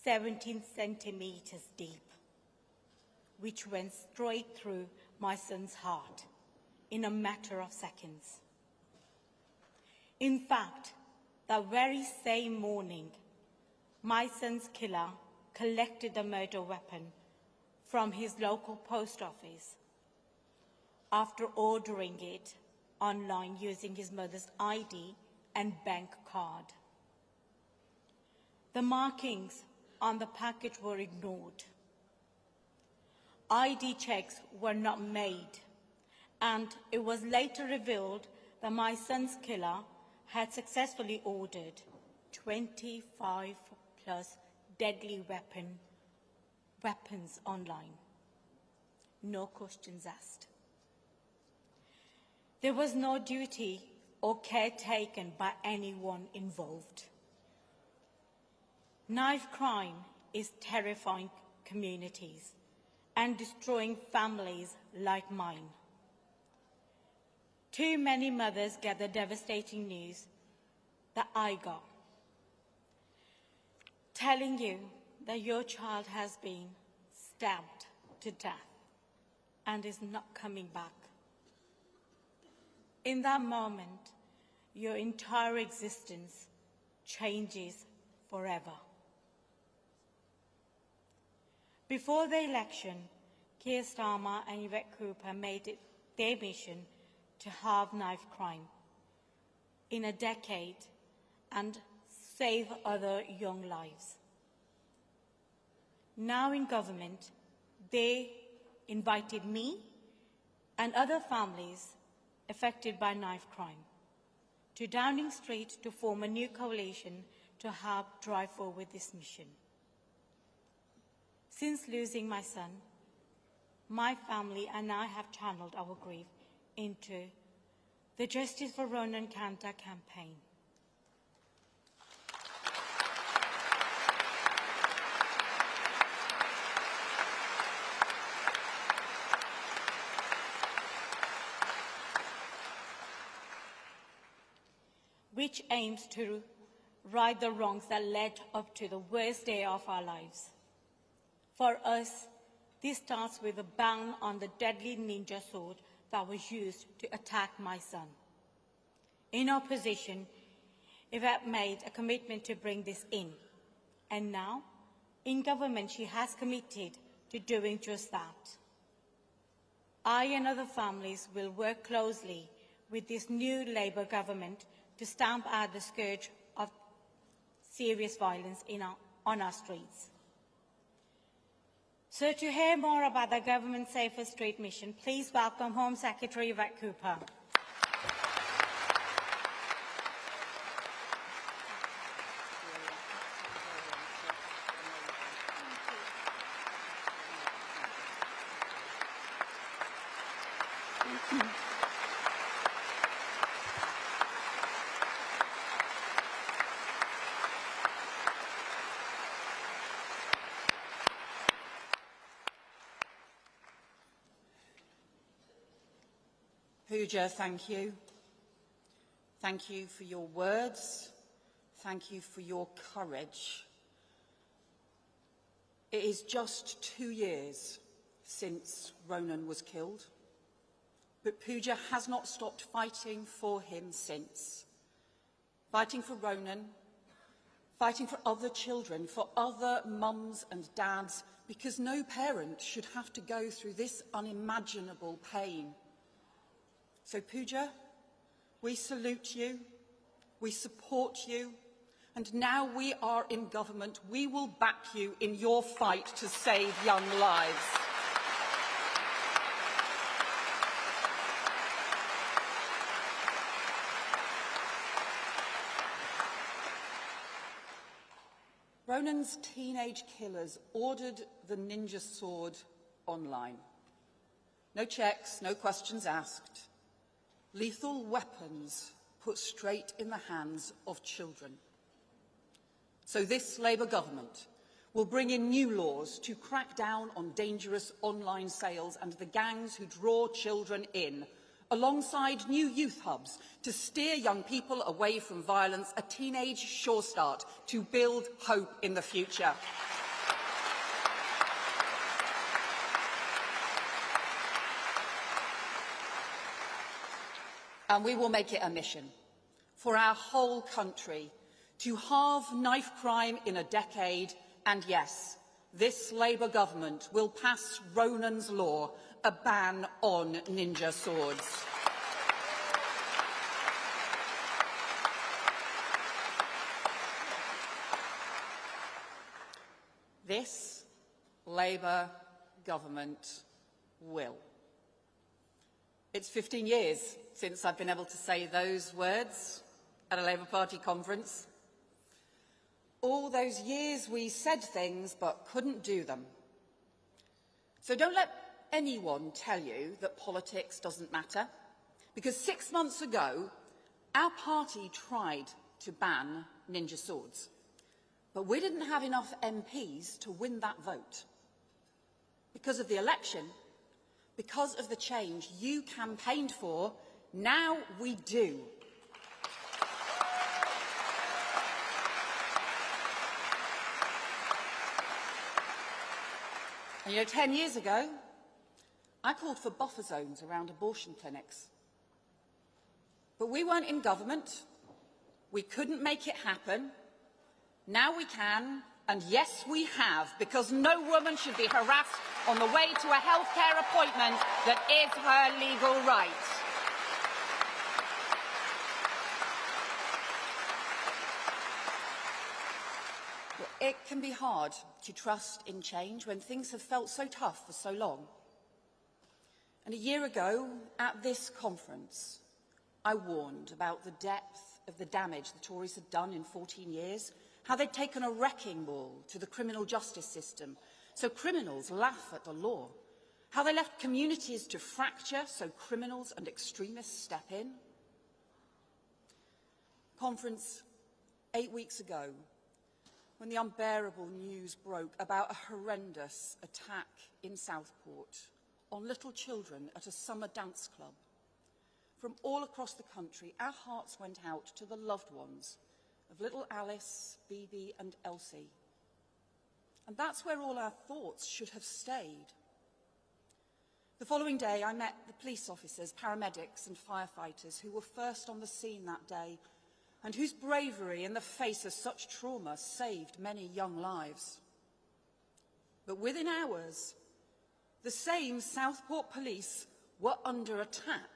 17 centimetres deep, which went straight through my son's heart in a matter of seconds. In fact, the very same morning, my son's killer collected the murder weapon from his local post office after ordering it online using his mother's ID and bank card. The markings on the package were ignored. ID checks were not made, and it was later revealed that my son's killer had successfully ordered 25 plus deadly weapons online. No questions asked. There was no duty or care taken by anyone involved. Knife crime is terrifying communities and destroying families like mine. Too many mothers get the devastating news that I got, telling you that your child has been stabbed to death and is not coming back. In that moment, your entire existence changes forever. Before the election, Keir Starmer and Yvette Cooper made it their mission to halve knife crime in a decade and save other young lives. Now in government, they invited me and other families affected by knife crime to Downing Street to form a new coalition to help drive forward this mission. Since losing my son, my family and I have channeled our grief into the Justice for Ronan Kanta campaign. Which aims to right the wrongs that led up to the worst day of our lives. For us, this starts with a ban on the deadly ninja sword that was used to attack my son. In opposition, Yvette made a commitment to bring this in, and now, in government, she has committed to doing just that. I and other families will work closely with this new Labour government to stamp out the scourge of serious violence on our streets. So to hear more about the government's Safer Street mission, please welcome Home Secretary Yvette Cooper. Pooja, thank you. Thank you for your words. Thank you for your courage. It is just 2 years since Ronan was killed, but Pooja has not stopped fighting for him since. Fighting for Ronan, fighting for other children, for other mums and dads, because no parent should have to go through this unimaginable pain. So Pooja, we salute you, we support you, and now we are in government. We will back you in your fight to save young lives. Ronan's teenage killers ordered the ninja sword online. No checks, no questions asked. Lethal weapons put straight in the hands of children. So this Labour government will bring in new laws to crack down on dangerous online sales and the gangs who draw children in, alongside new youth hubs to steer young people away from violence, a teenage sure start to build hope in the future. And we will make it a mission for our whole country to halve knife crime in a decade, and yes, this Labour government will pass Ronan's Law, a ban on ninja swords. This Labour government will. It's 15 years since I've been able to say those words at a Labour Party conference. All those years we said things but couldn't do them. So don't let anyone tell you that politics doesn't matter, because 6 months ago, our party tried to ban ninja swords, but we didn't have enough MPs to win that vote. Because of the election, because of the change you campaigned for, now we do. And you know, 10 years ago, I called for buffer zones around abortion clinics. But we weren't in government. We couldn't make it happen. Now we can, and yes, we have, because no woman should be harassed on the way to a healthcare appointment that is her legal right. It can be hard to trust in change when things have felt so tough for so long. And a year ago, at this conference, I warned about the depth of the damage the Tories had done in 14 years, how they'd taken a wrecking ball to the criminal justice system, so criminals laugh at the law, how they left communities to fracture so criminals and extremists step in. Conference 8 weeks ago, when the unbearable news broke about a horrendous attack in Southport on little children at a summer dance club. From all across the country, our hearts went out to the loved ones of little Alice, Bibi and Elsie. And that's where all our thoughts should have stayed. The following day, I met the police officers, paramedics and firefighters who were first on the scene that day and whose bravery in the face of such trauma saved many young lives. But within hours, the same Southport police were under attack,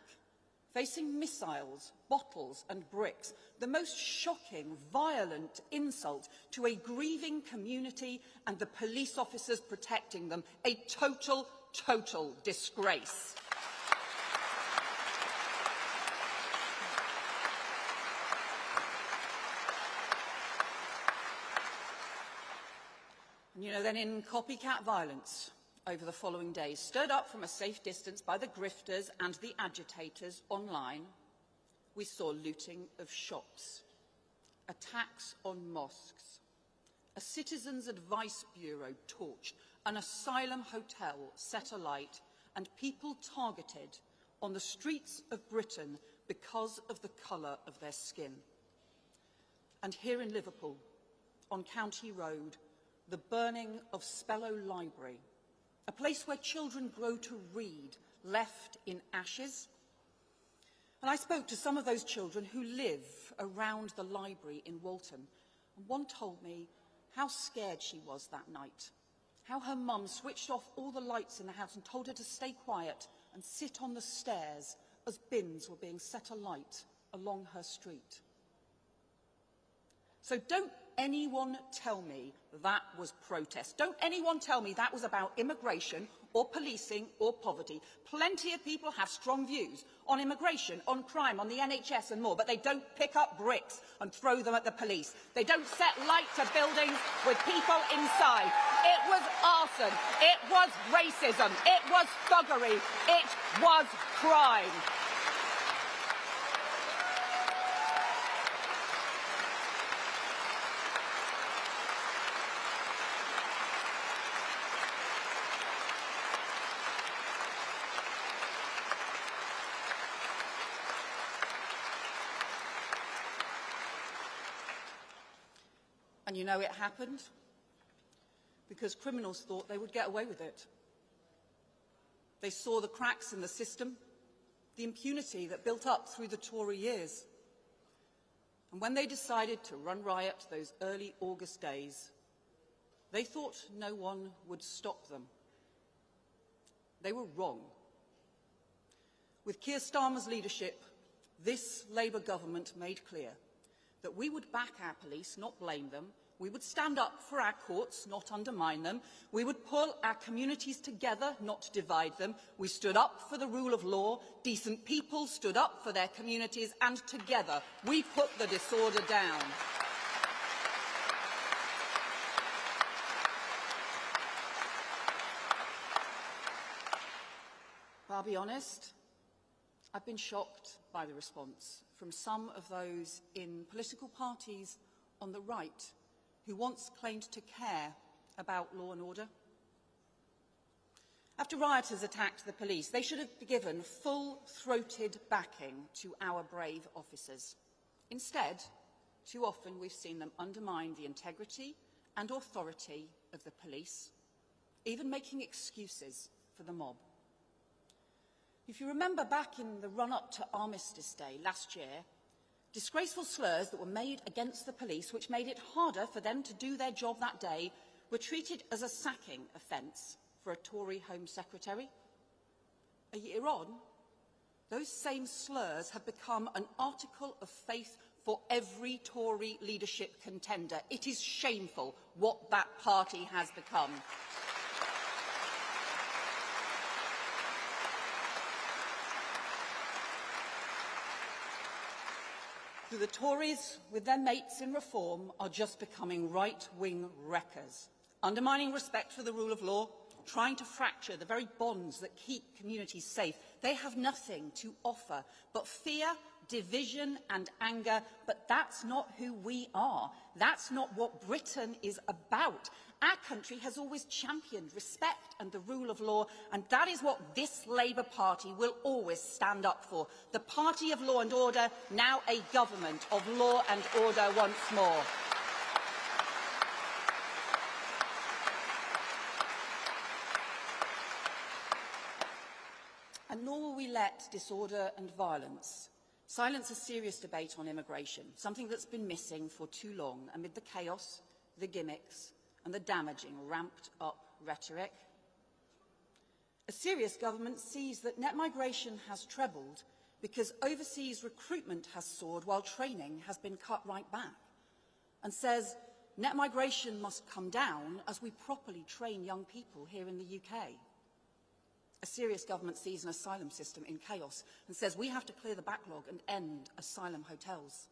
facing missiles, bottles and bricks, the most shocking, violent insult to a grieving community and the police officers protecting them, a total disgrace. And you know, then in copycat violence over the following days, stirred up from a safe distance by the grifters and the agitators online, we saw looting of shops, attacks on mosques, a citizens' advice bureau torched, an asylum hotel set alight, and people targeted on the streets of Britain because of the colour of their skin. And here in Liverpool, on County Road, the burning of Spellow Library, a place where children grow to read, left in ashes. And I spoke to some of those children who live around the library in Walton, and one told me how scared she was that night, how her mum switched off all the lights in the house and told her to stay quiet and sit on the stairs as bins were being set alight along her street. So don't anyone tell me that was protest. Don't anyone tell me that was about immigration or policing or poverty. Plenty of people have strong views on immigration, on crime, on the NHS and more, but they don't pick up bricks and throw them at the police. They don't set light to buildings with people inside. It was arson. It was racism. It was thuggery. It was crime. And you know it happened because criminals thought they would get away with it. They saw the cracks in the system, the impunity that built up through the Tory years. And when they decided to run riot those early August days, they thought no one would stop them. They were wrong. With Keir Starmer's leadership, this Labour government made clear that we would back our police, not blame them. We would stand up for our courts, not undermine them. We would pull our communities together, not divide them. We stood up for the rule of law. Decent people stood up for their communities, and together we put the disorder down. But I'll be honest, I've been shocked by the response from some of those in political parties on the right who once claimed to care about law and order. After rioters attacked the police, they should have given full-throated backing to our brave officers. Instead, too often we've seen them undermine the integrity and authority of the police, even making excuses for the mob. If you remember back in the run-up to Armistice Day last year, disgraceful slurs that were made against the police, which made it harder for them to do their job that day, were treated as a sacking offence for a Tory Home Secretary. A year on, those same slurs have become an article of faith for every Tory leadership contender. It is shameful what that party has become. The Tories, with their mates in reform, are just becoming right-wing wreckers, undermining respect for the rule of law, trying to fracture the very bonds that keep communities safe. They have nothing to offer but fear, division and anger, but that's not who we are. That's not what Britain is about. Our country has always championed respect and the rule of law, and that is what this Labour Party will always stand up for. The party of law and order, now a government of law and order once more. And nor will we let disorder and violence silence a serious debate on immigration, something that's been missing for too long amid the chaos, the gimmicks and the damaging ramped-up rhetoric. A serious government sees that net migration has trebled because overseas recruitment has soared while training has been cut right back, and says net migration must come down as we properly train young people here in the UK. A serious government sees an asylum system in chaos and says we have to clear the backlog and end asylum hotels.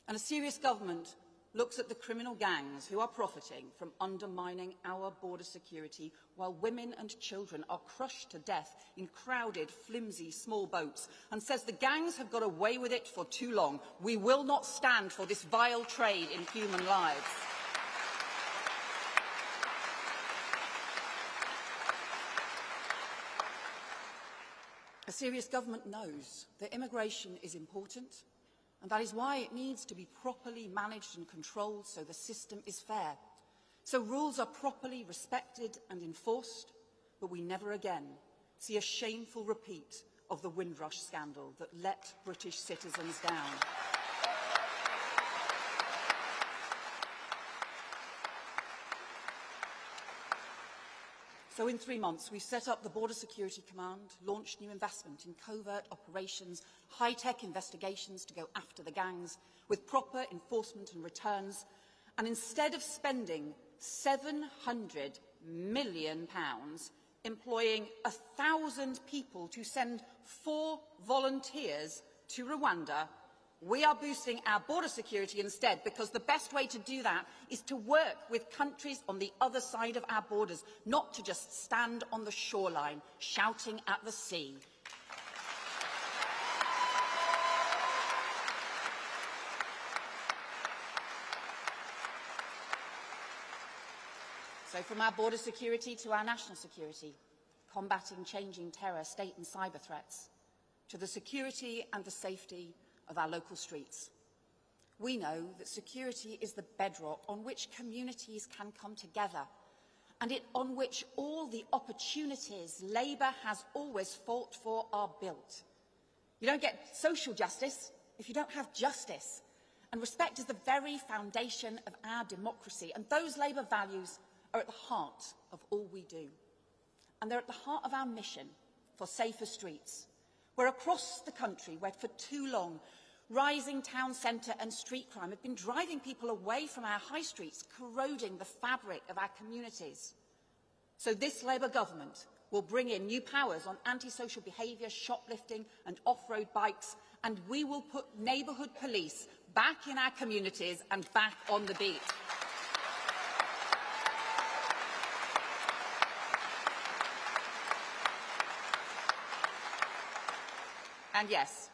And a serious government looks at the criminal gangs who are profiting from undermining our border security while women and children are crushed to death in crowded, flimsy, small boats, and says the gangs have got away with it for too long. We will not stand for this vile trade in human lives. A serious government knows that immigration is important, and that is why it needs to be properly managed and controlled so the system is fair, so rules are properly respected and enforced, but we never again see a shameful repeat of the Windrush scandal that let British citizens down. So in 3 months, we've set up the Border Security Command, launched new investment in covert operations, high-tech investigations to go after the gangs, with proper enforcement and returns. And instead of spending £700 million employing 1,000 people to send 4 volunteers to Rwanda, we are boosting our border security instead, because the best way to do that is to work with countries on the other side of our borders, not to just stand on the shoreline shouting at the sea. So from our border security to our national security, combating changing terror, state and cyber threats, to the security and the safety of our local streets. We know that security is the bedrock on which communities can come together and on which all the opportunities Labour has always fought for are built. You don't get social justice if you don't have justice. And respect is the very foundation of our democracy. And those Labour values are at the heart of all we do. And they're at the heart of our mission for safer streets, where across the country, where for too long, rising town centre and street crime have been driving people away from our high streets, corroding the fabric of our communities. So this Labour government will bring in new powers on antisocial behaviour, shoplifting and off-road bikes, and we will put neighbourhood police back in our communities and back on the beat. And yes,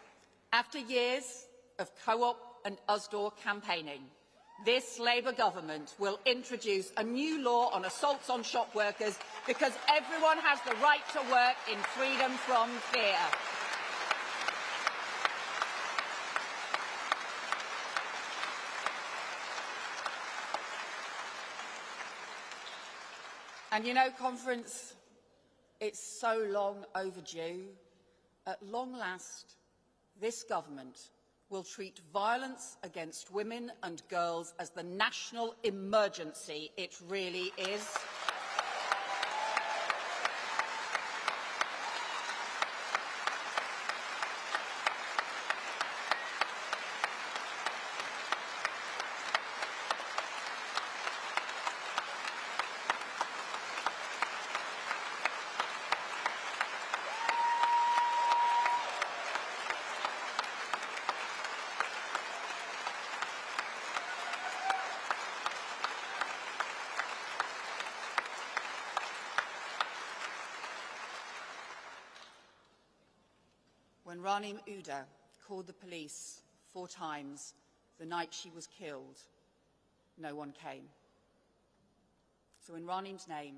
after years of co-op and USDOR campaigning, this Labour government will introduce a new law on assaults on shop workers because everyone has the right to work in freedom from fear. And you know, Conference, it's so long overdue. At long last, this government will treat violence against women and girls as the national emergency it really is. When Ranim Uda called the police 4 times the night she was killed, no one came. So in Ranim's name,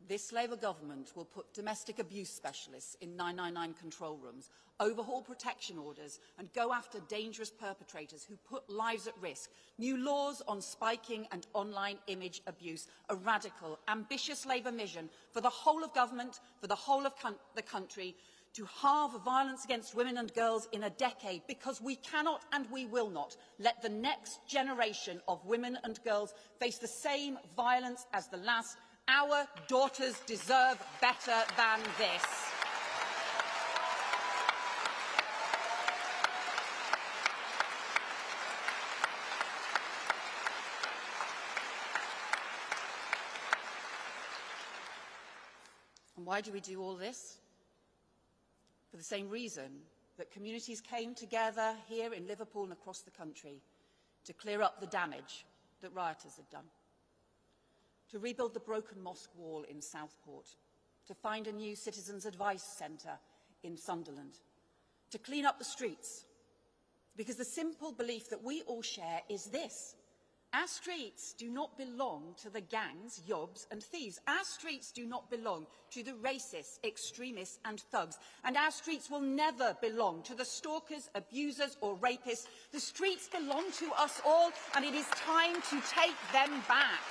this Labour government will put domestic abuse specialists in 999 control rooms, overhaul protection orders and go after dangerous perpetrators who put lives at risk. New laws on spiking and online image abuse, a radical, ambitious Labour mission for the whole of government, for the whole of the country, to halve violence against women and girls in a decade, because we cannot and we will not let the next generation of women and girls face the same violence as the last. Our daughters deserve better than this. And why do we do all this? For the same reason that communities came together here in Liverpool and across the country to clear up the damage that rioters had done, to rebuild the broken mosque wall in Southport, to find a new citizens' advice centre in Sunderland, to clean up the streets, because the simple belief that we all share is this: our streets do not belong to the gangs, yobs and thieves. Our streets do not belong to the racists, extremists and thugs. And our streets will never belong to the stalkers, abusers or rapists. The streets belong to us all, and it is time to take them back.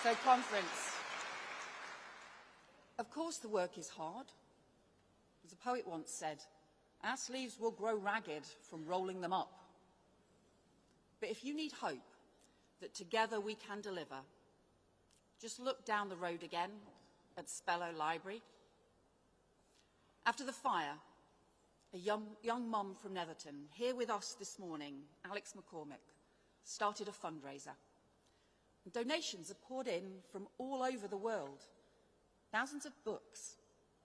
So, Conference, of course the work is hard. As a poet once said, our sleeves will grow ragged from rolling them up. But if you need hope that together we can deliver, just look down the road again at Spellow Library. After the fire, a young mum from Netherton, here with us this morning, Alex McCormick, started a fundraiser. And donations are poured in from all over the world. Thousands of books,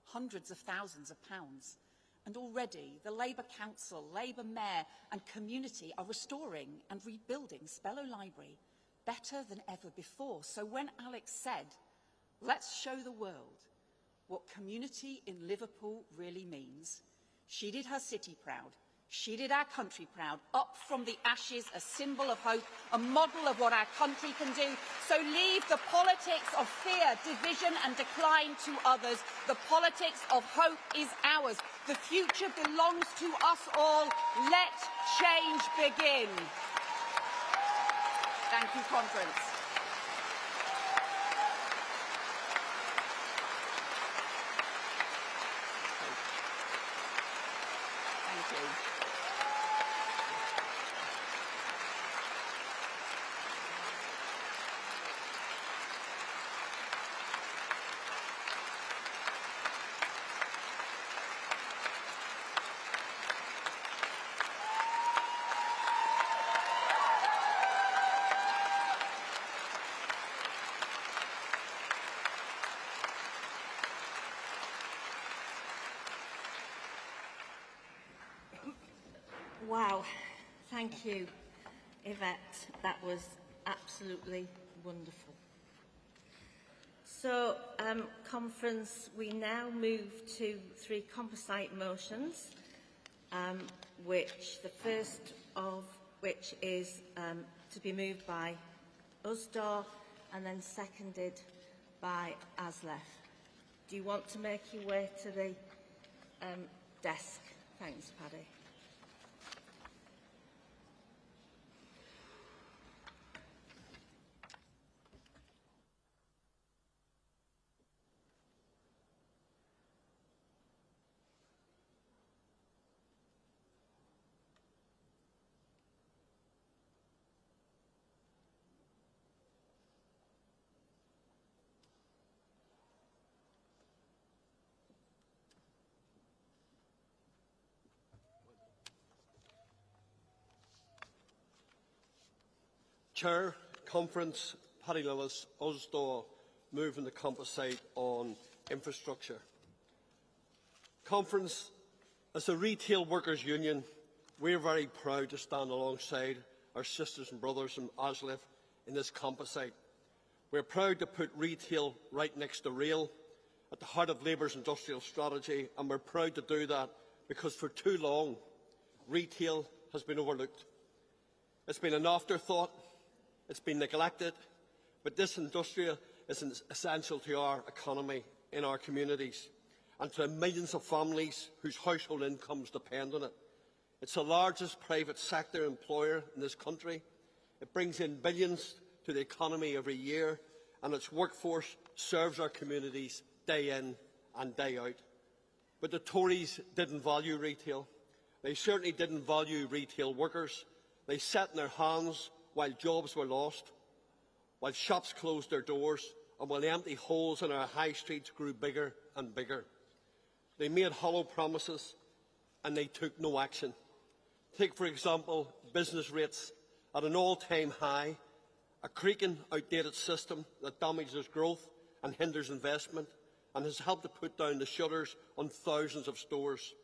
hundreds of thousands of pounds. And already the Labour Council, Labour Mayor and community are restoring and rebuilding Spellow Library better than ever before. So when Alex said, let's show the world what community in Liverpool really means. She did her city proud. She did our country proud. Up from the ashes, a symbol of hope, a model of what our country can do. So leave the politics of fear, division and decline to others. The politics of hope is ours. The future belongs to us all. Let change begin. Thank you, Conference. Thank you. Wow, thank you, Yvette. That was absolutely wonderful. So, Conference, we now move to 3 composite motions, which the first of which is to be moved by Usdaw and then seconded by Aslef. Do you want to make your way to the desk? Thanks, Paddy. Chair, Conference, Paddy Lewis, Usdaw, moving the composite on infrastructure. Conference, as a retail workers' union, we are very proud to stand alongside our sisters and brothers from Aslef in this composite. We are proud to put retail right next to rail, at the heart of Labour's industrial strategy, and we are proud to do that because for too long retail has been overlooked. It's been an afterthought. It's been neglected, but this industry is essential to our economy in our communities and to millions of families whose household incomes depend on it. It's the largest private sector employer in this country. It brings in billions to the economy every year, and its workforce serves our communities day in and day out. But the Tories didn't value retail. They certainly didn't value retail workers. They sat in their hands while jobs were lost, while shops closed their doors, and while the empty holes in our high streets grew bigger and bigger. They made hollow promises and they took no action. Take, for example, business rates at an all-time high, a creaking, outdated system that damages growth and hinders investment and has helped to put down the shutters on thousands of stores.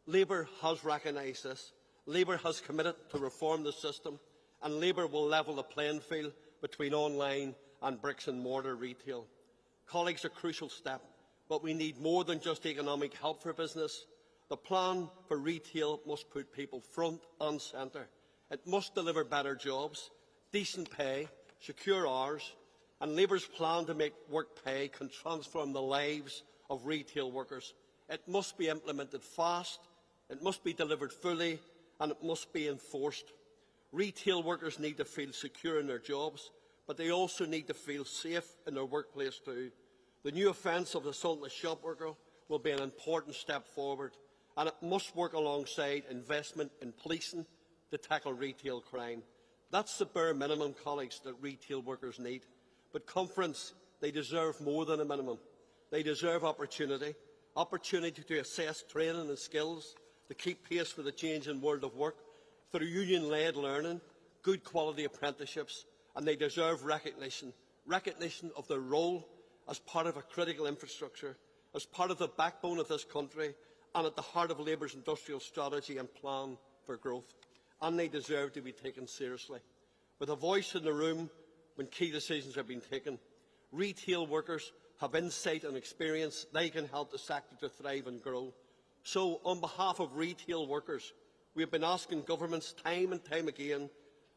Labour has recognised this. Labour has committed to reform the system, and Labour will level the playing field between online and bricks and mortar retail. Colleagues, a crucial step, but we need more than just economic help for business. The plan for retail must put people front and centre. It must deliver better jobs, decent pay, secure hours, and Labour's plan to make work pay can transform the lives of retail workers. It must be implemented fast, it must be delivered fully, and it must be enforced. Retail workers need to feel secure in their jobs, but they also need to feel safe in their workplace too. The new offence of assault on a shop worker will be an important step forward, and it must work alongside investment in policing to tackle retail crime. That's the bare minimum, colleagues, that retail workers need. But Conference, they deserve more than a minimum. They deserve opportunity, opportunity to assess training and skills, to keep pace with the changing world of work, through union-led learning, good quality apprenticeships, and they deserve recognition of their role as part of a critical infrastructure, as part of the backbone of this country, and at the heart of Labour's industrial strategy and plan for growth. And they deserve to be taken seriously. With a voice in the room when key decisions are being taken, retail workers have insight and experience. They can help the sector to thrive and grow. So, on behalf of retail workers, we have been asking governments time and time again,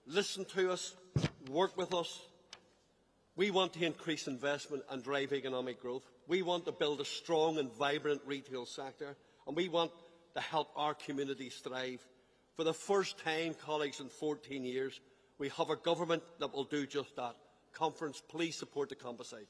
listen to us, work with us. We want to increase investment and drive economic growth. We want to build a strong and vibrant retail sector, and we want to help our communities thrive. For the first time, colleagues, in 14 years, we have a government that will do just that. Conference, please support the composite.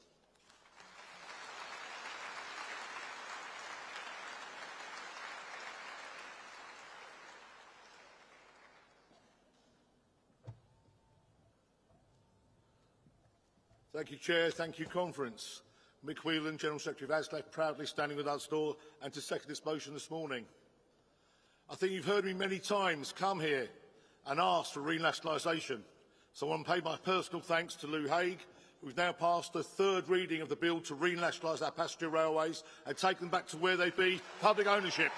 Thank you, Chair. Thank you, Conference. Mick Whelan, General Secretary of ASLEF, proudly standing with Usdaw and to second this motion this morning. I think you've heard me many times come here and ask for renationalisation. So I want to pay my personal thanks to Lou Hague, who's now passed the third reading of the bill to renationalise our passenger railways and take them back to where they be, public ownership.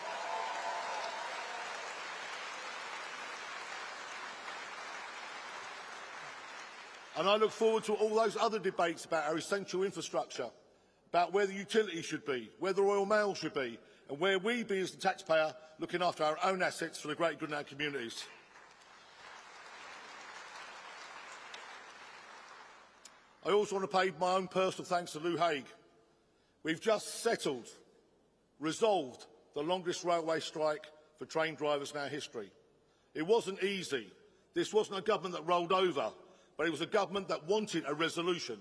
And I look forward to all those other debates about our essential infrastructure, about where the utilities should be, where the Royal Mail should be, and where we be as the taxpayer looking after our own assets for the great good in our communities. I also want to pay my own personal thanks to Lou Hague. We've just settled, resolved the longest railway strike for train drivers in our history. It wasn't easy. This wasn't a government that rolled over, but it was a government that wanted a resolution,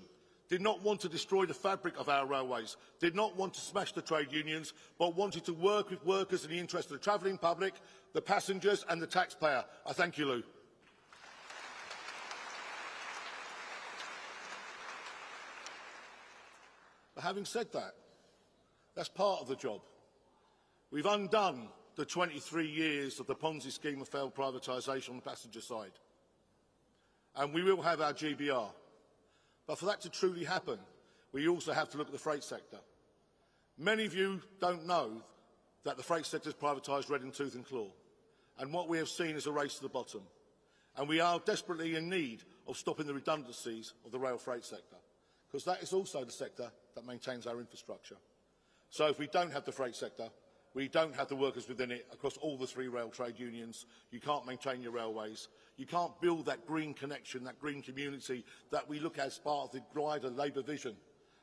did not want to destroy the fabric of our railways, did not want to smash the trade unions, but wanted to work with workers in the interest of the travelling public, the passengers and the taxpayer. I thank you, Lou. But having said that, that's part of the job. We've undone the 23 years of the Ponzi scheme of failed privatisation on the passenger side. And we will have our GBR. But for that to truly happen, we also have to look at the freight sector. Many of you don't know that the freight sector is privatised red in tooth and claw. And what we have seen is a race to the bottom. And we are desperately in need of stopping the redundancies of the rail freight sector, because that is also the sector that maintains our infrastructure. So if we don't have the freight sector, we don't have the workers within it across all the three rail trade unions, you can't maintain your railways, you can't build that green connection, that green community that we look at as part of the wider Labour vision.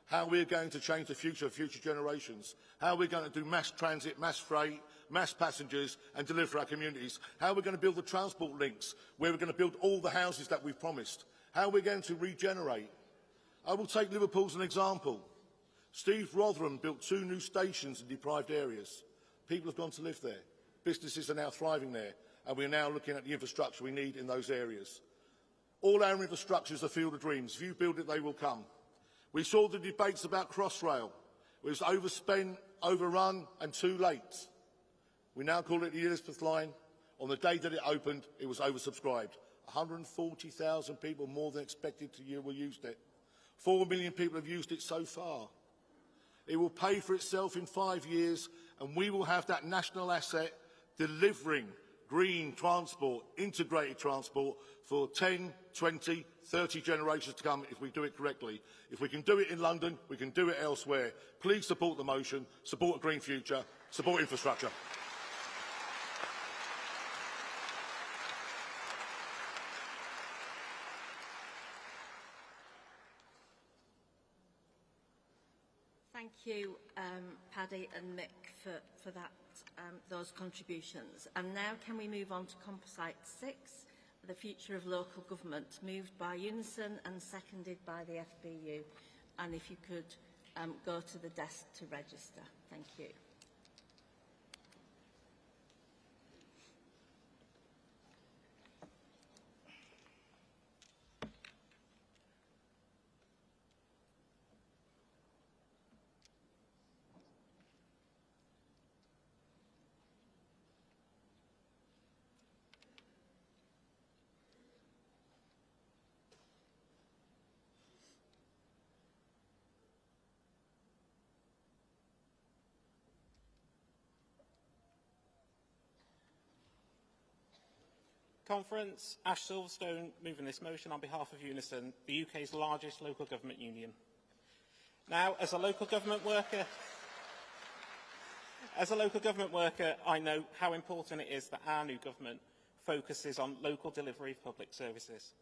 How we're going to change the future of future generations, how we're going to do mass transit, mass freight, mass passengers and deliver for our communities, how we're going to build the transport links, where we're going to build all the houses that we've promised, how we're going to regenerate. I will take Liverpool as an example. Steve Rotherham built 2 new stations in deprived areas. People have gone to live there. Businesses are now thriving there, and we're now looking at the infrastructure we need in those areas. All our infrastructure is a field of dreams. If you build it, they will come. We saw the debates about Crossrail. It was overspent, overrun, and too late. We now call it the Elizabeth Line. On the day that it opened, it was oversubscribed. 140,000 people, more than expected to used it. 4 million people have used it so far. It will pay for itself in 5 years, and we will have that national asset delivering green transport, integrated transport for 10, 20, 30 generations to come if we do it correctly. If we can do it in London, we can do it elsewhere. Please support the motion, support a green future, support infrastructure. Thank you, Paddy and Mick, for that, those contributions. And now can we move on to Composite 6, the future of local government, moved by Unison and seconded by the FBU. And if you could go to the desk to register. Thank you. Conference, Ash Silverstone moving this motion on behalf of Unison, the UK's largest local government union. Now, as a local government worker, I know how important it is that our new government focuses on local delivery of public services.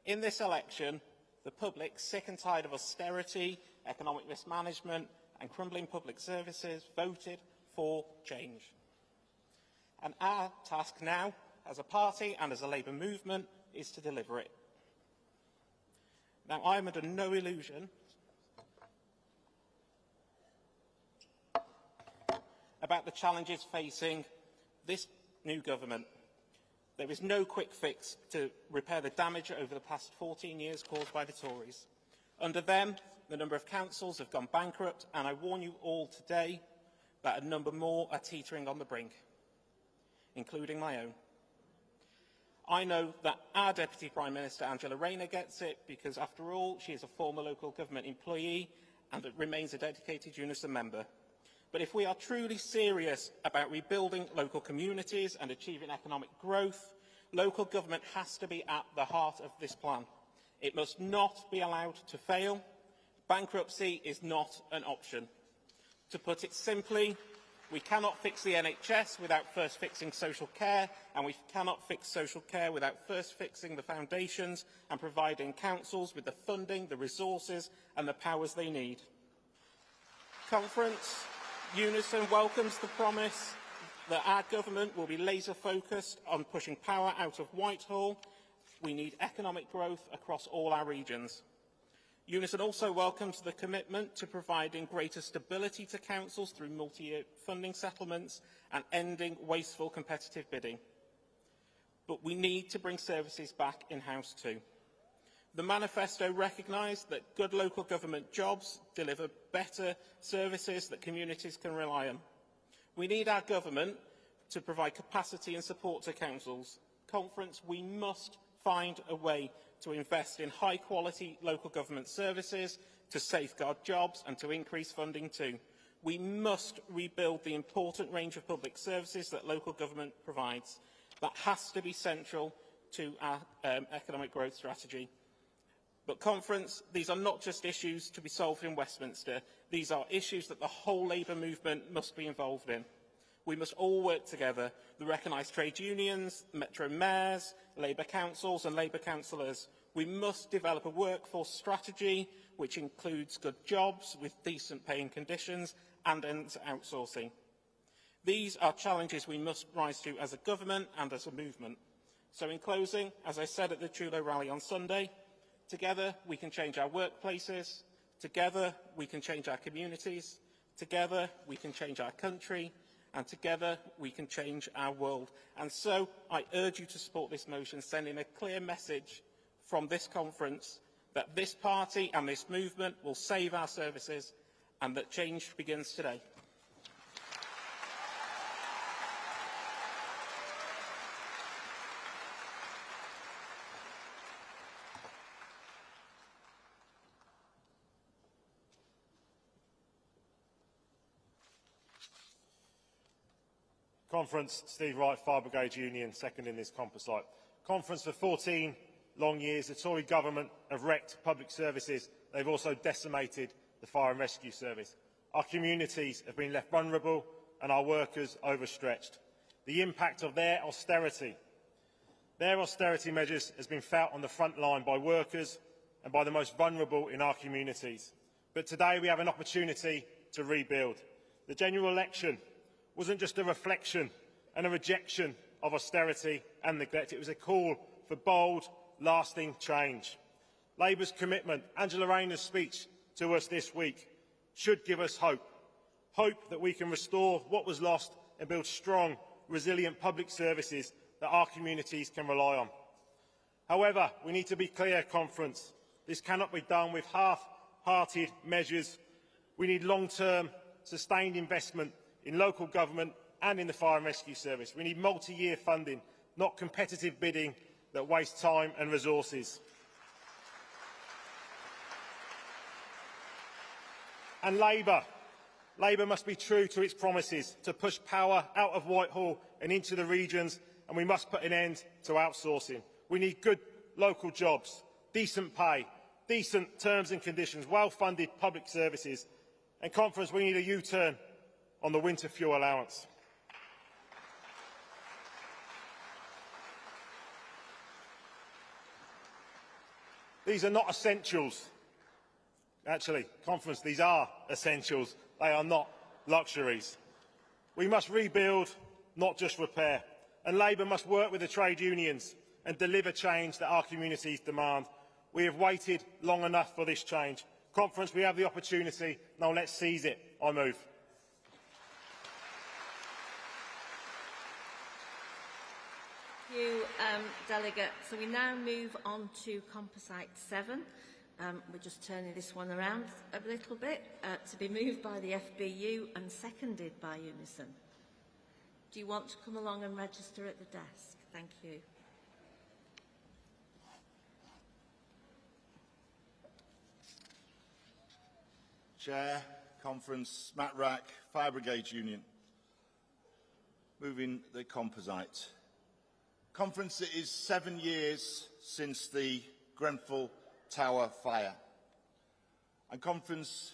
In this election, the public, sick and tired of austerity, economic mismanagement and crumbling public services, voted for change. And our task now, as a party and as a Labour movement, is to deliver it. Now, I am under no illusion about the challenges facing this new government. There is no quick fix to repair the damage over the past 14 years caused by the Tories. Under them, the number of councils have gone bankrupt, and I warn you all today that a number more are teetering on the brink, including my own. I know that our Deputy Prime Minister, Angela Rayner, gets it because, after all, she is a former local government employee and remains a dedicated Unison member. But if we are truly serious about rebuilding local communities and achieving economic growth, local government has to be at the heart of this plan. It must not be allowed to fail. Bankruptcy is not an option. To put it simply, we cannot fix the NHS without first fixing social care, and we cannot fix social care without first fixing the foundations and providing councils with the funding, the resources and the powers they need. Conference Unison welcomes the promise that our government will be laser-focused on pushing power out of Whitehall. We need economic growth across all our regions. Unison also welcomes the commitment to providing greater stability to councils through multi-year funding settlements and ending wasteful competitive bidding. But we need to bring services back in-house too. The manifesto recognised that good local government jobs deliver better services that communities can rely on. We need our government to provide capacity and support to councils. Conference, we must find a way to invest in high-quality local government services, to safeguard jobs and to increase funding too. We must rebuild the important range of public services that local government provides. That has to be central to our economic growth strategy. But Conference, these are not just issues to be solved in Westminster. These are issues that the whole Labour movement must be involved in. We must all work together, the recognised trade unions, metro mayors, Labour councils and Labour councillors. We must develop a workforce strategy which includes good jobs with decent pay and conditions and ends outsourcing. These are challenges we must rise to as a government and as a movement. So in closing, as I said at the Trudeau rally on Sunday, together we can change our workplaces, together we can change our communities, together we can change our country, and together we can change our world. And so I urge you to support this motion, sending a clear message from this conference that this party and this movement will save our services and that change begins today. Conference, Steve Wright, Fire Brigade Union, second in this composite. Conference, for 14 long years, the Tory government have wrecked public services. They've also decimated the fire and rescue service. Our communities have been left vulnerable and our workers overstretched. The impact of their austerity measures has been felt on the front line by workers and by the most vulnerable in our communities. But today we have an opportunity to rebuild. The general election wasn't just a reflection and a rejection of austerity and neglect. It was a call for bold, lasting change. Labour's commitment, Angela Rayner's speech to us this week, should give us hope. Hope that we can restore what was lost and build strong, resilient public services that our communities can rely on. However, we need to be clear, Conference. This cannot be done with half-hearted measures. We need long-term, sustained investment in local government and in the fire and rescue service. We need multi-year funding, not competitive bidding that wastes time and resources. And Labour must be true to its promises to push power out of Whitehall and into the regions, and we must put an end to outsourcing. We need good local jobs, decent pay, decent terms and conditions, well-funded public services, and conference, we need a U-turn on the winter fuel allowance. These are not essentials. Actually, conference, these are essentials. They are not luxuries. We must rebuild, not just repair. And Labour must work with the trade unions and deliver change that our communities demand. We have waited long enough for this change. Conference, we have the opportunity. Now let's seize it. I move. Thank you, Delegate. So we now move on to Composite 7. We're just turning this one around a little bit, to be moved by the FBU and seconded by Unison. Do you want to come along and register at the desk? Thank you. Chair, Conference, Matt Rack, Fire Brigade Union. Moving the composite. Conference, it is 7 years since the Grenfell Tower fire. And Conference,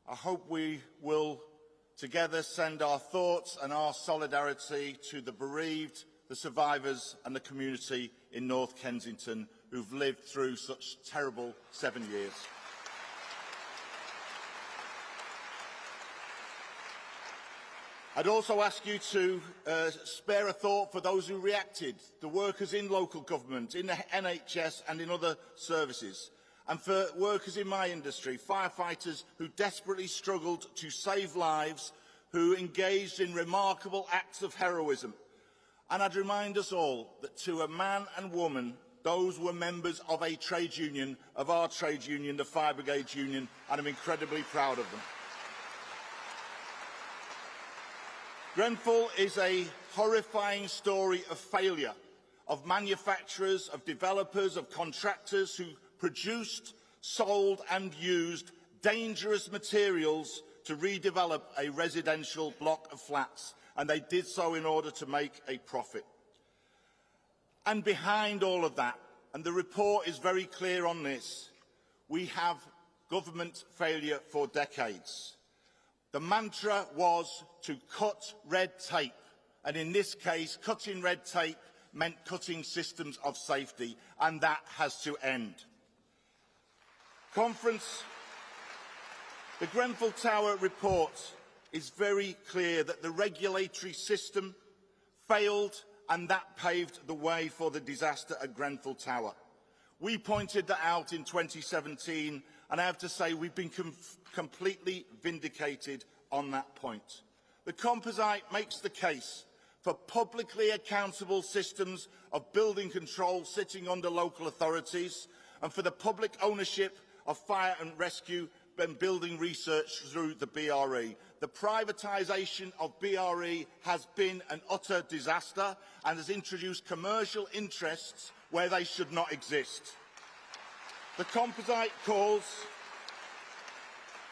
I hope we will together send our thoughts and our solidarity to the bereaved, the survivors and the community in North Kensington who've lived through such terrible 7 years. I'd also ask you to spare a thought for those who reacted, the workers in local government, in the NHS and in other services, and for workers in my industry, firefighters who desperately struggled to save lives, who engaged in remarkable acts of heroism. And I'd remind us all that to a man and woman, those were members of a trade union, of our trade union, the Fire Brigade Union, and I'm incredibly proud of them. Grenfell is a horrifying story of failure, of manufacturers, of developers, of contractors who produced, sold and used dangerous materials to redevelop a residential block of flats, and they did so in order to make a profit. And behind all of that, and the report is very clear on this, we have government failure for decades. The mantra was to cut red tape, and in this case, cutting red tape meant cutting systems of safety, and that has to end. Conference, the Grenfell Tower report is very clear that the regulatory system failed, and that paved the way for the disaster at Grenfell Tower. We pointed that out in 2017, and I have to say we've been completely vindicated on that point. The composite makes the case for publicly accountable systems of building control sitting under local authorities and for the public ownership of fire and rescue and building research through the BRE. The privatisation of BRE has been an utter disaster and has introduced commercial interests where they should not exist. The composite calls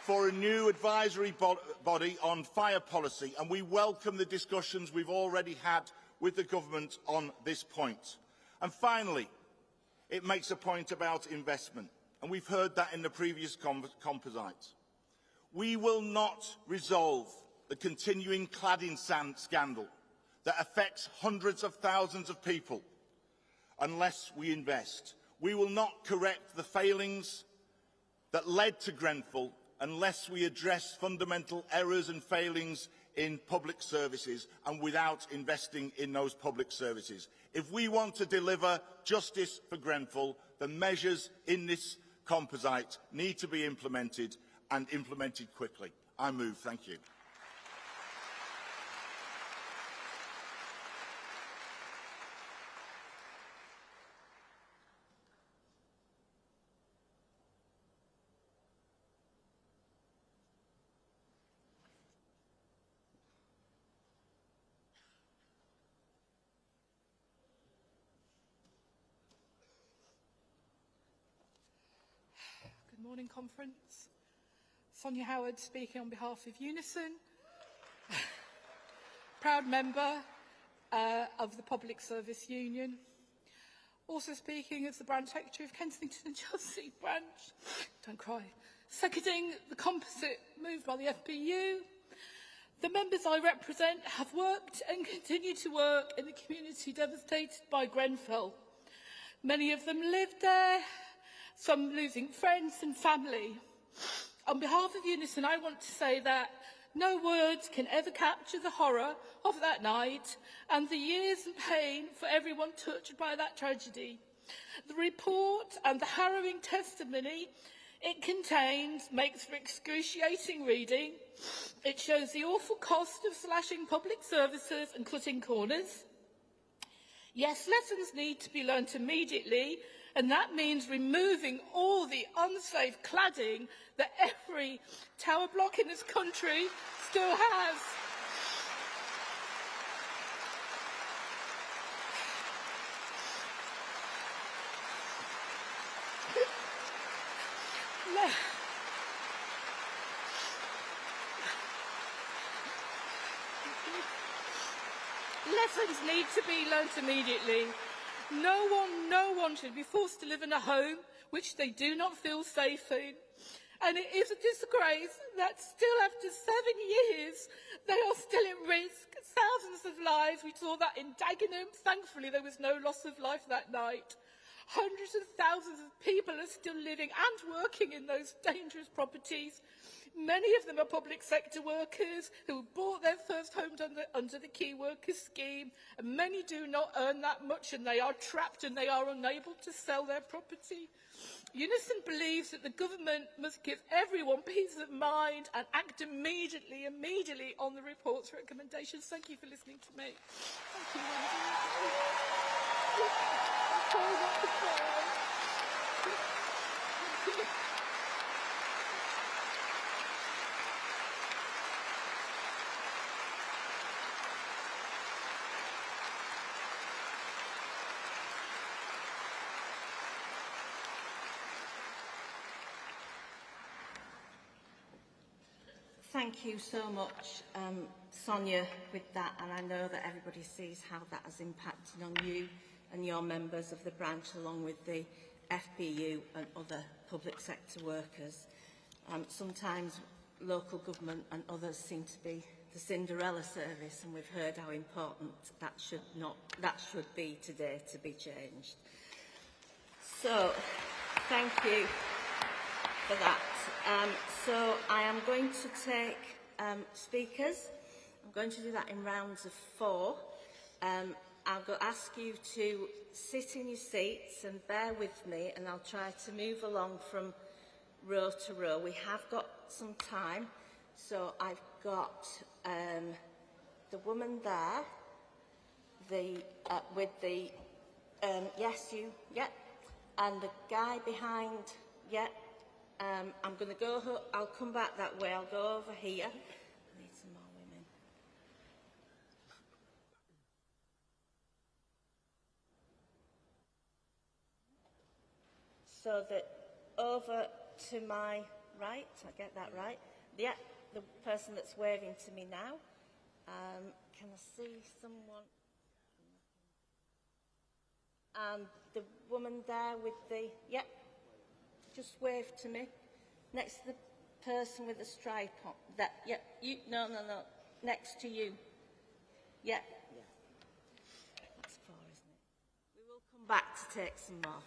for a new advisory body on fire policy, and we welcome the discussions we've already had with the government on this point. And finally, it makes a point about investment, and we've heard that in the previous composite. We will not resolve the continuing cladding scandal that affects hundreds of thousands of people unless we invest. We will not correct the failings that led to Grenfell unless we address fundamental errors and failings in public services and without investing in those public services. If we want to deliver justice for Grenfell, the measures in this composite need to be implemented and implemented quickly. I move. Thank you. Good morning, Conference. Sonia Howard speaking on behalf of Unison. Proud member of the Public Service Union. Also speaking as the branch secretary of Kensington and Chelsea branch, don't cry, seconding the composite moved by the FPU. The members I represent have worked and continue to work in the community devastated by Grenfell. Many of them live there, some losing friends and family. On behalf of Unison, I want to say that no words can ever capture the horror of that night and the years and pain for everyone touched by that tragedy. The report and the harrowing testimony it contains makes for excruciating reading. It shows the awful cost of slashing public services and cutting corners. Yes, lessons need to be learnt immediately, and that means removing all the unsafe cladding that every tower block in this country still has. Lessons need to be learnt immediately. No one should be forced to live in a home which they do not feel safe in. And it is a disgrace that still after 7 years, they are still at risk. Thousands of lives, we saw that in Dagenham. Thankfully, there was no loss of life that night. Hundreds of thousands of people are still living and working in those dangerous properties. Many of them are public sector workers who bought their first homes under the Key Workers scheme, and many do not earn that much and they are trapped and they are unable to sell their property. Unison believes that the government must give everyone peace of mind and act immediately on the report's recommendations. Thank you for listening to me. Thank you, Thank you so much, Sonia, with that, and I know that everybody sees how that has impacted on you and your members of the branch, along with the FPU and other public sector workers. Sometimes local government and others seem to be the Cinderella service, and we've heard how important that should be today to be changed. So, thank you for that. So I am going to take speakers. I'm going to do that in rounds of 4. I'll ask you to sit in your seats and bear with me, and I'll try to move along from row to row. We have got some time, so I've got the woman there, with the yes, you, yep, and the guy behind, yep. I'm going to go, I'll come back that way, I'll go over here. I need some more women. So that over to my right, I get that right? Yeah, the person that's waving to me now. Can I see someone? And the woman there with the, yeah. Just wave to me. Next to the person with the stripe on. That, yeah, you, no. Next to you. Yeah. That's 4, isn't it? We will come back to take some more.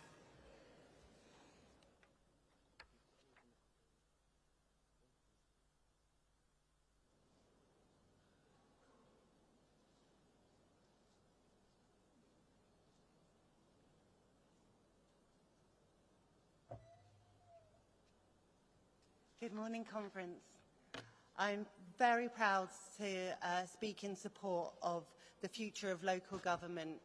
Good morning, Conference. I'm very proud to speak in support of the future of local government.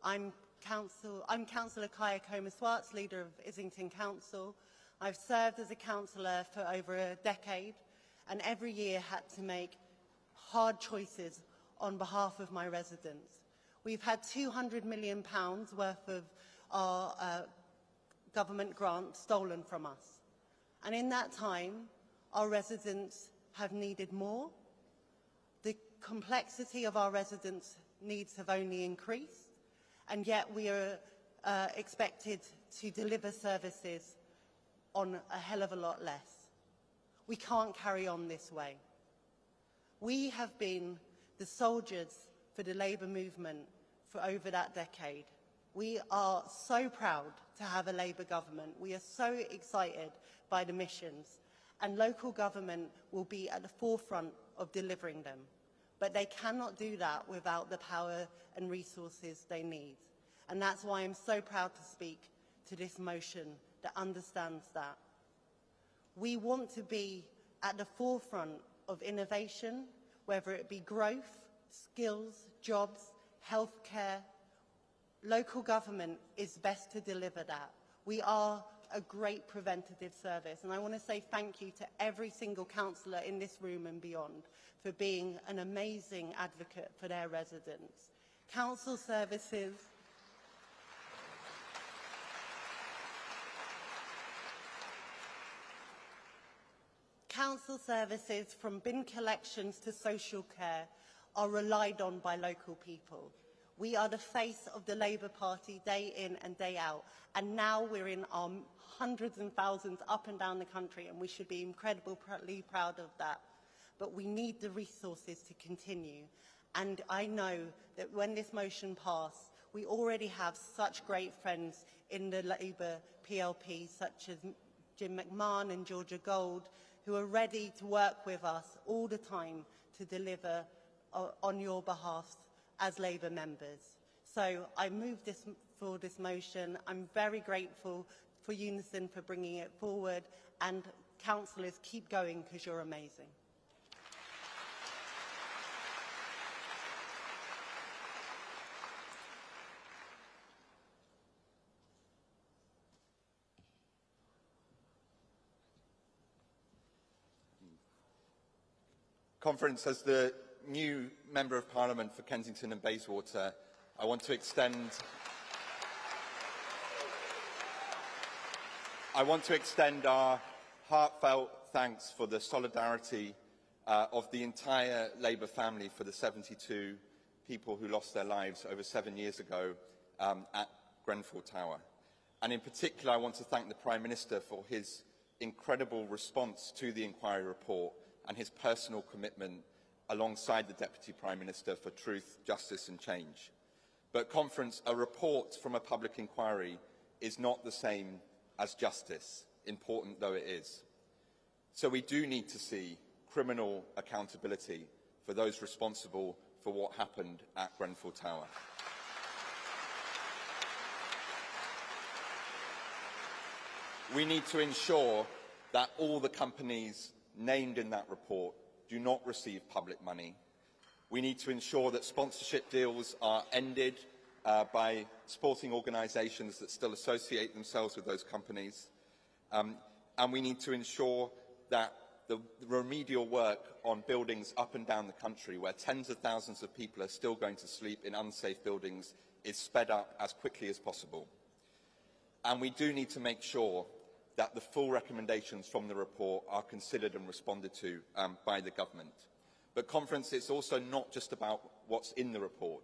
I'm Councillor Kaya Coma-Swartz, leader of Islington Council. I've served as a councillor for over a decade and every year had to make hard choices on behalf of my residents. We've had £200 million worth of our government grant stolen from us. And in that time, our residents have needed more. The complexity of our residents' needs have only increased, and yet we are expected to deliver services on a hell of a lot less. We can't carry on this way. We have been the soldiers for the Labour movement for over that decade. We are so proud to have a Labour government. We are so excited by the missions, and local government will be at the forefront of delivering them. But they cannot do that without the power and resources they need. And that's why I'm so proud to speak to this motion that understands that. We want to be at the forefront of innovation, whether it be growth, skills, jobs, healthcare. Local government is best to deliver that. We are a great preventative service, and I want to say thank you to every single councillor in this room and beyond for being an amazing advocate for their residents. Council services from bin collections to social care are relied on by local people. We are the face of the Labour Party day in and day out, and now we're in our hundreds and thousands up and down the country, and we should be incredibly proud of that. But we need the resources to continue, and I know that when this motion passes, we already have such great friends in the Labour PLP, such as Jim McMahon and Georgia Gold, who are ready to work with us all the time to deliver on your behalf as Labour members. So I move for this motion. I'm very grateful for Unison for bringing it forward, and councillors, keep going because you're amazing. Conference, as the new Member of Parliament for Kensington and Bayswater, I want to extend our heartfelt thanks for the solidarity of the entire Labour family for the 72 people who lost their lives over 7 years ago at Grenfell Tower. And in particular, I want to thank the Prime Minister for his incredible response to the inquiry report and his personal commitment alongside the Deputy Prime Minister for truth, justice and change. But Conference, a report from a public inquiry is not the same as justice, important though it is. So we do need to see criminal accountability for those responsible for what happened at Grenfell Tower. We need to ensure that all the companies named in that report do not receive public money. We need to ensure that sponsorship deals are ended by sporting organisations that still associate themselves with those companies. And we need to ensure that the remedial work on buildings up and down the country, where tens of thousands of people are still going to sleep in unsafe buildings, is sped up as quickly as possible. And we do need to make sure that the full recommendations from the report are considered and responded to by the government. But Conference, it's also not just about what's in the report.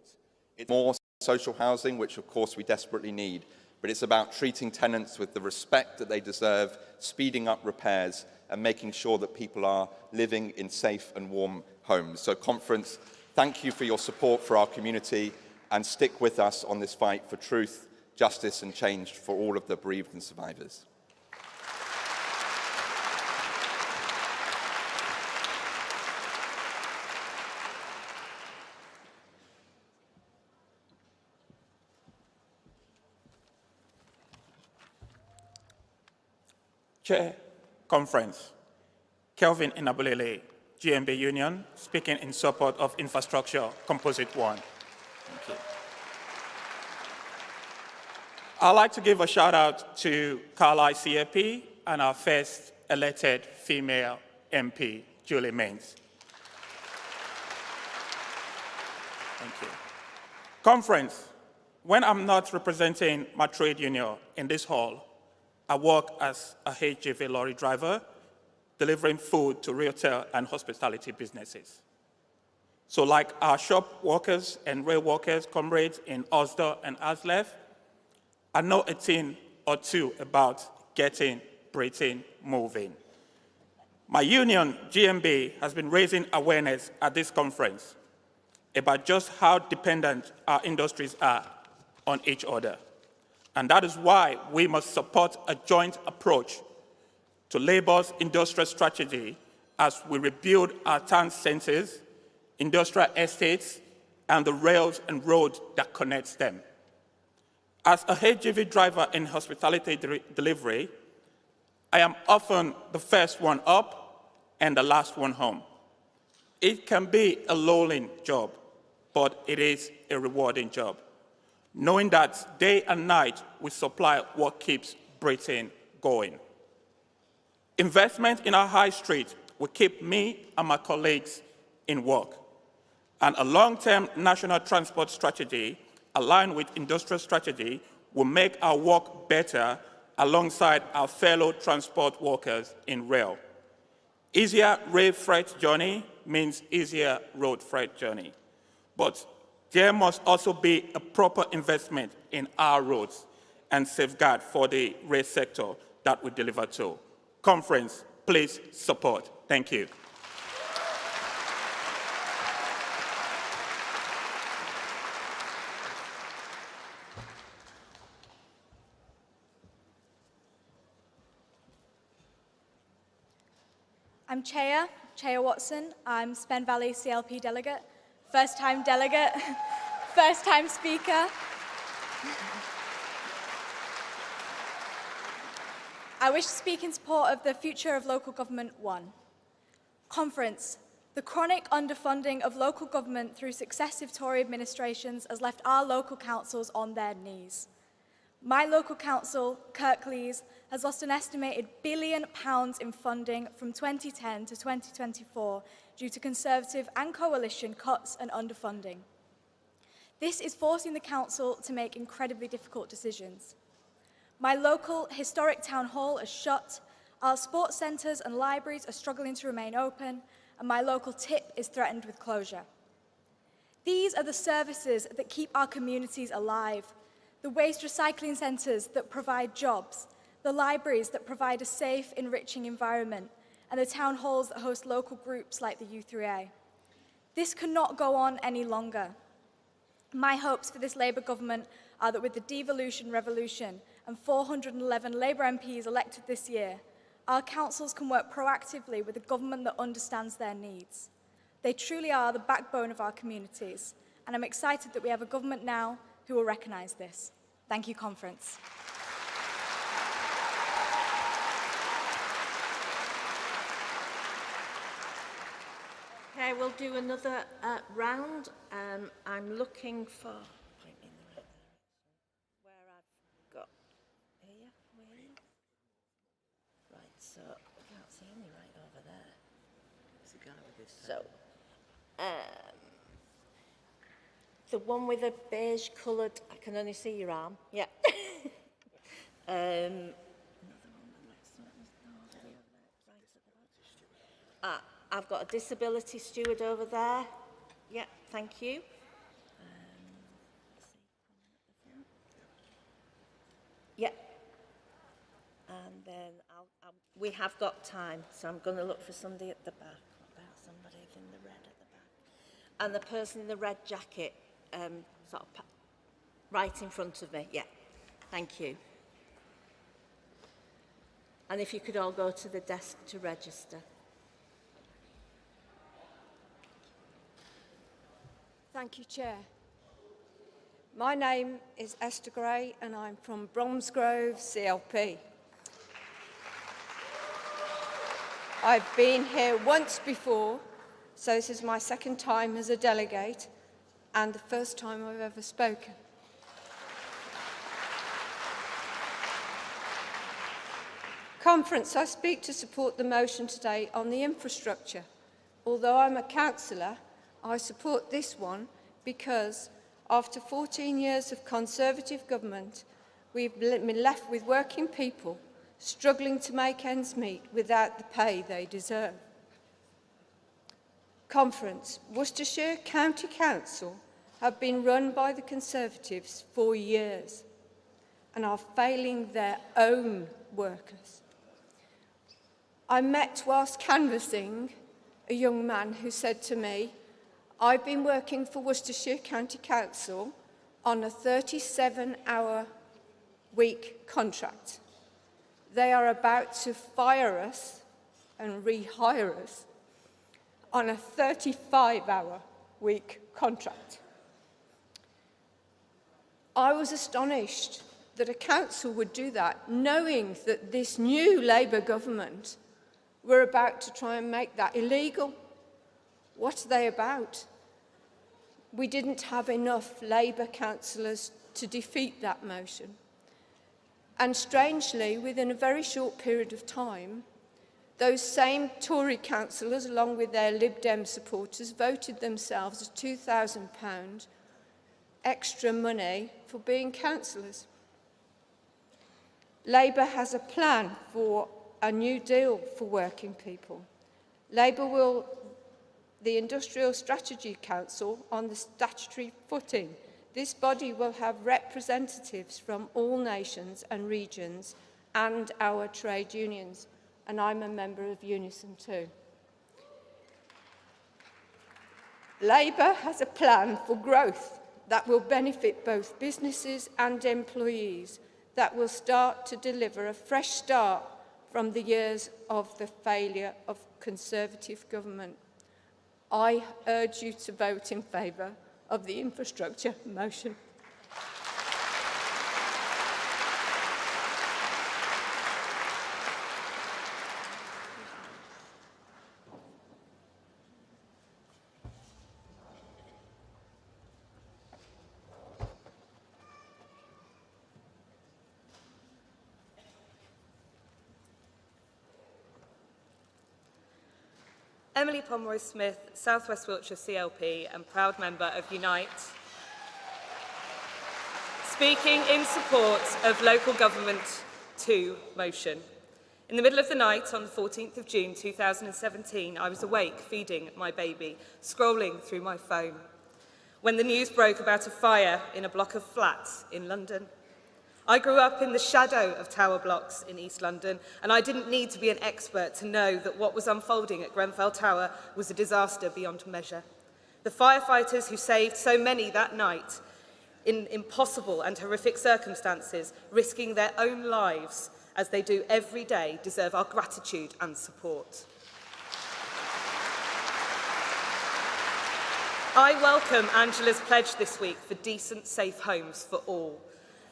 It's more social housing, which of course we desperately need, but it's about treating tenants with the respect that they deserve, speeding up repairs and making sure that people are living in safe and warm homes. So Conference, thank you for your support for our community, and stick with us on this fight for truth, justice and change for all of the bereaved and survivors. Chair, Conference. Kelvin Inabulele, GMB Union, speaking in support of Infrastructure Composite 1. Thank you. I'd like to give a shout out to Carlisle CAP and our first elected female MP, Julie Mains. Thank you. Conference, when I'm not representing my trade union in this hall, I work as a HGV lorry driver, delivering food to retail and hospitality businesses. So like our shop workers and rail workers, comrades in Osda and Aslef, I know a thing or two about getting Britain moving. My union, GMB, has been raising awareness at this conference about just how dependent our industries are on each other. And that is why we must support a joint approach to Labour's industrial strategy as we rebuild our town centres, industrial estates, and the rails and roads that connect them. As a HGV driver in hospitality delivery, I am often the first one up and the last one home. It can be a lulling job, but it is a rewarding job, knowing that day and night we supply what keeps Britain going. Investment in our high street will keep me and my colleagues in work, and a long-term national transport strategy aligned with industrial strategy will make our work better alongside our fellow transport workers in rail. Easier rail freight journey means easier road freight journey. But there must also be a proper investment in our roads and safeguard for the rail sector that we deliver to. Conference, please support. Thank you. I'm Chaya Watson. I'm Spen Valley CLP delegate, first-time delegate, first-time speaker. I wish to speak in support of the Future of Local Government 1. Conference. The chronic underfunding of local government through successive Tory administrations has left our local councils on their knees. My local council, Kirklees, has lost an estimated £1 billion in funding from 2010 to 2024 due to Conservative and coalition cuts and underfunding. This is forcing the council to make incredibly difficult decisions. My local historic town hall is shut, our sports centres and libraries are struggling to remain open, and my local tip is threatened with closure. These are the services that keep our communities alive. The waste recycling centres that provide jobs, the libraries that provide a safe, enriching environment, and the town halls that host local groups like the U3A. This cannot go on any longer. My hopes for this Labour government are that with the devolution revolution and 411 Labour MPs elected this year, our councils can work proactively with a government that understands their needs. They truly are the backbone of our communities, and I'm excited that we have a government now who will recognise this. Thank you, Conference. Okay, we'll do another round. I'm looking for... Point me in the right direction. Where I've got... Here, where are you? Right, so I can't see any right over there. So, the one with a beige coloured, I can only see your arm, yeah. I've got a disability steward over there. Yeah, thank you. Yeah. And then we have got time, so I'm going to look for somebody at the back. What about somebody in the red at the back? And the person in the red jacket, sort of right in front of me. Yeah, thank you. And if you could all go to the desk to register. Thank you, Chair. My name is Esther Gray and I'm from Bromsgrove, CLP. I've been here once before, so this is my second time as a delegate and the first time I've ever spoken. Conference, I speak to support the motion today on the infrastructure. Although I'm a councillor, I support this one because after 14 years of Conservative government, we've been left with working people struggling to make ends meet without the pay they deserve. Conference, Worcestershire County Council have been run by the Conservatives for years. and are failing their own workers. I met whilst canvassing a young man who said to me, "I've been working for Worcestershire County Council on a 37-hour week contract. They are about to fire us and rehire us on a 35-hour week contract." I was astonished that a council would do that, knowing that this new Labour government were about to try and make that illegal. What are they about? We didn't have enough Labour councillors to defeat that motion. And strangely, within a very short period of time, those same Tory councillors, along with their Lib Dem supporters, voted themselves as £2,000 extra money for being councillors. Labour has a plan for a new deal for working people. Labour will the Industrial Strategy Council on the statutory footing. This body will have representatives from all nations and regions and our trade unions, and I'm a member of Unison too. Labour has a plan for growth that will benefit both businesses and employees, that will start to deliver a fresh start from the years of the failure of Conservative government. I urge you to vote in favour of the infrastructure motion. Emily Pomeroy-Smith, South West Wiltshire CLP and proud member of Unite, speaking in support of Local Government 2 motion. In the middle of the night on the 14th of June 2017, I was awake feeding my baby, scrolling through my phone, when the news broke about a fire in a block of flats in London. I grew up in the shadow of tower blocks in East London, and I didn't need to be an expert to know that what was unfolding at Grenfell Tower was a disaster beyond measure. The firefighters who saved so many that night in impossible and horrific circumstances, risking their own lives as they do every day, deserve our gratitude and support. I welcome Angela's pledge this week for decent, safe homes for all.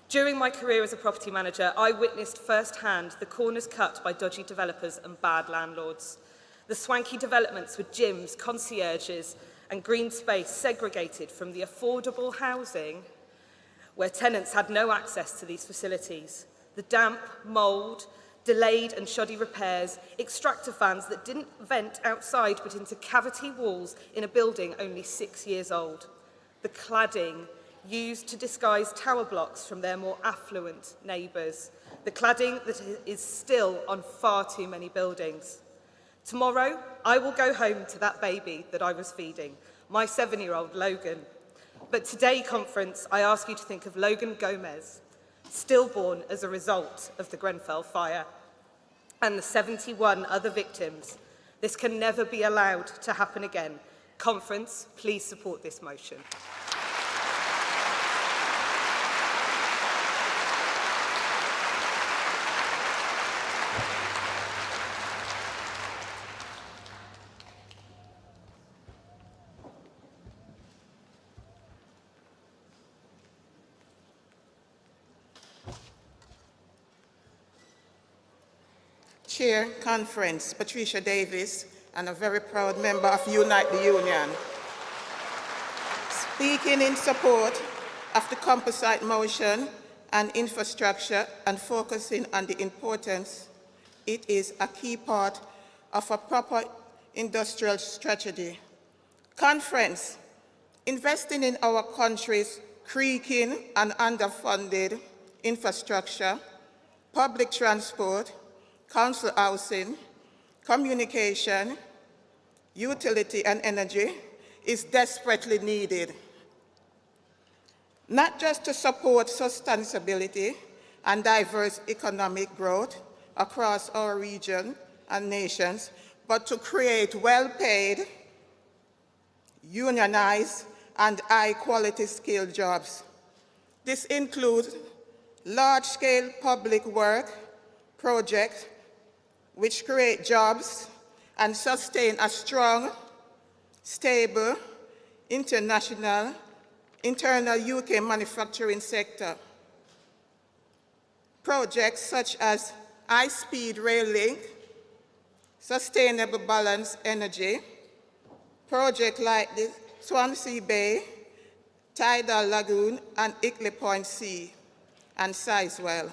During my career as a property manager, I witnessed firsthand the corners cut by dodgy developers and bad landlords. The swanky developments with gyms, concierges and green space segregated from the affordable housing where tenants had no access to these facilities. The damp, mould, delayed and shoddy repairs, extractor fans that didn't vent outside but into cavity walls in a building only 6 years old. The cladding used to disguise tower blocks from their more affluent neighbours. The cladding that is still on far too many buildings. Tomorrow, I will go home to that baby that I was feeding, my 7-year-old Logan. But today, conference, I ask you to think of Logan Gomez, stillborn as a result of the Grenfell fire, and the 71 other victims. This can never be allowed to happen again. Conference, please support this motion. Chair, Conference, Patricia Davis, and a very proud member of Unite the Union. Speaking in support of the composite motion and infrastructure and focusing on the importance, it is a key part of a proper industrial strategy. Conference, investing in our country's creaking and underfunded infrastructure, public transport, council housing, communication, utility and energy is desperately needed, not just to support sustainability, and diverse economic growth across our region and nations, but to create well-paid, unionized, and high-quality skilled jobs. This includes large-scale public work projects which create jobs and sustain a strong, stable, internal UK manufacturing sector. Projects such as high-speed rail link, sustainable balanced energy, projects like the Swansea Bay, Tidal Lagoon, and Hickley Point Sea, and Sizewell,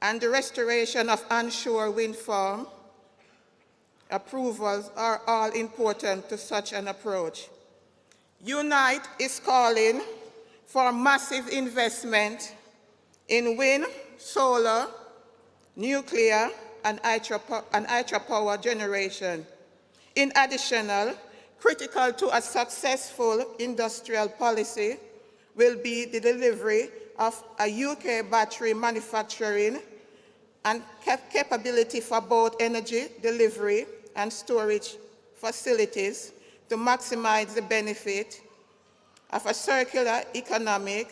and the restoration of onshore wind farm approvals are all important to such an approach. Unite is calling for massive investment in wind, solar, nuclear, and hydropower generation. In addition, critical to a successful industrial policy will be the delivery of a UK battery manufacturing and capability for both energy delivery and storage facilities to maximize the benefit of a circular economic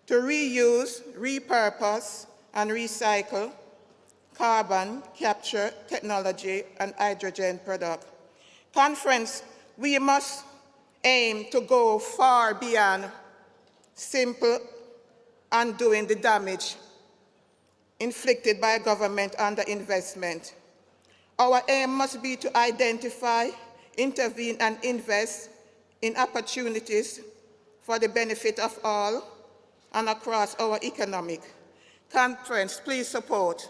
to reuse, repurpose, and recycle carbon capture technology and hydrogen product. Conference, we must aim to go far beyond simple undoing the damage inflicted by government underinvestment. Our aim must be to identify, intervene, and invest in opportunities for the benefit of all and across our economic. Conference, please support.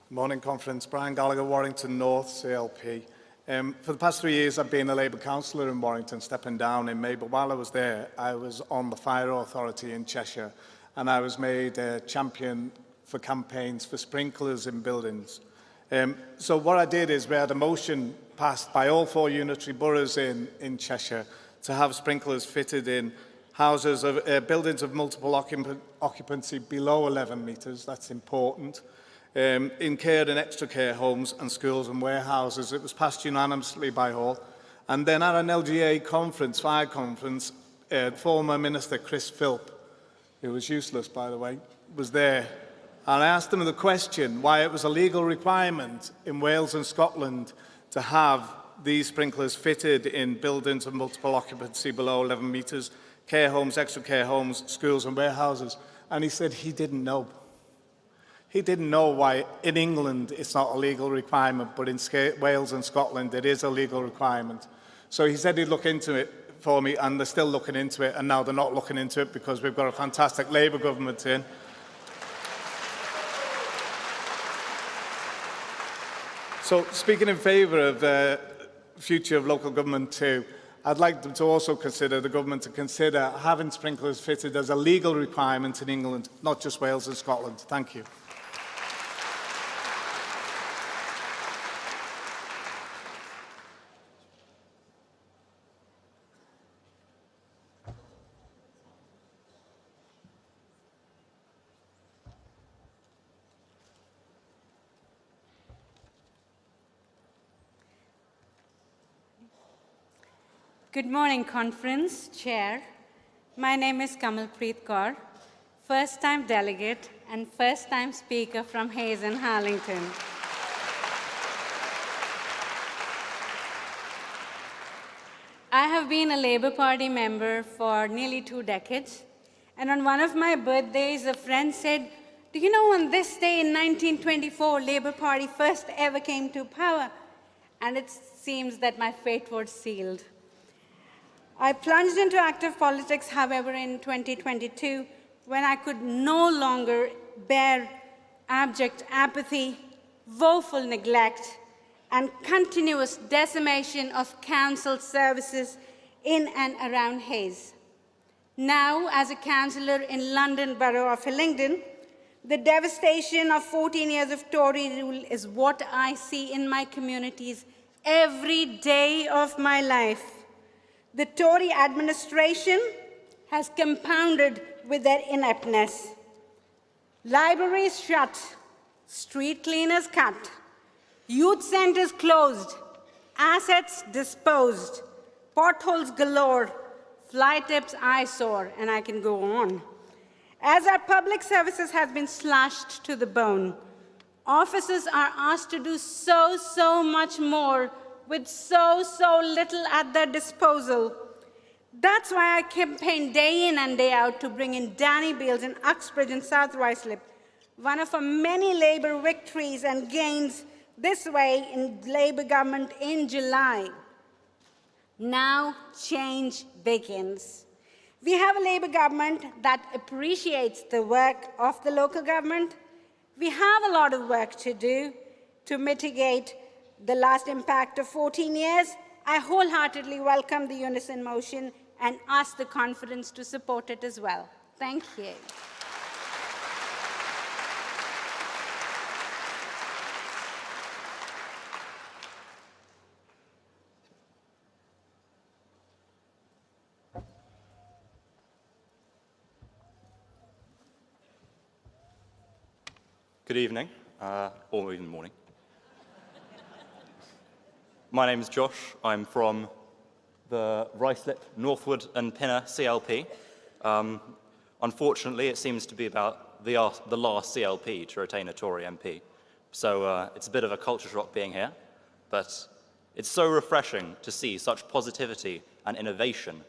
Morning Conference, Brian Gallagher, Warrington North, CLP. For the past 3 years I've been a Labour councillor in Warrington, stepping down in May, but while I was there I was on the Fire Authority in Cheshire and I was made a champion for campaigns for sprinklers in buildings. So what I did is we had a motion passed by all 4 unitary boroughs in Cheshire to have sprinklers fitted in houses of buildings of multiple occupancy below 11 metres, that's important. In care and extra care homes and schools and warehouses. It was passed unanimously by all. And then at an LGA conference, fire conference, former Minister Chris Philp, who was useless by the way, was there. And I asked him the question why it was a legal requirement in Wales and Scotland to have these sprinklers fitted in buildings of multiple occupancy below 11 metres, care homes, extra care homes, schools and warehouses. And he said he didn't know. He didn't know why in England it's not a legal requirement, but in Wales and Scotland it is a legal requirement. So he said he'd look into it for me, and they're still looking into it, and now they're not looking into it because we've got a fantastic Labour government in. So speaking in favour of the future of local government too, I'd like them to also consider, the government to consider having sprinklers fitted as a legal requirement in England, not just Wales and Scotland. Thank you. Good morning, Conference Chair. My name is Kamalpreet Kaur, first-time delegate and first-time speaker from Hayes and Harlington. I have been a Labour Party member for nearly 2 decades, and on one of my birthdays, a friend said, "Do you know on this day in 1924, Labour Party first ever came to power?" And it seems that my fate was sealed. I plunged into active politics, however, in 2022, when I could no longer bear abject apathy, woeful neglect, and continuous decimation of council services in and around Hayes. Now, as a councillor in London Borough of Hillingdon, The devastation of 14 years of Tory rule is what I see in my communities every day of my life. The Tory administration has compounded with their ineptness. Libraries shut, street cleaners cut, youth centers closed, assets disposed, potholes galore, fly tips eyesore, and I can go on. As our public services have been slashed to the bone, officers are asked to do so much more with so little at their disposal. That's why I campaign day in and day out to bring in Danny Beales in Uxbridge and South Ruislip, one of our many Labour victories and gains this way in Labour government in July. Now change begins. We have a Labour government that appreciates the work of the local government. We have a lot of work to do to mitigate the last impact of 14 years. I wholeheartedly welcome the unison motion and ask the conference to support it as well. Thank you. Good evening, or even morning. My name is Josh. I'm from the Ruislip, Northwood and Pinner CLP. Unfortunately, it seems to be about the last CLP to retain a Tory MP. So it's a bit of a culture shock being here, but it's so refreshing to see such positivity and innovation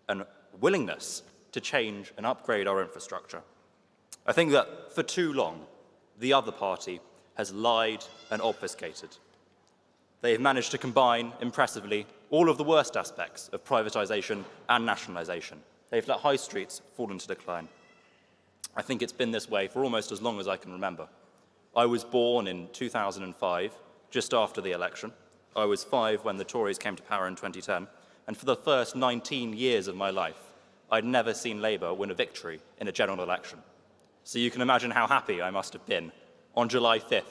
and willingness to change and upgrade our infrastructure. I think that for too long, the other party has lied and obfuscated. They have managed to combine, impressively, all of the worst aspects of privatisation and nationalisation. They've let high streets fall into decline. I think it's been this way for almost as long as I can remember. I was born in 2005, just after the election. I was 5 when the Tories came to power in 2010, and for the first 19 years of my life, I'd never seen Labour win a victory in a general election. So you can imagine how happy I must have been on July 5th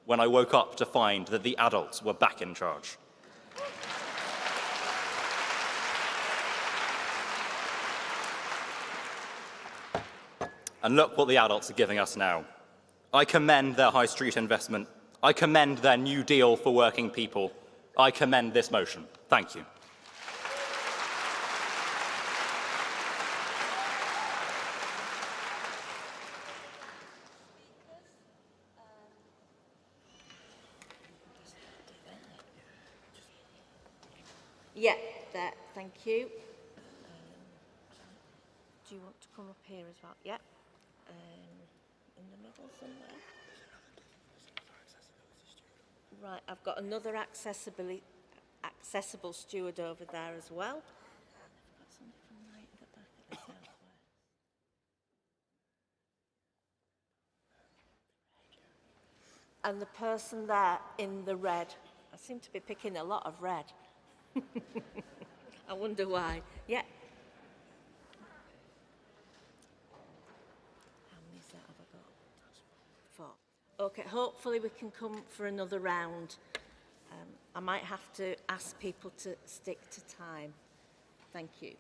when I woke up to find that the adults were back in charge. And look what the adults are giving us now. I commend their high street investment. I commend their New Deal for working people. I commend this motion. Thank you. Yeah, there, thank you. Do you want to come up here as well? Yeah. In the middle somewhere. Right, I've got another accessible steward over there as well. I've got somebody from right at the back at the south. And the person there in the red. I seem to be picking a lot of red. I wonder why. Yeah. How many set have I got? 4. Okay, hopefully we can come for another round. I might have to ask people to stick to time. Thank you.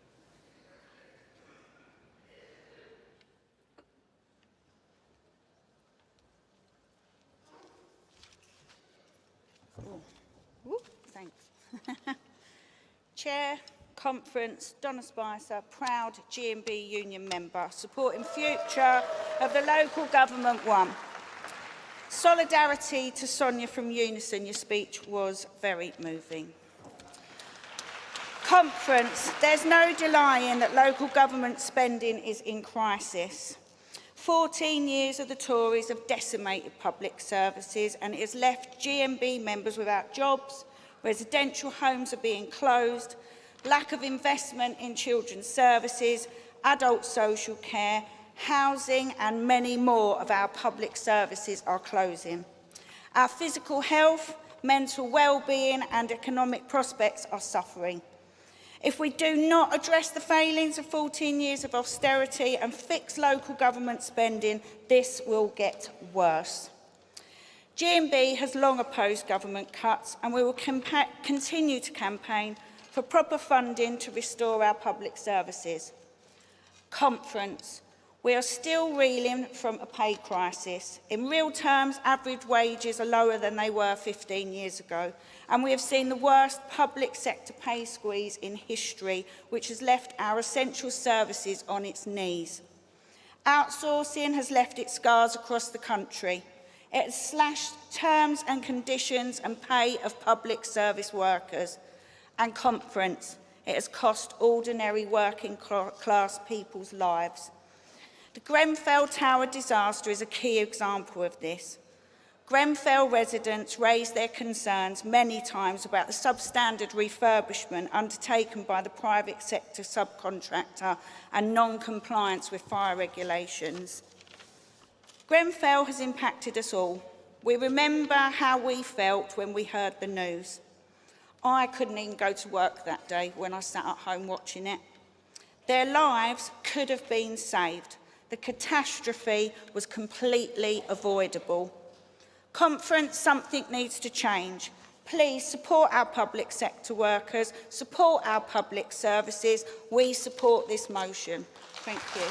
Ooh, thanks. Chair, Conference, Donna Spicer, proud GMB union member, supporting future of the local government one. Solidarity to Sonia from Unison, your speech was very moving. Conference, there's no denying that local government spending is in crisis. 14 years of the Tories have decimated public services and it has left GMB members without jobs, residential homes are being closed, lack of investment in children's services, adult social care, housing and many more of our public services are closing. Our physical health, mental well-being and economic prospects are suffering. If we do not address the failings of 14 years of austerity and fix local government spending, this will get worse. GMB has long opposed government cuts, and we will continue to campaign for proper funding to restore our public services. Conference. We are still reeling from a pay crisis. In real terms, average wages are lower than they were 15 years ago, and we have seen the worst public sector pay squeeze in history, which has left our essential services on its knees. Outsourcing has left its scars across the country. It has slashed terms and conditions and pay of public service workers. And conference. It has cost ordinary working class people's lives. The Grenfell Tower disaster is a key example of this. Grenfell residents raised their concerns many times about the substandard refurbishment undertaken by the private sector subcontractor and non-compliance with fire regulations. Grenfell has impacted us all. We remember how we felt when we heard the news. I couldn't even go to work that day when I sat at home watching it. Their lives could have been saved. The catastrophe was completely avoidable. Conference, something needs to change. Please support our public sector workers, support our public services. We support this motion. Thank you.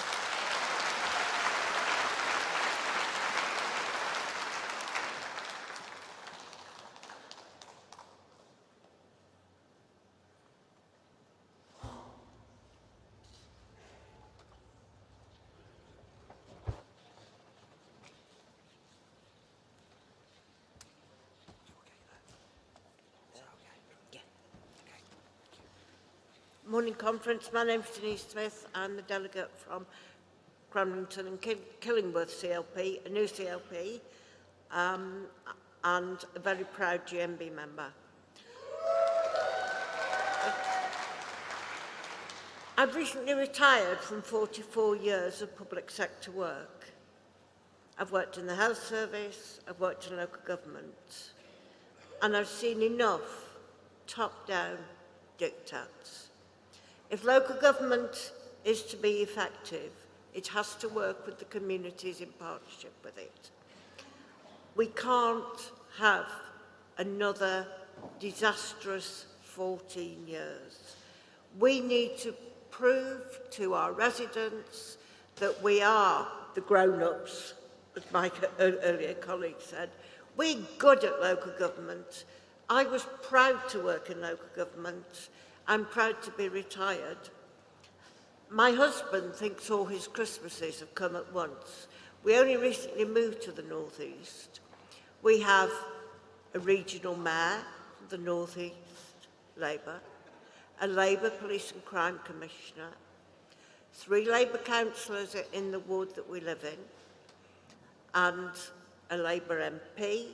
Morning Conference. My name is Denise Smith. I'm the delegate from Cramlington and Killingworth CLP, a new CLP, and a very proud GMB member. I've recently retired from 44 years of public sector work. I've worked in the health service, I've worked in local government, and I've seen enough top-down diktats. If local government is to be effective, it has to work with the communities in partnership with it. We can't have another disastrous 14 years. We need to prove to our residents that we are the grown-ups, as my earlier colleague said. We're good at local government. I was proud to work in local government. I'm proud to be retired. My husband thinks all his Christmases have come at once. We only recently moved to the North East. We have a regional mayor for the North East, Labour, a Labour Police and Crime Commissioner, 3 Labour councillors in the ward that we live in, and a Labour MP,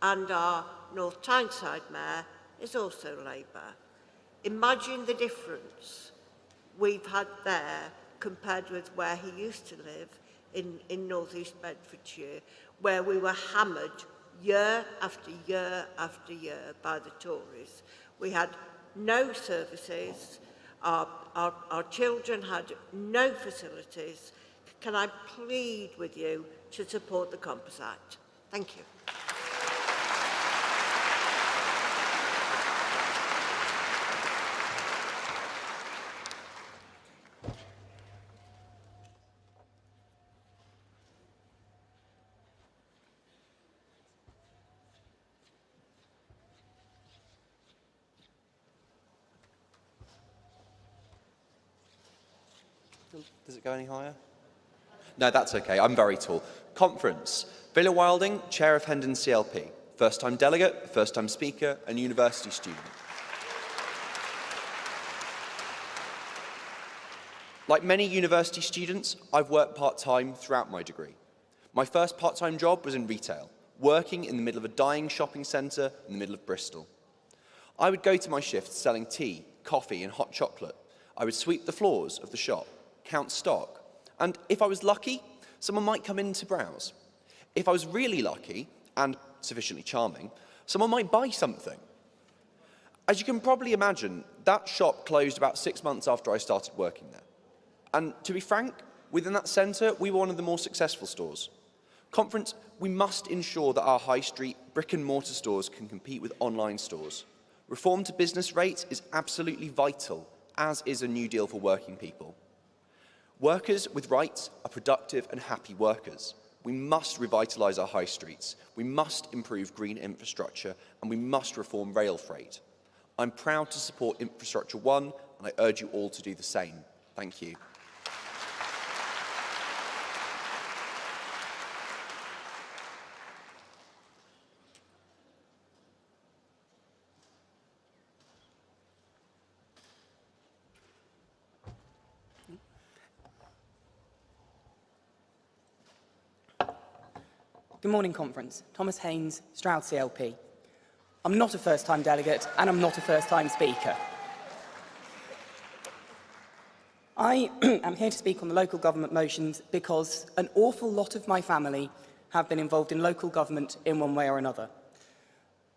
and our North Tyneside mayor is also Labour. Imagine the difference we've had there compared with where he used to live in North East Bedfordshire, where we were hammered year after year after year by the Tories. We had no services, our children had no facilities. Can I plead with you to support the Composite? Thank you. Does it go any higher? No, that's okay. I'm very tall. Conference. Villa Wilding, Chair of Hendon CLP. First-time delegate, first-time speaker, and university student. Like many university students, I've worked part-time throughout my degree. My first part-time job was in retail, working in the middle of a dying shopping centre in the middle of Bristol. I would go to my shifts selling tea, coffee, and hot chocolate. I would sweep the floors of the shop, count stock, and if I was lucky, someone might come in to browse. If I was really lucky, and sufficiently charming, someone might buy something. As you can probably imagine, that shop closed about 6 months after I started working there. And to be frank, within that centre, we were one of the more successful stores. Conference, we must ensure that our high street brick and mortar stores can compete with online stores. Reform to business rates is absolutely vital, as is a new deal for working people. Workers with rights are productive and happy workers. We must revitalise our high streets, we must improve green infrastructure, and we must reform rail freight. I'm proud to support Infrastructure 1, and I urge you all to do the same. Thank you. Good morning, Conference. Thomas Haynes, Stroud CLP. I'm not a first-time delegate, and I'm not a first-time speaker. I am here to speak on the local government motions because an awful lot of my family have been involved in local government in one way or another.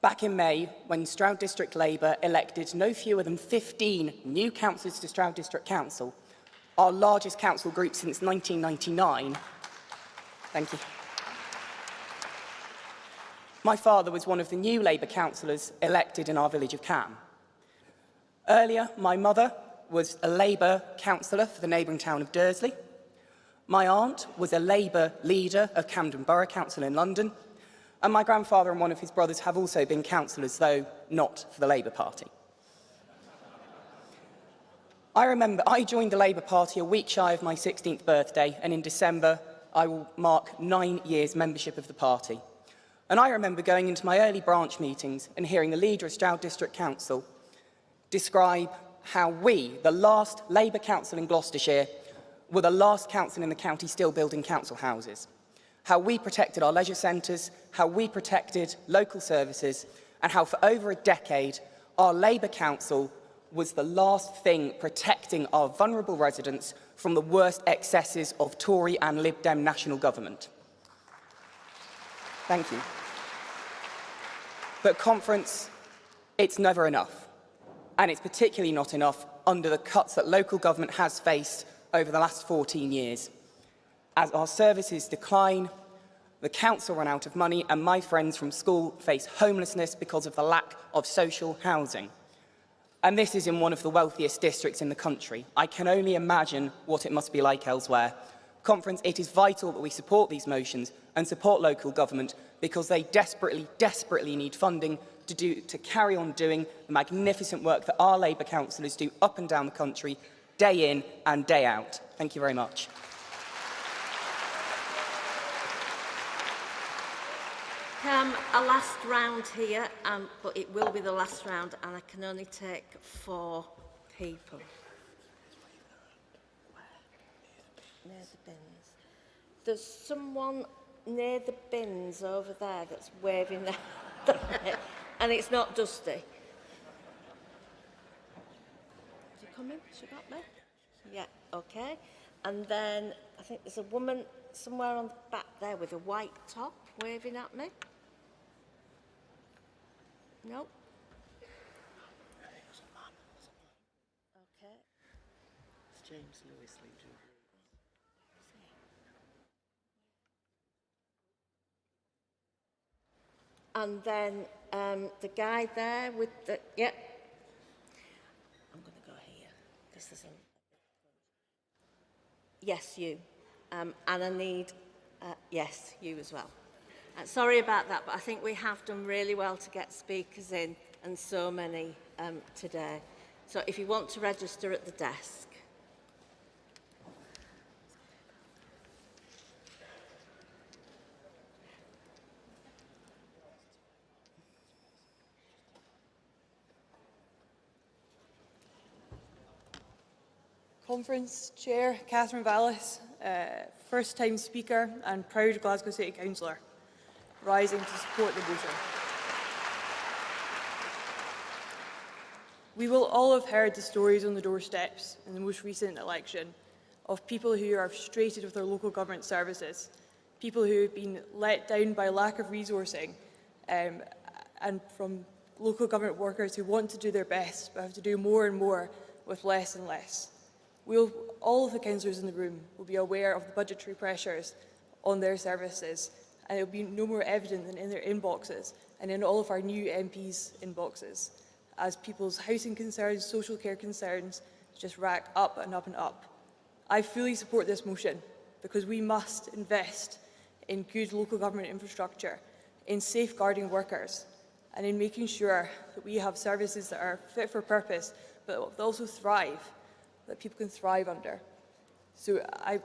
Back in May, when Stroud District Labour elected no fewer than 15 new councillors to Stroud District Council, our largest council group since 1999, thank you. My father was one of the new Labour councillors elected in our village of Cam. Earlier, my mother was a Labour councillor for the neighbouring town of Dursley. My aunt was a Labour leader of Camden Borough Council in London. And my grandfather and one of his brothers have also been councillors, though not for the Labour Party. I remember I joined the Labour Party a week shy of my 16th birthday, and in December I will mark 9 years membership of the party. And I remember going into my early branch meetings and hearing the leader of Stroud District Council describe how we, the last Labour council in Gloucestershire, were the last council in the county still building council houses. How we protected our leisure centres, how we protected local services, and how for over a decade our Labour council was the last thing protecting our vulnerable residents from the worst excesses of Tory and Lib Dem national government. Thank you. But Conference, it's never enough. And it's particularly not enough under the cuts that local government has faced over the last 14 years. As our services decline, the council run out of money, and my friends from school face homelessness because of the lack of social housing. And this is in one of the wealthiest districts in the country. I can only imagine what it must be like elsewhere. Conference, it is vital that we support these motions and support local government because they desperately, desperately need funding to carry on doing the magnificent work that our Labour councillors do up and down the country, day in and day out. Thank you very much. A last round here, but it will be the last round, and I can only take 4 people. Near the bins. There's someone near the bins over there that's waving their and it's not Dusty. Did you come in? She got me? Yeah, okay. And then I think there's a woman somewhere on the back there with a white top waving at me. No. Okay. It's James Lewis Lee. And then the guy there with the, yep. I'm going to go here. This isn't. Yes, you. And I need, yes, you as well. Sorry about that, but I think we have done really well to get speakers in, and so many today. So if you want to register at the desk. Conference Chair Catherine Vallis, first-time Speaker and proud Glasgow City Councillor, rising to support the motion. We will all have heard the stories on the doorsteps in the most recent election of people who are frustrated with their local government services, people who have been let down by lack of resourcing and from local government workers who want to do their best but have to do more and more with less and less. All of the councillors in the room will be aware of the budgetary pressures on their services, and it will be no more evident than in their inboxes and in all of our new MPs' inboxes, as people's housing concerns, social care concerns just rack up and up and up. I fully support this motion because we must invest in good local government infrastructure, in safeguarding workers, and in making sure that we have services that are fit for purpose, but also thrive, that people can thrive under. So I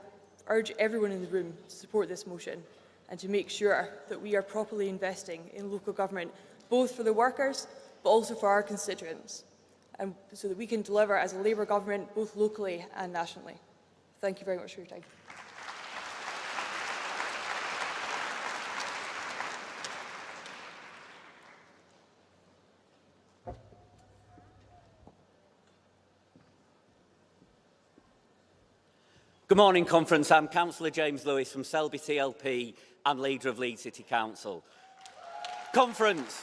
urge everyone in the room to support this motion and to make sure that we are properly investing in local government, both for the workers, but also for our constituents, and so that we can deliver as a Labour government, both locally and nationally. Thank you very much for your time. Good morning, Conference. I'm Councillor James Lewis from Selby CLP and Leader of Leeds City Council. Conference,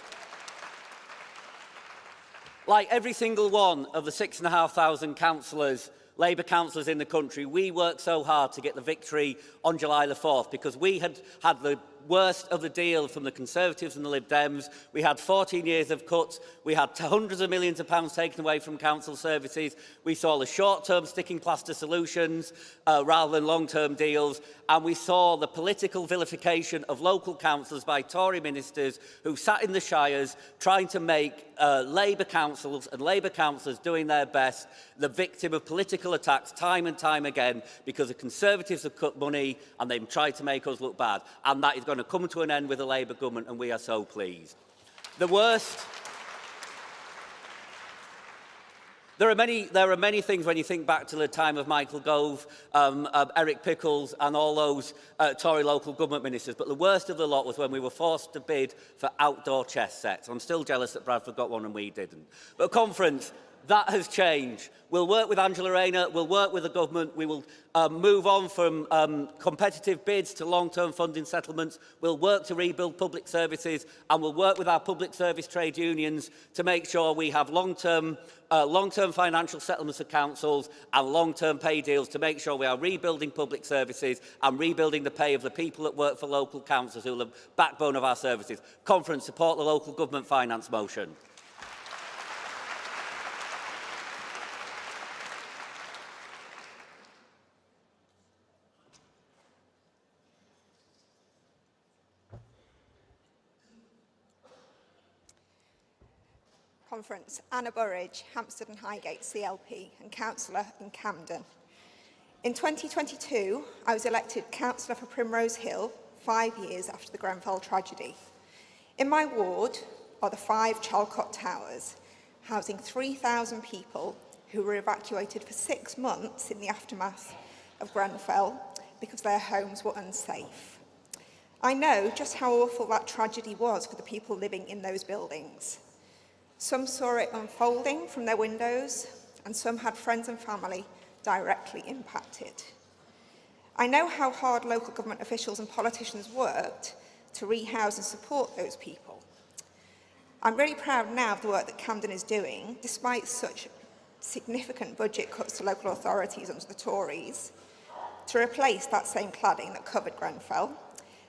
like every single one of the 6,500 councillors, Labour councillors in the country, we worked so hard to get the victory on July the 4th because we had had the worst of the deal from the Conservatives and the Lib Dems. We had 14 years of cuts. We had hundreds of millions of pounds taken away from council services. We saw the short-term sticking plaster solutions rather than long-term deals. And we saw the political vilification of local councillors by Tory ministers who sat in the shires trying to make Labour councils and Labour councillors doing their best the victim of political attacks time and time again because the Conservatives have cut money and they've tried to make us look bad. And that is going to come to an end with the Labour government, and we are so pleased. The worst... There are many things when you think back to the time of Michael Gove, Eric Pickles and all those Tory local government ministers, but the worst of the lot was when we were forced to bid for outdoor chess sets. I'm still jealous that Bradford got one and we didn't. But Conference, that has changed. We'll work with Angela Rayner, we'll work with the government, we will move on from competitive bids to long-term funding settlements, we'll work to rebuild public services, and we'll work with our public service trade unions to make sure we have long-term financial settlements of councils and long-term pay deals to make sure we are rebuilding public services and rebuilding the pay of the people that work for local councils who are the backbone of our services. Conference, support the local government finance motion. Conference, Anna Burridge, Hampstead and Highgate CLP and Councillor in Camden. In 2022, I was elected Councillor for Primrose Hill 5 years after the Grenfell tragedy. In my ward are the 5 Chalcott Towers, housing 3,000 people who were evacuated for 6 months in the aftermath of Grenfell because their homes were unsafe. I know just how awful that tragedy was for the people living in those buildings. Some saw it unfolding from their windows, and some had friends and family directly impacted. I know how hard local government officials and politicians worked to rehouse and support those people. I'm really proud now of the work that Camden is doing, despite such significant budget cuts to local authorities under the Tories, to replace that same cladding that covered Grenfell,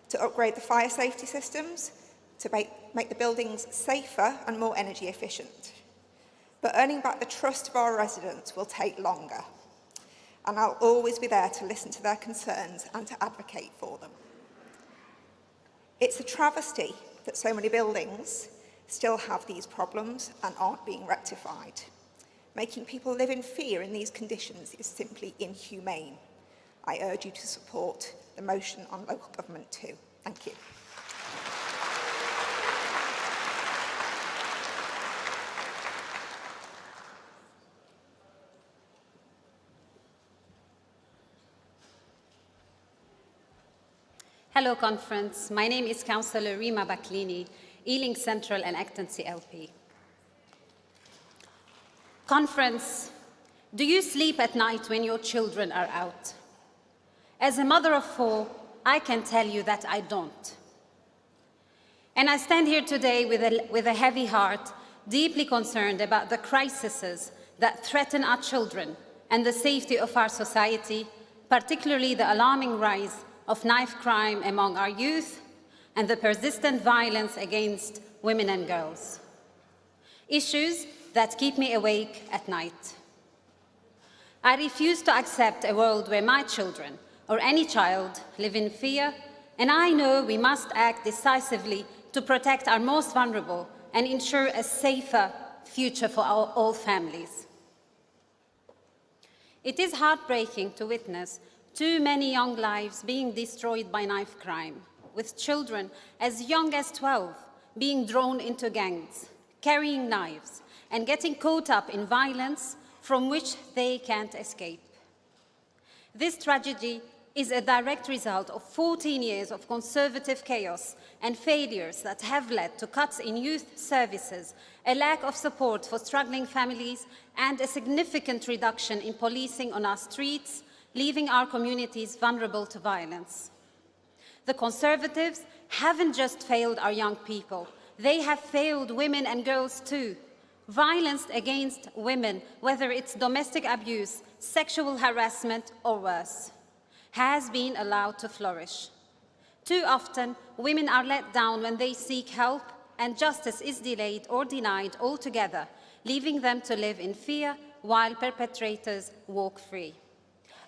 to upgrade the fire safety systems, to make the buildings safer and more energy efficient. But earning back the trust of our residents will take longer, and I'll always be there to listen to their concerns and to advocate for them. It's a travesty that so many buildings still have these problems and aren't being rectified. Making people live in fear in these conditions is simply inhumane. I urge you to support the motion on local government too. Thank you. Hello, Conference. My name is Councillor Rima Baklini, Ealing Central and Acton CLP. Conference, do you sleep at night when your children are out? As a mother of 4, I can tell you that I don't. And I stand here today with a heavy heart deeply concerned about the crises that threaten our children and the safety of our society, particularly the alarming rise of knife crime among our youth and the persistent violence against women and girls. Issues that keep me awake at night. I refuse to accept a world where my children or any child live in fear, and I know we must act decisively to protect our most vulnerable and ensure a safer future for all families. It is heartbreaking to witness too many young lives being destroyed by knife crime, with children as young as 12 being drawn into gangs, carrying knives, and getting caught up in violence from which they can't escape. This tragedy is a direct result of 14 years of conservative chaos and failures that have led to cuts in youth services, a lack of support for struggling families, and a significant reduction in policing on our streets, leaving our communities vulnerable to violence. The Conservatives haven't just failed our young people, they have failed women and girls too. Violence against women, whether it's domestic abuse, sexual harassment, or worse, has been allowed to flourish. Too often, women are let down when they seek help, and justice is delayed or denied altogether, leaving them to live in fear while perpetrators walk free.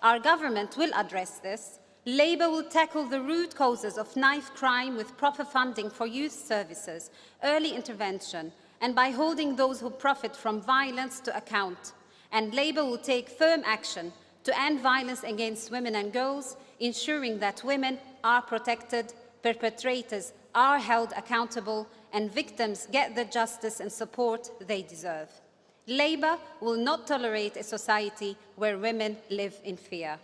Our government will address this. Labour will tackle the root causes of knife crime with proper funding for youth services, early intervention, and by holding those who profit from violence to account. And Labour will take firm action to end violence against women and girls, ensuring that women are protected, perpetrators are held accountable, and victims get the justice and support they deserve. Labour will not tolerate a society where women live in fear.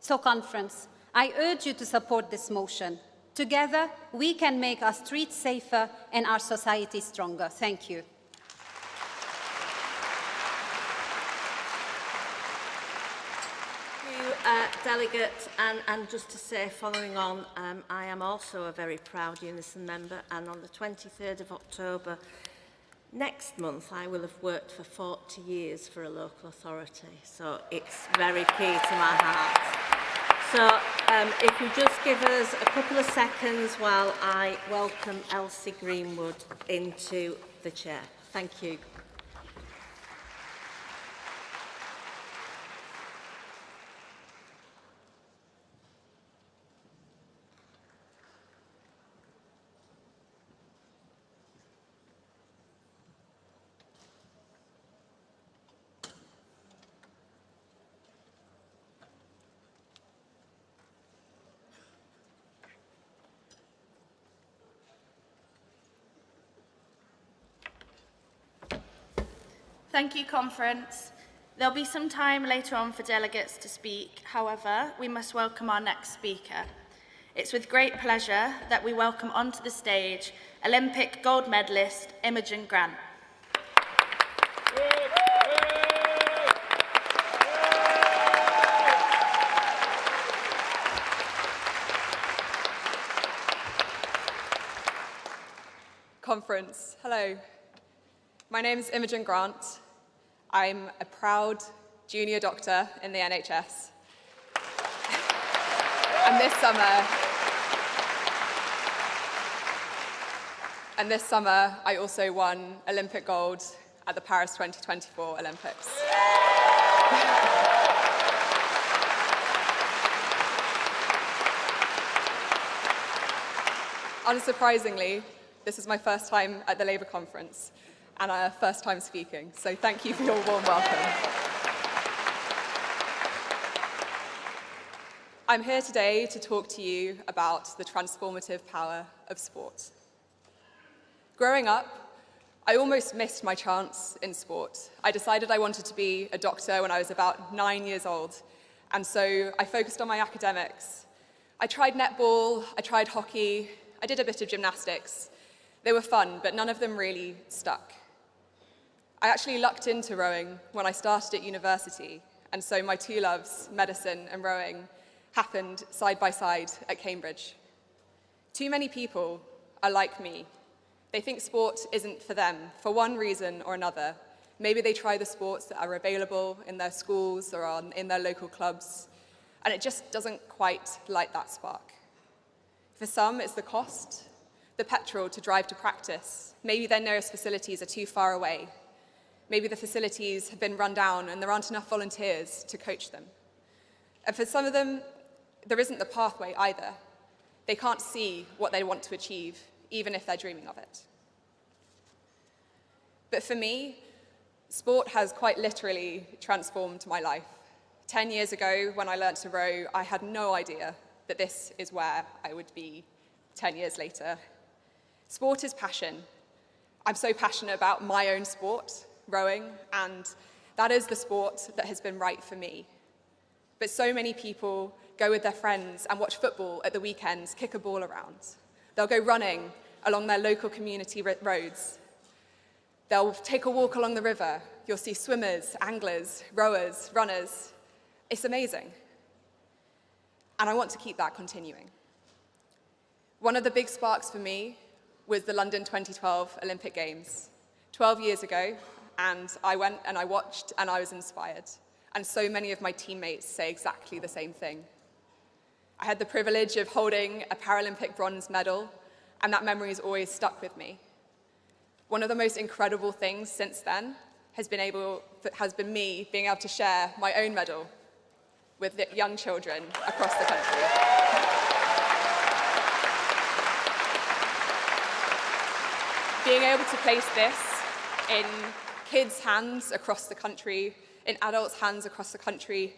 So, Conference, I urge you to support this motion. Together, we can make our streets safer and our society stronger. Thank you. Delegate, and just to say, following on, I am also a very proud Unison member, and on the 23rd of October next month I will have worked for 40 years for a local authority, so it's very key to my heart. So if you just give us a couple of seconds while I welcome Elsie Greenwood into the chair. Thank you. Thank you, Conference. There'll be some time later on for delegates to speak. However, we must welcome our next speaker. It's with great pleasure that we welcome onto the stage Olympic gold medalist Imogen Grant. Conference, hello. My name is Imogen Grant. I'm a proud junior doctor in the NHS. And this summer, I also won Olympic gold at the Paris 2024 Olympics. Unsurprisingly, this is my first time at the Labour conference and our first time speaking, so thank you for your warm welcome. I'm here today to talk to you about the transformative power of sport. Growing up, I almost missed my chance in sport. I decided I wanted to be a doctor when I was about 9 years old, and so I focused on my academics. I tried netball, I tried hockey, I did a bit of gymnastics. They were fun, but none of them really stuck. I actually lucked into rowing when I started at university, and so my two loves, medicine and rowing, happened side by side at Cambridge. Too many people are like me. They think sport isn't for them, for one reason or another. Maybe they try the sports that are available in their schools or in their local clubs, and it just doesn't quite light that spark. For some, it's the cost, the petrol to drive to practice. Maybe their nearest facilities are too far away. Maybe the facilities have been run down and there aren't enough volunteers to coach them. And for some of them, there isn't the pathway either. They can't see what they want to achieve, even if they're dreaming of it. But for me, sport has quite literally transformed my life. 10 years ago, when I learnt to row, I had no idea that this is where I would be 10 years later. Sport is passion. I'm so passionate about my own sport, rowing, and that is the sport that has been right for me. But so many people go with their friends and watch football at the weekends, kick a ball around. They'll go running along their local community roads. They'll take a walk along the river. You'll see swimmers, anglers, rowers, runners. It's amazing. And I want to keep that continuing. One of the big sparks for me was the London 2012 Olympic Games. 12 years ago, and I went and I watched and I was inspired. And so many of my teammates say exactly the same thing. I had the privilege of holding a Paralympic bronze medal, and that memory has always stuck with me. One of the most incredible things since then has been me being able to share my own medal with young children across the country. Being able to place this in kids' hands across the country, in adults' hands across the country,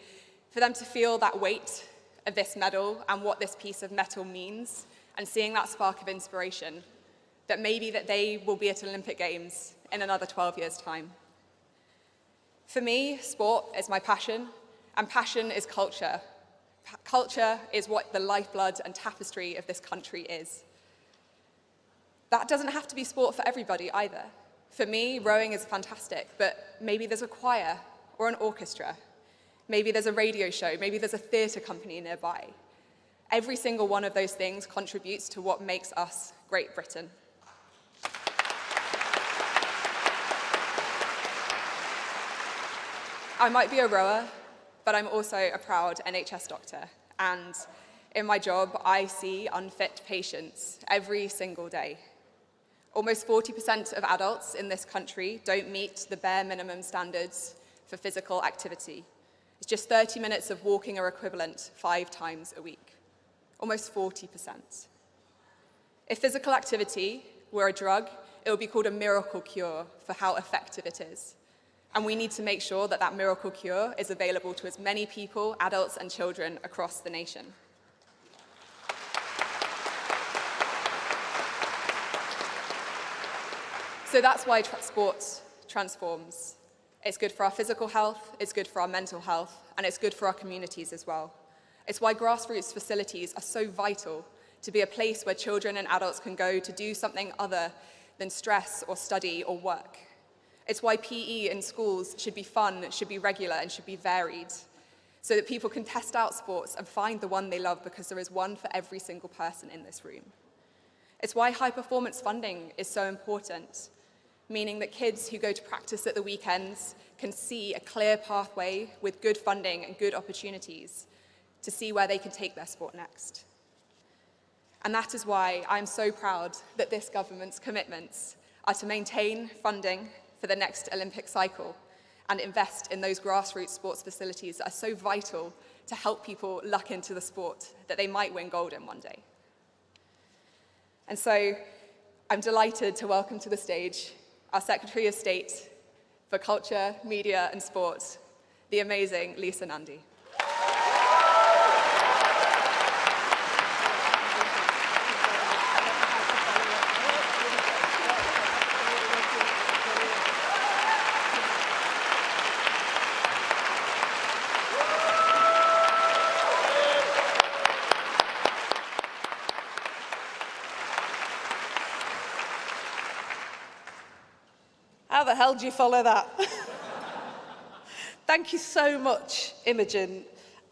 for them to feel that weight of this medal and what this piece of metal means, and seeing that spark of inspiration, that maybe that they will be at Olympic Games in another 12 years' time. For me, sport is my passion, and passion is culture. Culture is what the lifeblood and tapestry of this country is. That doesn't have to be sport for everybody either. For me, rowing is fantastic, but maybe there's a choir or an orchestra. Maybe there's a radio show, maybe there's a theatre company nearby. Every single one of those things contributes to what makes us Great Britain. I might be a rower, but I'm also a proud NHS doctor. And in my job, I see unfit patients every single day. Almost 40% of adults in this country don't meet the bare minimum standards for physical activity. It's just 30 minutes of walking or equivalent 5 times a week. Almost 40%. If physical activity were a drug, it would be called a miracle cure for how effective it is. And we need to make sure that that miracle cure is available to as many people, adults and children across the nation. So that's why sport transforms. It's good for our physical health, it's good for our mental health, and it's good for our communities as well. It's why grassroots facilities are so vital to be a place where children and adults can go to do something other than stress or study or work. It's why PE in schools should be fun, should be regular, and should be varied, so that people can test out sports and find the one they love, because there is one for every single person in this room. It's why high-performance funding is so important, meaning that kids who go to practice at the weekends can see a clear pathway with good funding and good opportunities to see where they can take their sport next. And that is why I'm so proud that this government's commitments are to maintain funding for the next Olympic cycle and invest in those grassroots sports facilities that are so vital to help people luck into the sport that they might win gold in one day. And so I'm delighted to welcome to the stage our Secretary of State for Culture, Media and Sport, the amazing Lisa Nandy. How the hell do you follow that? Thank you so much, Imogen,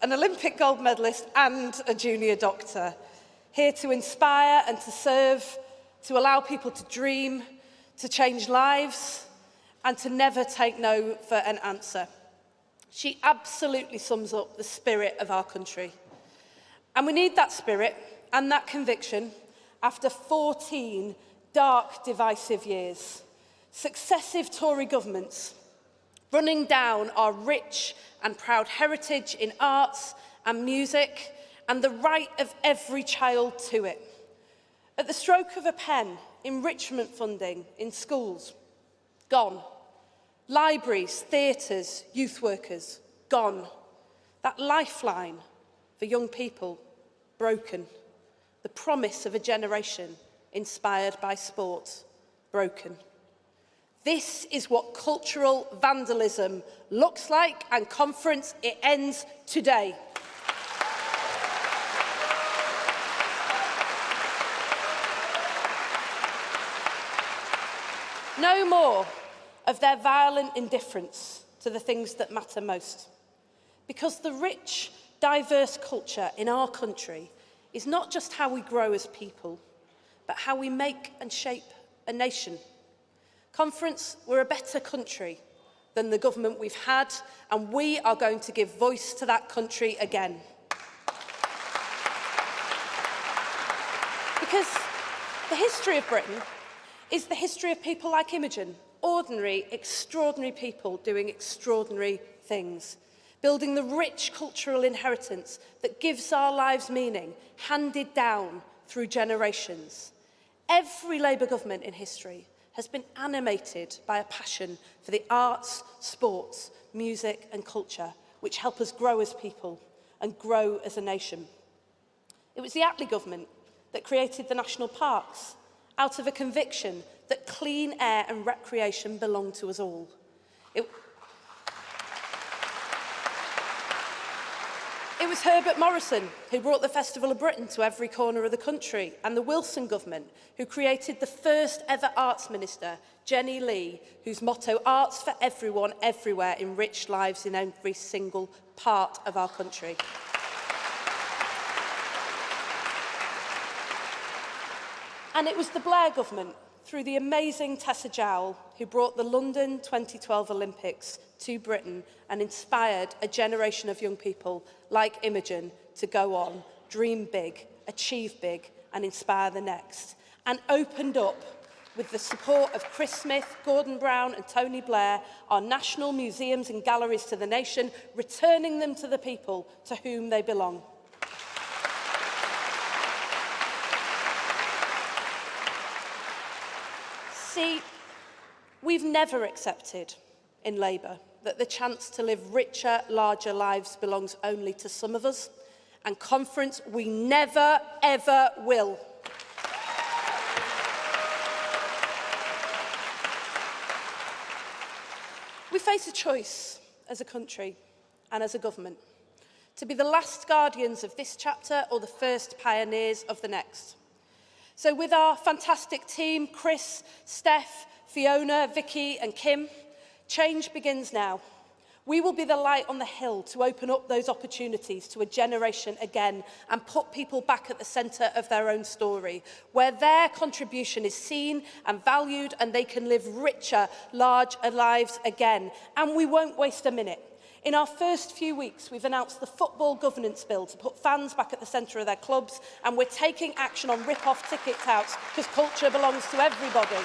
an Olympic gold medalist and a junior doctor, here to inspire and to serve to allow people to dream, to change lives, and to never take no for an answer. She absolutely sums up the spirit of our country. And we need that spirit and that conviction after 14 dark, divisive years. Successive Tory governments running down our rich and proud heritage in arts and music and the right of every child to it. At the stroke of a pen, enrichment funding in schools, gone. Libraries, theatres, youth workers, gone. That lifeline for young people, broken. The promise of a generation inspired by sport, broken. This is what cultural vandalism looks like, and conference, it ends today. No more of their violent indifference to the things that matter most. Because the rich, diverse culture in our country is not just how we grow as people, but how we make and shape a nation. Conference, we're a better country than the government we've had, and we are going to give voice to that country again. Because the history of Britain is the history of people like Imogen, ordinary, extraordinary people doing extraordinary things, building the rich cultural inheritance that gives our lives meaning, handed down through generations. Every Labour government in history has been animated by a passion for the arts, sports, music and culture, which help us grow as people and grow as a nation. It was the Attlee government that created the national parks out of a conviction that clean air and recreation belong to us all. It was Herbert Morrison who brought the Festival of Britain to every corner of the country, and the Wilson government who created the first ever arts minister, Jenny Lee, whose motto, arts for everyone, everywhere, enriched lives in every single part of our country. And it was the Blair government, through the amazing Tessa Jowell, who brought the London 2012 Olympics to Britain and inspired a generation of young people like Imogen to go on, dream big, achieve big and inspire the next. And opened up, with the support of Chris Smith, Gordon Brown and Tony Blair, our national museums and galleries to the nation, returning them to the people to whom they belong. See, we've never accepted in Labour that the chance to live richer, larger lives belongs only to some of us, and Conference, we never, ever will. We face a choice as a country and as a government, to be the last guardians of this chapter or the first pioneers of the next. So with our fantastic team, Chris, Steph, Fiona, Vicky and Kim, change begins now. We will be the light on the hill to open up those opportunities to a generation again and put people back at the centre of their own story, where their contribution is seen and valued and they can live richer, larger lives again. And we won't waste a minute. In our first few weeks, we've announced the Football Governance Bill to put fans back at the centre of their clubs, and we're taking action on rip-off ticket touts because culture belongs to everybody.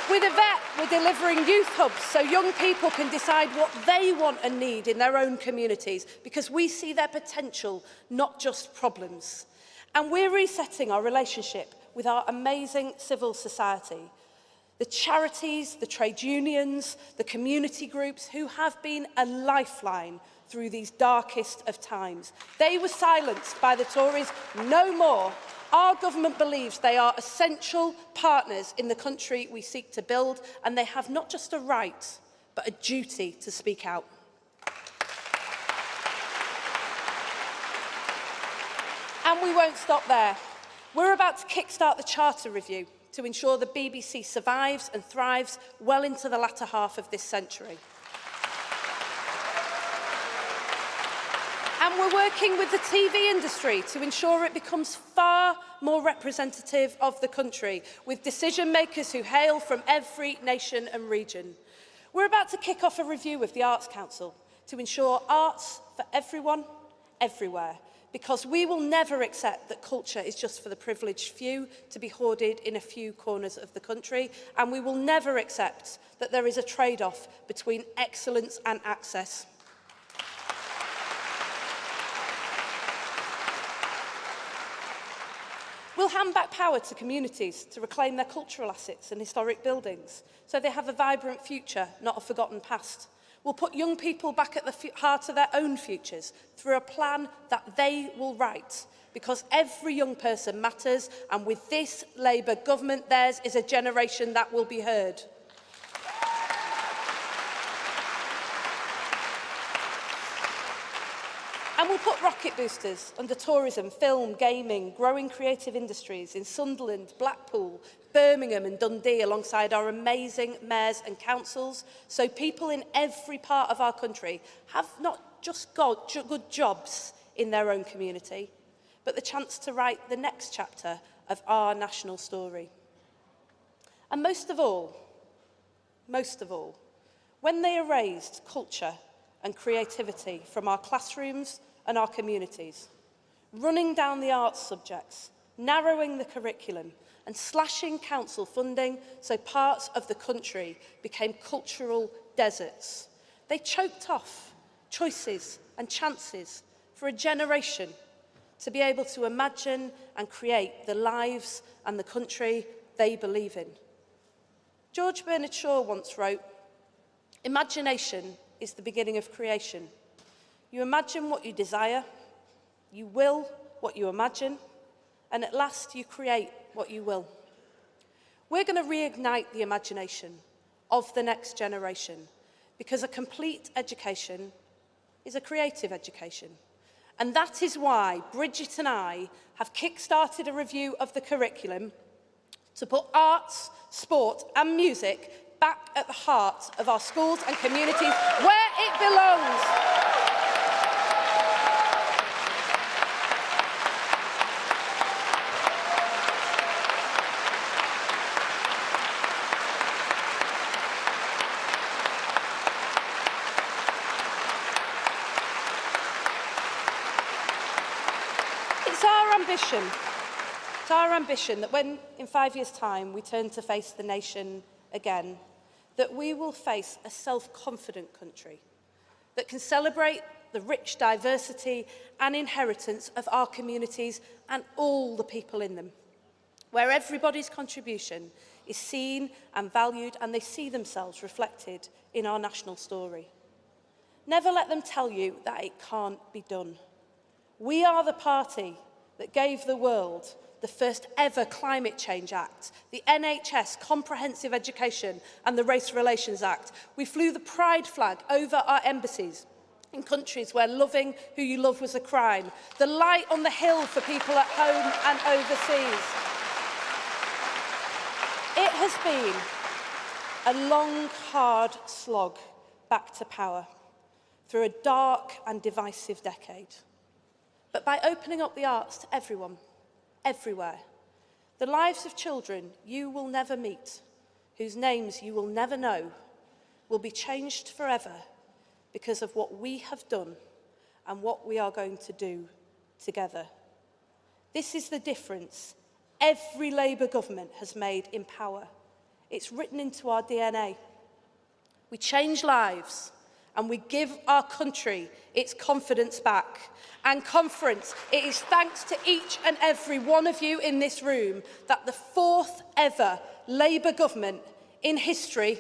With a vet, we're delivering youth hubs so young people can decide what they want and need in their own communities, because we see their potential, not just problems. And we're resetting our relationship with our amazing civil society. The charities, the trade unions, the community groups who have been a lifeline through these darkest of times. They were silenced by the Tories. No more. Our government believes they are essential partners in the country we seek to build, and they have not just a right, but a duty to speak out. And we won't stop there. We're about to kickstart the Charter Review to ensure the BBC survives and thrives well into the latter half of this century. And we're working with the TV industry to ensure it becomes far more representative of the country, with decision makers who hail from every nation and region. We're about to kick off a review of the Arts Council to ensure arts for everyone, everywhere, because we will never accept that culture is just for the privileged few to be hoarded in a few corners of the country, and we will never accept that there is a trade-off between excellence and access. We'll hand back power to communities to reclaim their cultural assets and historic buildings so they have a vibrant future, not a forgotten past. We'll put young people back at the heart of their own futures through a plan that they will write, because every young person matters, and with this Labour government, theirs is a generation that will be heard. And we'll put rocket boosters under tourism, film, gaming, growing creative industries in Sunderland, Blackpool, Birmingham and Dundee alongside our amazing mayors and councils, so people in every part of our country have not just got good jobs in their own community, but the chance to write the next chapter of our national story. And most of all, when they erased culture and creativity from our classrooms and our communities, running down the arts subjects, narrowing the curriculum and slashing council funding so parts of the country became cultural deserts. They choked off choices and chances for a generation to be able to imagine and create the lives and the country they believe in. George Bernard Shaw once wrote, "Imagination is the beginning of creation. You imagine what you desire, you will what you imagine, and at last you create what you will." We're going to reignite the imagination of the next generation, because a complete education is a creative education. And that is why Bridget and I have kick-started a review of the curriculum to put arts, sport and music back at the heart of our schools and communities where it belongs. It's our ambition that when, in 5 years' time, we turn to face the nation again, that we will face a self-confident country that can celebrate the rich diversity and inheritance of our communities and all the people in them, where everybody's contribution is seen and valued and they see themselves reflected in our national story. Never let them tell you that it can't be done. We are the party that gave the world the first ever Climate Change Act, the NHS Comprehensive Education and the Race Relations Act. We flew the pride flag over our embassies in countries where loving who you love was a crime, the light on the hill for people at home and overseas. It has been a long, hard slog back to power through a dark and divisive decade. But by opening up the arts to everyone, everywhere, the lives of children you will never meet, whose names you will never know, will be changed forever because of what we have done and what we are going to do together. This is the difference every Labour government has made in power. It's written into our DNA. We change lives and we give our country its confidence back. And conference, it is thanks to each and every one of you in this room that the 4th ever Labour government in history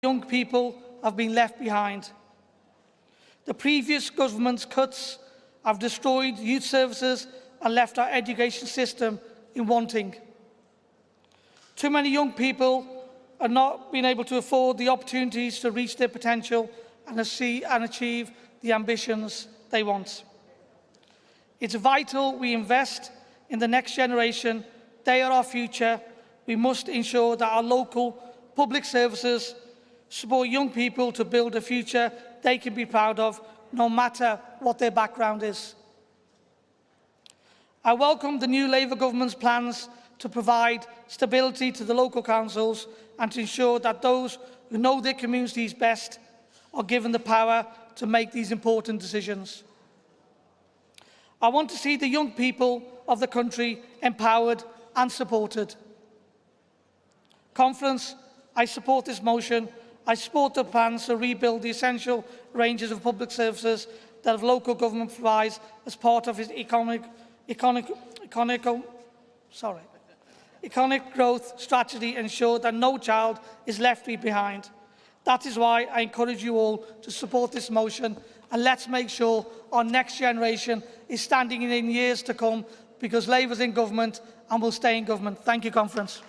Young people have been left behind. The previous government's cuts have destroyed youth services and left our education system in wanting. Too many young people are not being able to afford the opportunities to reach their potential and achieve the ambitions they want. It's vital we invest in the next generation. They are our future. We must ensure that our local public services support young people to build a future they can be proud of, no matter what their background is. I welcome the new Labour government's plans to provide stability to the local councils and to ensure that those who know their communities best are given the power to make these important decisions. I want to see the young people of the country empowered and supported. Conference, I support this motion. I support the plans to rebuild the essential ranges of public services that a local government provides as part of its economic growth strategy, ensure that no child is left behind. That is why I encourage you all to support this motion, and let's make sure our next generation is standing in years to come, because Labour is in government and will stay in government. Thank you, Conference.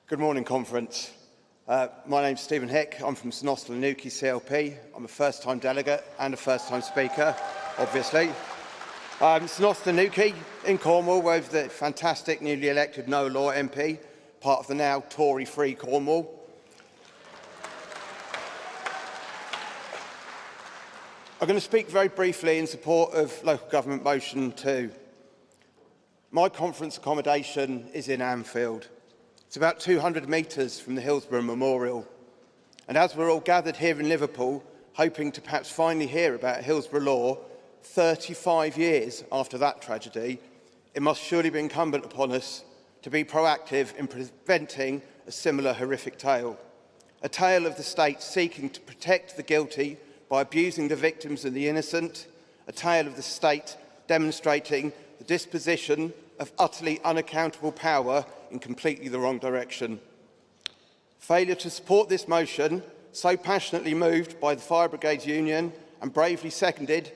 Good morning, Conference. My name's Stephen Hick. I'm from St Austell and Newquay CLP. I'm a first-time delegate and a first-time speaker, obviously. St Austell and Newquay in Cornwall, where the fantastic newly elected No Law MP, part of the now Tory-free Cornwall. I'm going to speak very briefly in support of Local Government Motion 2. My conference accommodation is in Anfield. It's about 200 metres from the Hillsborough Memorial. And as we're all gathered here in Liverpool, hoping to perhaps finally hear about Hillsborough law, 35 years after that tragedy, it must surely be incumbent upon us to be proactive in preventing a similar horrific tale. A tale of the state seeking to protect the guilty by abusing the victims and the innocent. A tale of the state demonstrating the disposition of utterly unaccountable power in completely the wrong direction. Failure to support this motion, so passionately moved by the Fire Brigades Union and bravely seconded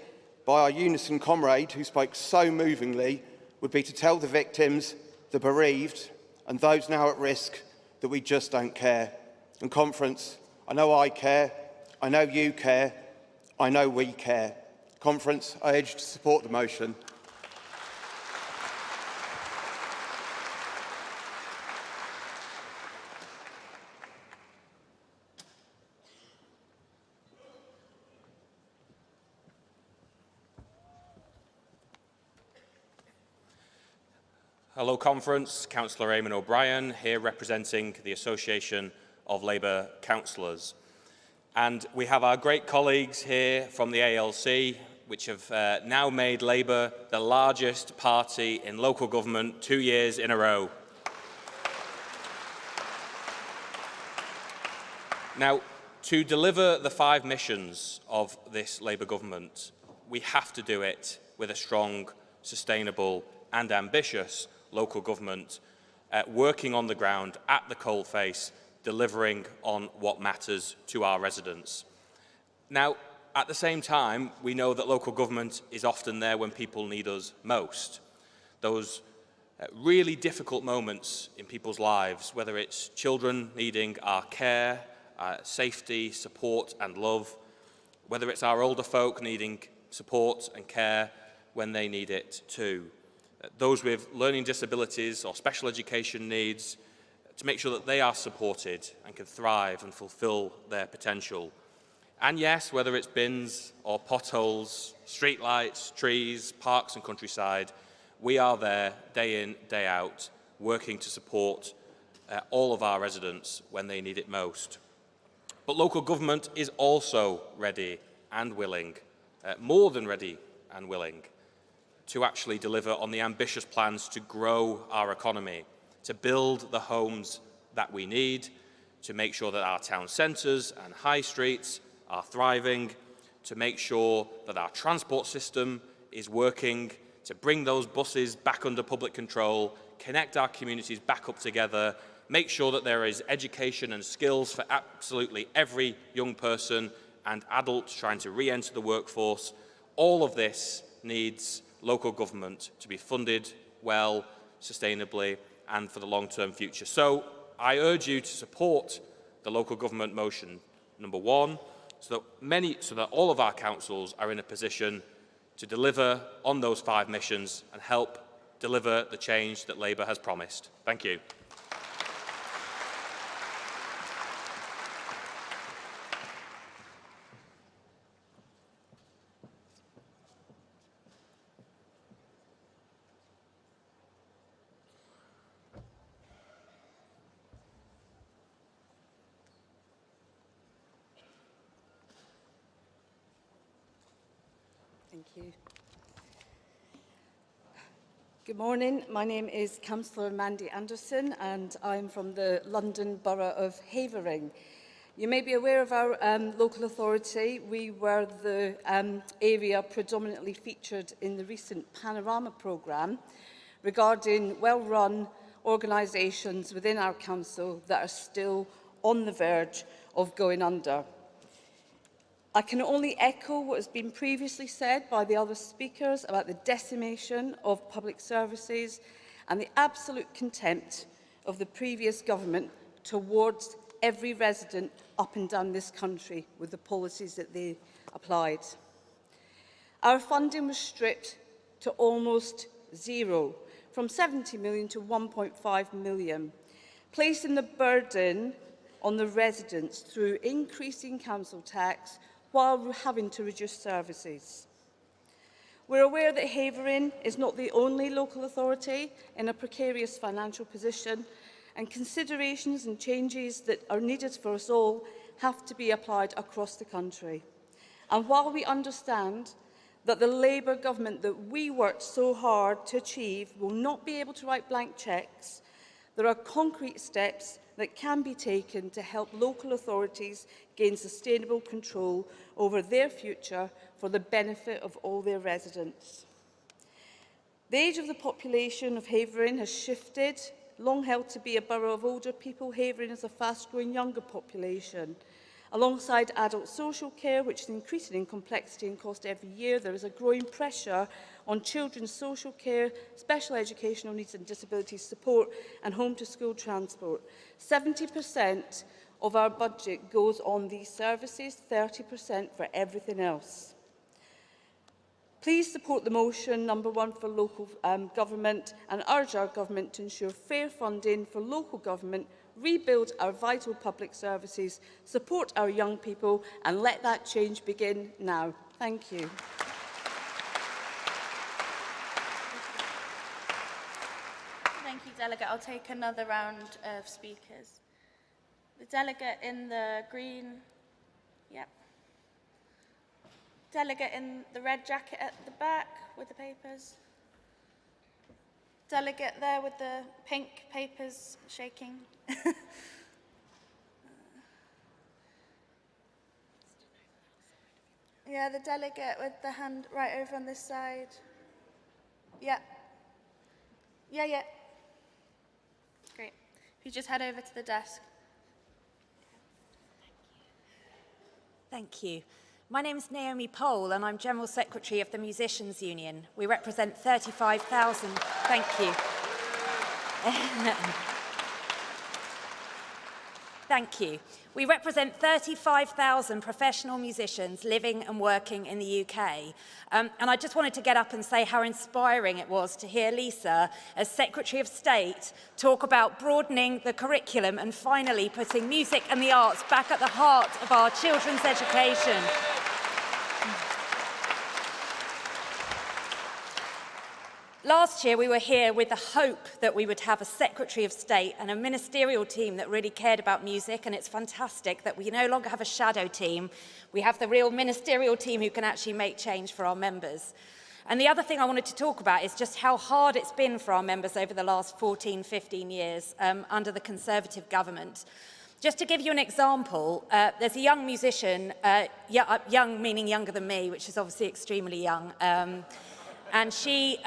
by our Unison comrade who spoke so movingly, would be to tell the victims, the bereaved and those now at risk that we just don't care. And Conference, I know I care, I know you care, I know we care. Conference, I urge you to support the motion. Hello, Conference. Councillor Eamon O'Brien, here representing the Association of Labour Councillors. And we have our great colleagues here from the ALC, which have now made Labour the largest party in local government 2 years in a row. Now, to deliver the 5 missions of this Labour government, we have to do it with a strong, sustainable and ambitious local government working on the ground at the coalface, delivering on what matters to our residents. Now, at the same time, we know that local government is often there when people need us most. Those really difficult moments in people's lives, whether it's children needing our care, safety, support and love, whether it's our older folk needing support and care when they need it too. Those with learning disabilities or special education needs, to make sure that they are supported and can thrive and fulfil their potential. And yes, whether it's bins or potholes, streetlights, trees, parks and countryside, we are there day in, day out, working to support all of our residents when they need it most. But local government is also ready and willing, more than ready and willing to actually deliver on the ambitious plans to grow our economy, to build the homes that we need, to make sure that our town centres and high streets are thriving, to make sure that our transport system is working, to bring those buses back under public control, connect our communities back up together, make sure that there is education and skills for absolutely every young person and adult trying to re-enter the workforce. All of this needs local government to be funded well, sustainably, and for the long-term future. So I urge you to support the local government motion number 1, so that all of our councils are in a position to deliver on those 5 missions and help deliver the change that Labour has promised. Thank you. Thank you. Good morning. My name is Councillor Mandy Anderson and I'm from the London Borough of Havering. You may be aware of our local authority. We were the area predominantly featured in the recent Panorama programme regarding well-run organisations within our council that are still on the verge of going under. I can only echo what has been previously said by the other speakers about the decimation of public services and the absolute contempt of the previous government towards every resident up and down this country with the policies that they applied. Our funding was stripped to almost zero, from 70 million to 1.5 million, placing the burden on the residents through increasing council tax while having to reduce services. We're aware that Havering is not the only local authority in a precarious financial position, and considerations and changes that are needed for us all have to be applied across the country. And while we understand that the Labour government that we worked so hard to achieve will not be able to write blank cheques, there are concrete steps that can be taken to help local authorities gain sustainable control over their future for the benefit of all their residents. The age of the population of Havering has shifted. Long held to be a borough of older people, Havering has a fast-growing younger population. Alongside adult social care, which is increasing in complexity and cost every year, there is a growing pressure on children's social care, special educational needs and disability support, and home-to-school transport. 70% of our budget goes on these services, 30% for everything else. Please support the motion number 1 for local government and urge our government to ensure fair funding for local government, rebuild our vital public services, support our young people and let that change begin now. Thank you. Thank you, Delegate. I'll take another round of speakers. The delegate in the green, yep. Delegate in the red jacket at the back with the papers. Delegate there with the pink papers shaking. Yeah, the delegate with the hand right over on this side. Yeah. Yeah. Great. If you just head over to the desk. Thank you. My name is Naomi Pole and I'm General Secretary of the Musicians Union. We represent 35,000. Thank you. Thank you. We represent 35,000 professional musicians living and working in the UK. And I just wanted to get up and say how inspiring it was to hear Lisa, as Secretary of State, talk about broadening the curriculum and finally putting music and the arts back at the heart of our children's education. Last year, we were here with the hope that we would have a Secretary of State and a ministerial team that really cared about music, and it's fantastic that we no longer have a shadow team. We have the real ministerial team who can actually make change for our members. And the other thing I wanted to talk about is just how hard it's been for our members over the last 14, 15 years under the Conservative government. Just to give you an example, there's a young musician, young meaning younger than me, which is obviously extremely young, and she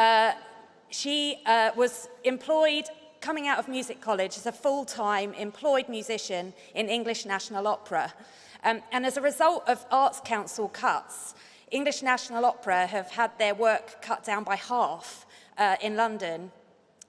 was employed coming out of music college as a full-time employed musician in English National Opera. And as a result of Arts Council cuts, English National Opera have had their work cut down by half in London.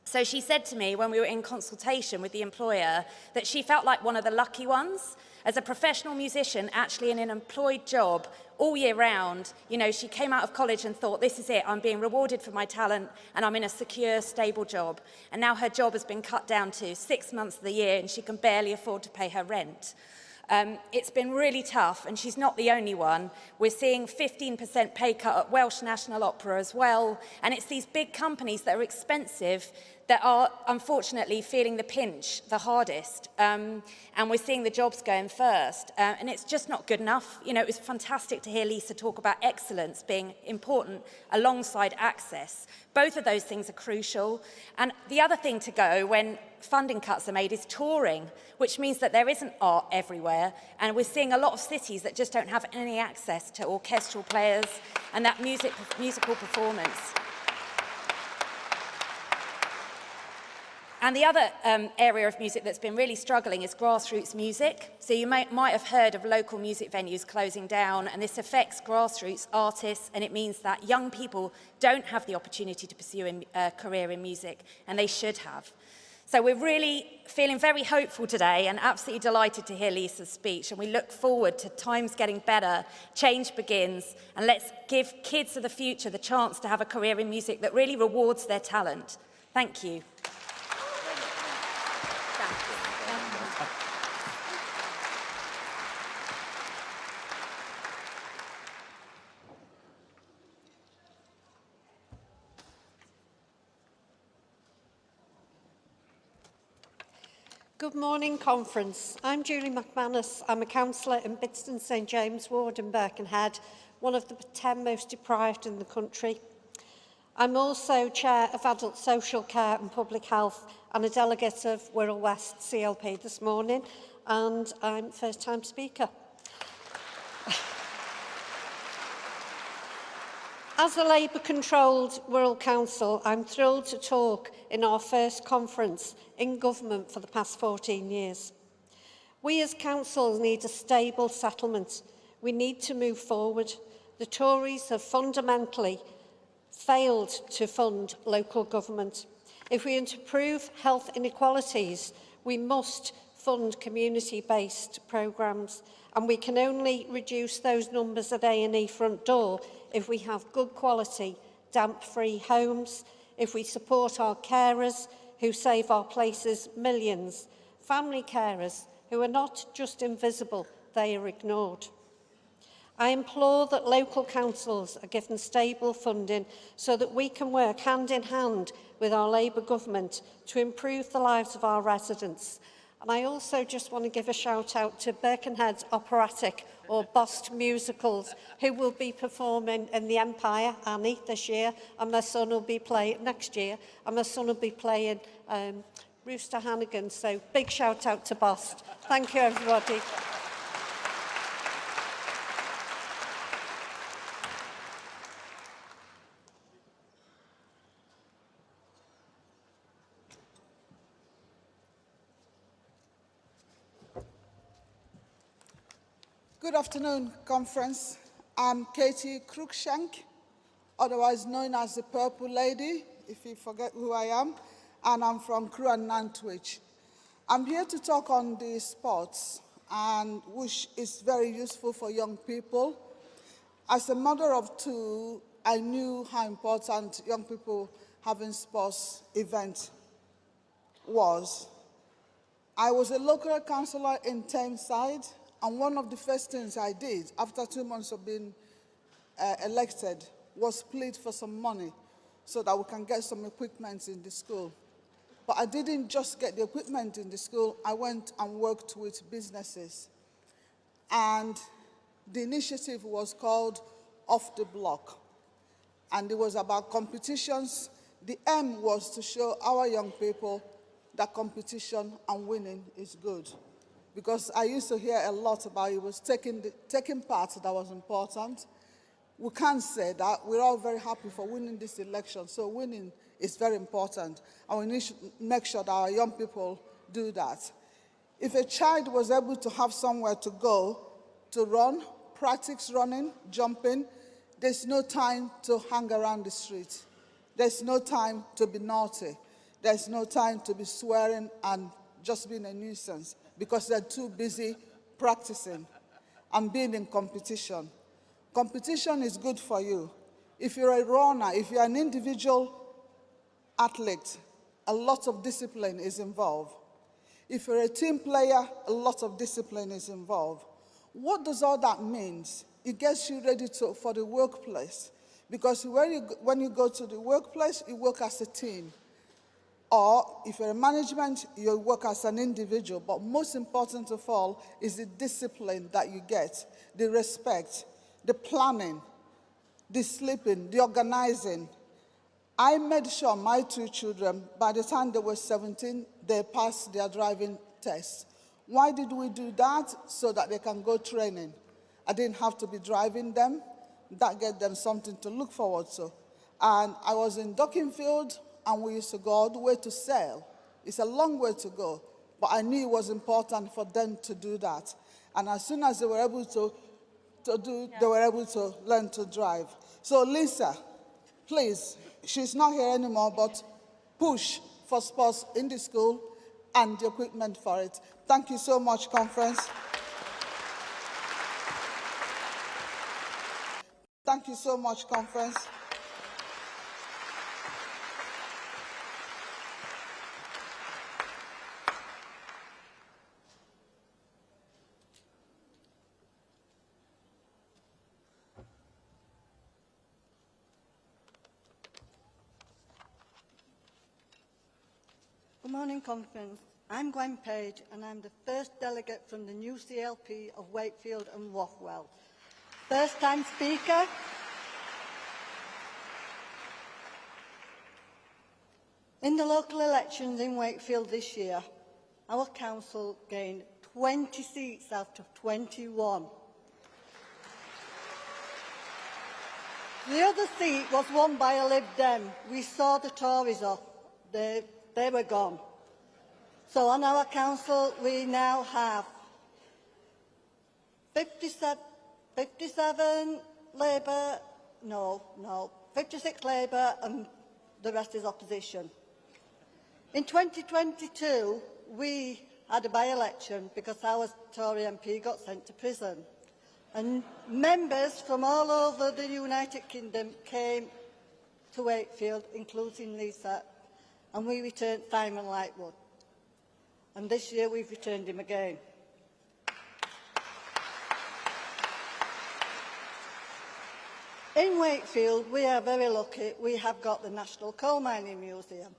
So she said to me when we were in consultation with the employer that she felt like one of the lucky ones. As a professional musician, actually in an employed job all year round, you know, she came out of college and thought, this is it, I'm being rewarded for my talent and I'm in a secure, stable job. And now her job has been cut down to 6 months of the year and she can barely afford to pay her rent. It's been really tough, and she's not the only one. We're seeing 15% pay cut at Welsh National Opera as well, and it's these big companies that are expensive that are unfortunately feeling the pinch the hardest, and we're seeing the jobs going first, and it's just not good enough. You know, it was fantastic to hear Lisa talk about excellence being important alongside access. Both of those things are crucial, and the other thing to go when funding cuts are made is touring, which means that there isn't art everywhere, and we're seeing a lot of cities that just don't have any access to orchestral players and that musical performance. And the other area of music that's been really struggling is grassroots music. So you might have heard of local music venues closing down, and this affects grassroots artists, and it means that young people don't have the opportunity to pursue a career in music, and they should have. So we're really feeling very hopeful today and absolutely delighted to hear Lisa's speech, and we look forward to times getting better, change begins, and let's give kids of the future the chance to have a career in music that really rewards their talent. Thank you. Good morning, Conference. I'm Julie McManus. I'm a councillor in Bidston St James Ward in Birkenhead, one of the 10 most deprived in the country. I'm also Chair of Adult Social Care and Public Health and a delegate of Wirral West CLP this morning, and I'm first-time speaker. As a Labour-controlled Wirral Council, I'm thrilled to talk in our first conference in government for the past 14 years. We as councils need a stable settlement. We need to move forward. The Tories have fundamentally failed to fund local government. If we are to improve health inequalities, we must fund community-based programmes, and we can only reduce those numbers at A&E front door if we have good quality, damp-free homes, if we support our carers who save our places millions, family carers who are not just invisible, they are ignored. I implore that local councils are given stable funding so that we can work hand in hand with our Labour government to improve the lives of our residents. And I also just want to give a shout out to Birkenhead's operatic or Bost musicals who will be performing in the Empire, Annie, this year, and my son will be playing next year, and my son will be playing Rooster Hannigan. So big shout out to Bost. Thank you, everybody. Good afternoon, Conference. I'm Katie Cruikshank, otherwise known as the Purple Lady, if you forget who I am, and I'm from Crewe and Nantwich. I'm here to talk on the sports, and which is very useful for young people. As a mother of two, I knew how important young people having sports events was. I was a local councillor in Tameside, and one of the first things I did after 2 months of being elected was plead for some money so that we can get some equipment in the school. But I didn't just get the equipment in the school, I went and worked with businesses. And the initiative was called Off the Block. and it was about competitions. The aim was to show our young people that competition and winning is good. Because I used to hear a lot about it was taking part that was important. We can't say that. We're all very happy for winning this election, so winning is very important, and we need to make sure that our young people do that. If a child was able to have somewhere to go, to run, practice running, jumping, there's no time to hang around the street. There's no time to be naughty. There's no time to be swearing and just being a nuisance because they're too busy practicing and being in competition. Competition is good for you. If you're a runner, if you're an individual athlete, a lot of discipline is involved. If you're a team player, a lot of discipline is involved. What does all that mean? It gets you ready for the workplace. Because when you go to the workplace, you work as a team. Or if you're in management, you work as an individual. But most important of all is the discipline that you get, the respect, the planning, the sleeping, the organizing. I made sure my two children, by the time they were 17, they passed their driving test. Why did we do that? So that they can go training. I didn't have to be driving them. That gave them something to look forward to. And I was in Dockingfield, and we used to go all the way to Sale. It's a long way to go, but I knew it was important for them to do that. And as soon as they were able they were able to learn to drive. So Lisa, please, she's not here anymore, but push for sports in the school and the equipment for it. Thank you so much, conference. Thank you so much, conference. Good morning, conference. I'm Gwen Page, and I'm the first delegate from the new CLP of Wakefield and Rothwell. First-time speaker. In the local elections in Wakefield this year, our council gained 20 seats out of 21. The other seat was won by a Lib Dem. We saw the Tories off. They were gone. So on our council, we now have 57 Labour, 56 Labour, and the rest is opposition. In 2022, we had a by-election because our Tory MP got sent to prison. And members from all over the United Kingdom came to Wakefield, including Lisa, and we returned Simon Lightwood. And this year we've returned him again. In Wakefield, we are very lucky. We have got the National Coal Mining Museum,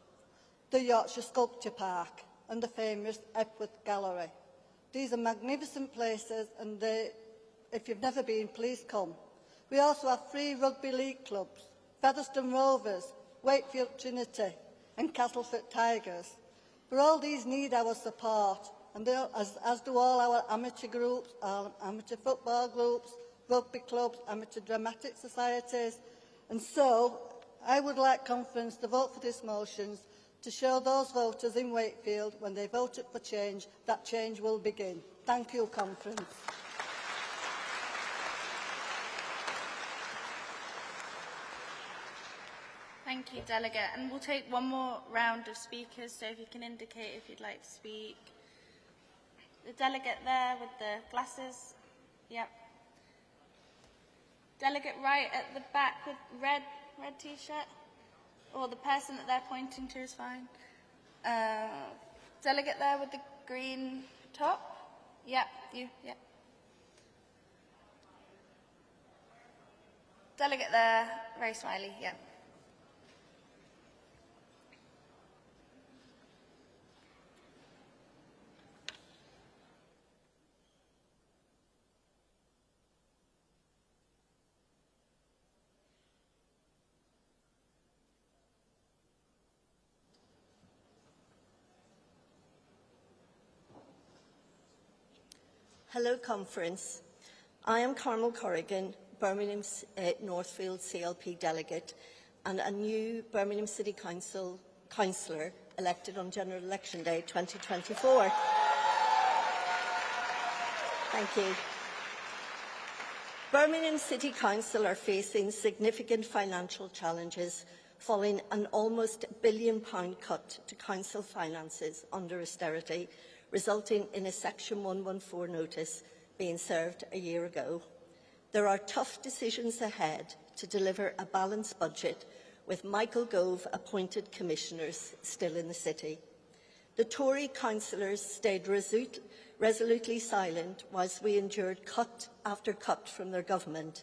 the Yorkshire Sculpture Park, and the famous Epworth Gallery. These are magnificent places, and if you've never been, please come. We also have 3 rugby league clubs, Featherstone Rovers, Wakefield Trinity, and Castleford Tigers. But all these need our support, and as do all our amateur groups, our amateur football groups, rugby clubs, amateur dramatic societies. And so I would like conference to vote for these motions to show those voters in Wakefield, when they voted for change, that change will begin. Thank you, conference. Thank you, Delegate. And we'll take one more round of speakers, so if you can indicate if you'd like to speak. The delegate there with the glasses. Yep. Delegate right at the back with red T-shirt. Or the person that they're pointing to is fine. Delegate there with the green top. Yep, you, yep. Delegate there, very smiley, yep. Hello, Conference. I am Carmel Corrigan, Birmingham's Northfield CLP delegate and a new Birmingham City Council councillor elected on General Election Day 2024. Thank you. Birmingham City Council are facing significant financial challenges following an almost £1 billion cut to council finances under austerity, resulting in a Section 114 notice being served a year ago. There are tough decisions ahead to deliver a balanced budget, with Michael Gove appointed commissioners still in the city. The Tory councillors stayed resolutely silent whilst we endured cut after cut from their government,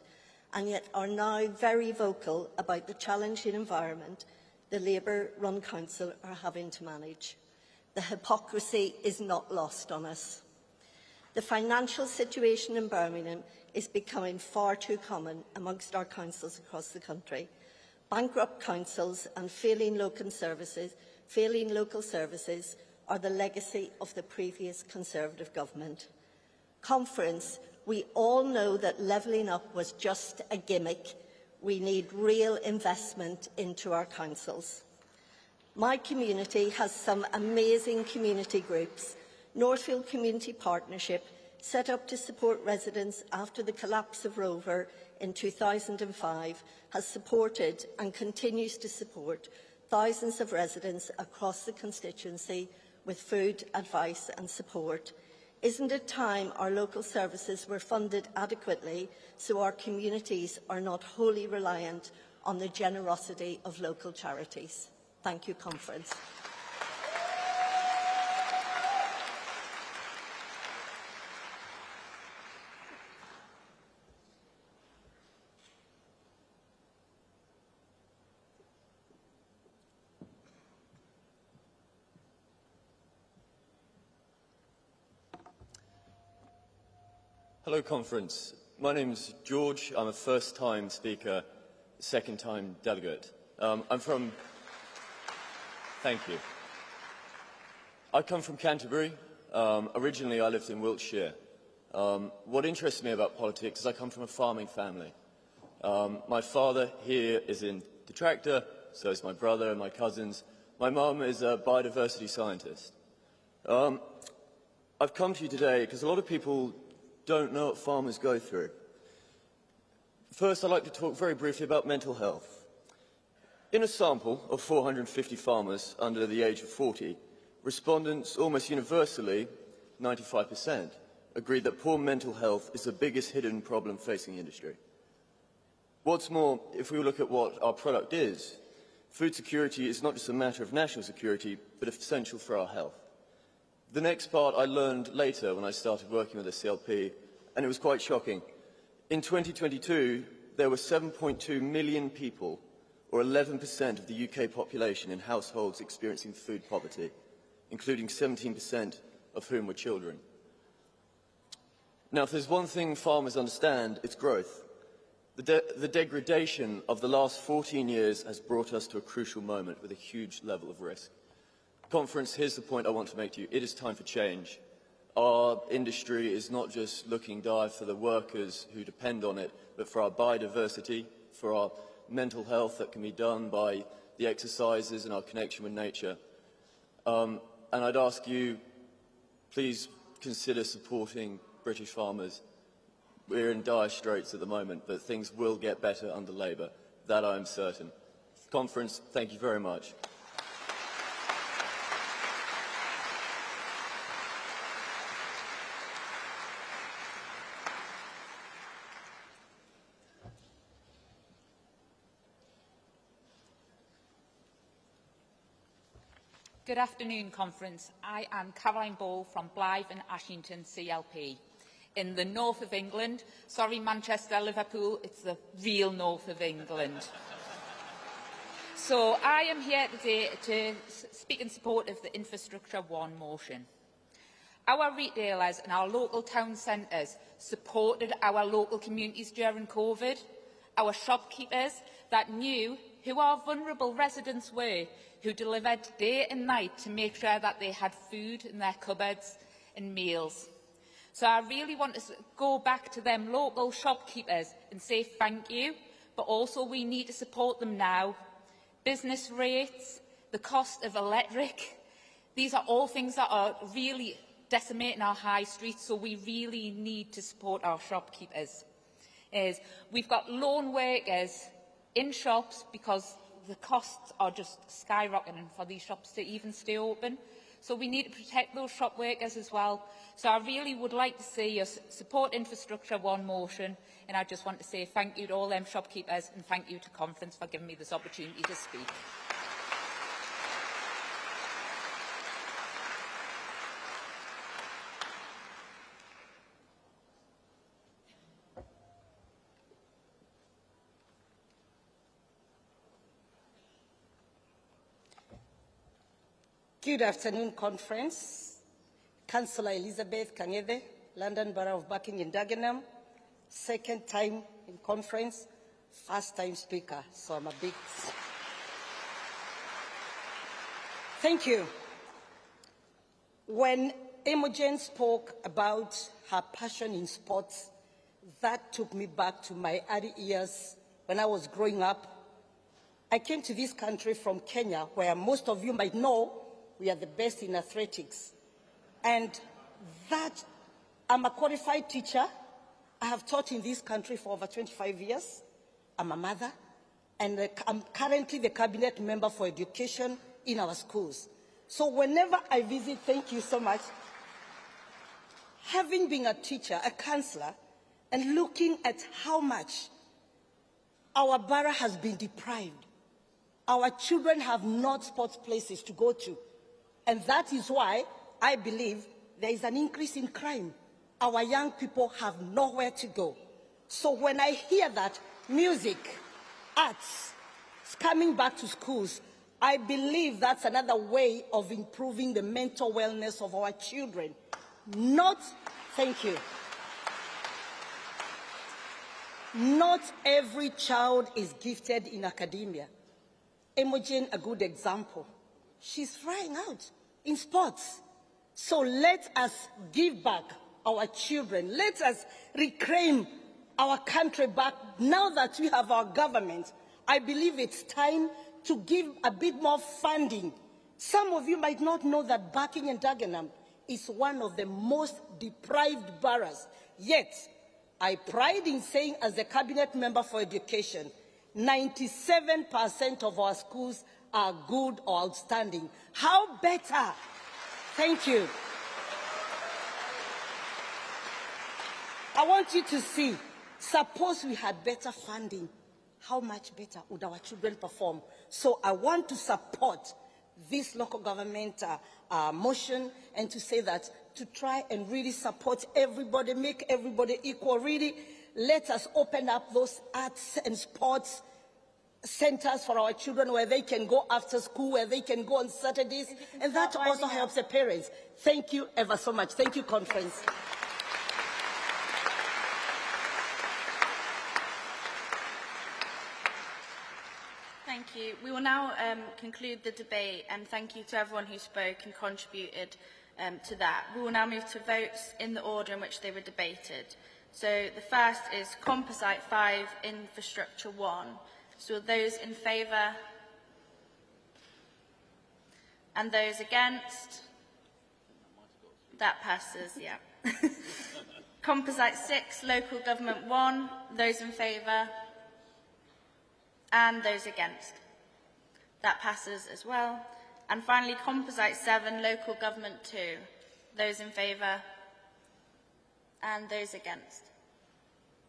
and yet are now very vocal about the challenging environment the Labour-run council are having to manage. The hypocrisy is not lost on us. The financial situation in Birmingham is becoming far too common amongst our councils across the country. Bankrupt councils and failing local services are the legacy of the previous Conservative government. Conference, we all know that levelling up was just a gimmick. We need real investment into our councils. My community has some amazing community groups. Northfield Community Partnership, set up to support residents after the collapse of Rover in 2005, has supported and continues to support thousands of residents across the constituency with food, advice and support. Isn't it time our local services were funded adequately so our communities are not wholly reliant on the generosity of local charities? Thank you, Conference. Hello, Conference. My name is George. I'm a first-time speaker, second-time delegate. Thank you. I come from Canterbury. Originally, I lived in Wiltshire. What interests me about politics is I come from a farming family. My father here is in the tractor, so is my brother and my cousins. My mum is a biodiversity scientist. I've come to you today because a lot of people don't know what farmers go through. First, I'd like to talk very briefly about mental health. In a sample of 450 farmers under the age of 40, respondents almost universally, 95%, agreed that poor mental health is the biggest hidden problem facing the industry. What's more, if we look at what our product is, food security is not just a matter of national security, but essential for our health. The next part I learned later when I started working with the CLP, and it was quite shocking. In 2022, there were 7.2 million people, or 11% of the UK population, in households experiencing food poverty, including 17% of whom were children. Now, if there's one thing farmers understand, it's growth. The degradation of the last 14 years has brought us to a crucial moment with a huge level of risk. Conference, here's the point I want to make to you. It is time for change. Our industry is not just looking dire for the workers who depend on it, but for our biodiversity, for our mental health that can be done by the exercises and our connection with nature. And I'd ask you, please consider supporting British farmers. We're in dire straits at the moment, but things will get better under Labour. That I am certain. Conference, thank you very much. Good afternoon, Conference. I am Caroline Ball from Blythe and Ashington CLP. In the north of England, sorry Manchester, Liverpool, it's the real north of England. So I am here today to speak in support of the Infrastructure 1 motion. Our retailers and our local town centres supported our local communities during COVID. Our shopkeepers that knew who our vulnerable residents were, who delivered day and night to make sure that they had food in their cupboards and meals. So I really want to go back to them local shopkeepers and say thank you, but also we need to support them now. Business rates, the cost of electric, these are all things that are really decimating our high streets, so we really need to support our shopkeepers. We've got lone workers in shops because the costs are just skyrocketing for these shops to even stay open. So we need to protect those shop workers as well. So I really would like to see us support Infrastructure One motion, and I just want to say thank you to all them shopkeepers and thank you to Conference for giving me this opportunity to speak. Good afternoon, Conference. Councillor Elizabeth Kangede, London Borough of Barking and Dagenham. Second time in Conference, first time speaker, so I'm a big... Thank you. When Imogen spoke about her passion in sports, that took me back to my early years when I was growing up. I came to this country from Kenya, where most of you might know we are the best in athletics. And that, I'm a qualified teacher. I have taught in this country for over 25 years. I'm a mother, and I'm currently the cabinet member for education in our schools. So whenever I visit, thank you so much, having been a teacher, a councillor, and looking at how much our borough has been deprived, our children have not sports places to go to. And that is why I believe there is an increase in crime. Our young people have nowhere to go. So when I hear that music, arts, is coming back to schools, I believe that's another way of improving the mental wellness of our children. Thank you. Not every child is gifted in academia. Imogen, a good example. She's flying out in sports. So let us give back our children. Let us reclaim our country back. Now that we have our government, I believe it's time to give a bit more funding. Some of you might not know that Barking and Dagenham is one of the most deprived boroughs. Yet, I pride in saying, as a cabinet member for education, 97% of our schools are good or outstanding. How better? Thank you. I want you to see, suppose we had better funding, how much better would our children perform? So I want to support this local government motion and to say that to try and really support everybody, make everybody equal, really let us open up those arts and sports centers for our children where they can go after school, where they can go on Saturdays, and that also helps the parents. Thank you ever so much. Thank you, Conference. Thank you. We will now conclude the debate, and thank you to everyone who spoke and contributed to that. We will now move to votes in the order in which they were debated. So the first is Composite 5, Infrastructure 1. So those in favour? And those against? That passes, yeah. Composite 6, Local Government 1. Those in favour? And those against? That passes as well. And finally, Composite 7, Local Government 2. Those in favour? And those against?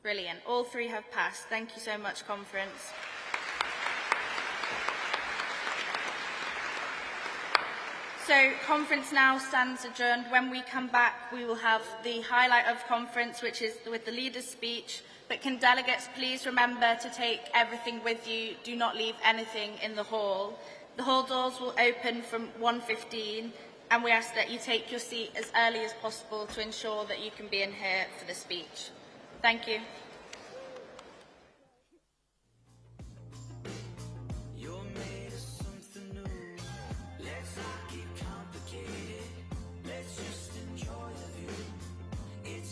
Brilliant. All three have passed. Thank you so much, Conference. So, Conference now stands adjourned. When we come back, we will have the highlight of Conference, which is with the leader's speech. But can delegates please remember to take everything with you? Do not leave anything in the hall. The hall doors will open from 1:15, and we ask that you take your seat as early as possible to ensure that you can be in here for the speech. Thank you. Let's not get complicated. Let's just enjoy the view. It's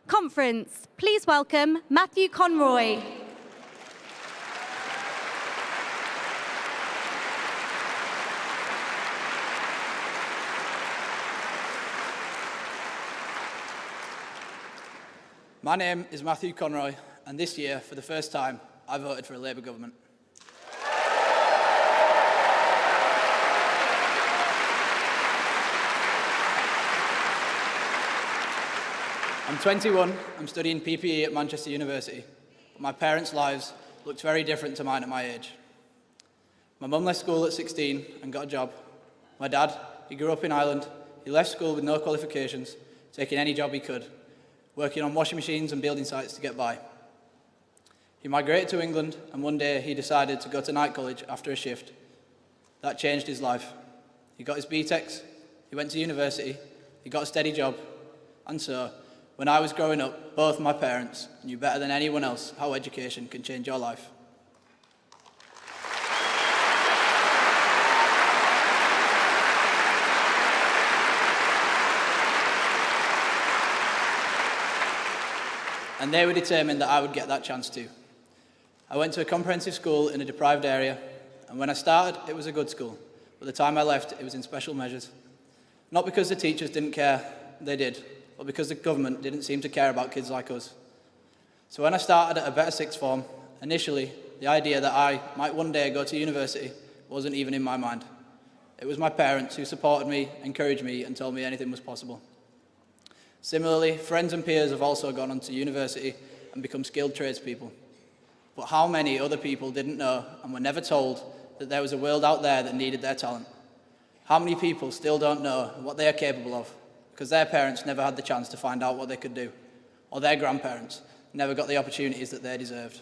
Conference, please welcome Matthew Conroy. My name is Matthew Conroy, and this year, for the first time, I voted for a Labour government. I'm 21, I'm studying PPE at Manchester University, but my parents' lives looked very different to mine at my age. My mum left school at 16 and got a job. My dad, he grew up in Ireland, he left school with no qualifications, taking any job he could, working on washing machines and building sites to get by. He migrated to England, and one day he decided to go to night college after a shift. That changed his life. He got his BTECs, he went to university, he got a steady job, and so, when I was growing up, both my parents knew better than anyone else how education can change your life. And they were determined that I would get that chance too. I went to a comprehensive school in a deprived area, and when I started, it was a good school, but the time I left, it was in special measures. Not because the teachers didn't care, they did, but because the government didn't seem to care about kids like us. So when I started at a better sixth form, initially, the idea that I might one day go to university wasn't even in my mind. It was my parents who supported me, encouraged me, and told me anything was possible. Similarly, friends and peers have also gone on to university and become skilled tradespeople. But how many other people didn't know and were never told that there was a world out there that needed their talent? How many people still don't know what they are capable of because their parents never had the chance to find out what they could do, or their grandparents never got the opportunities that they deserved?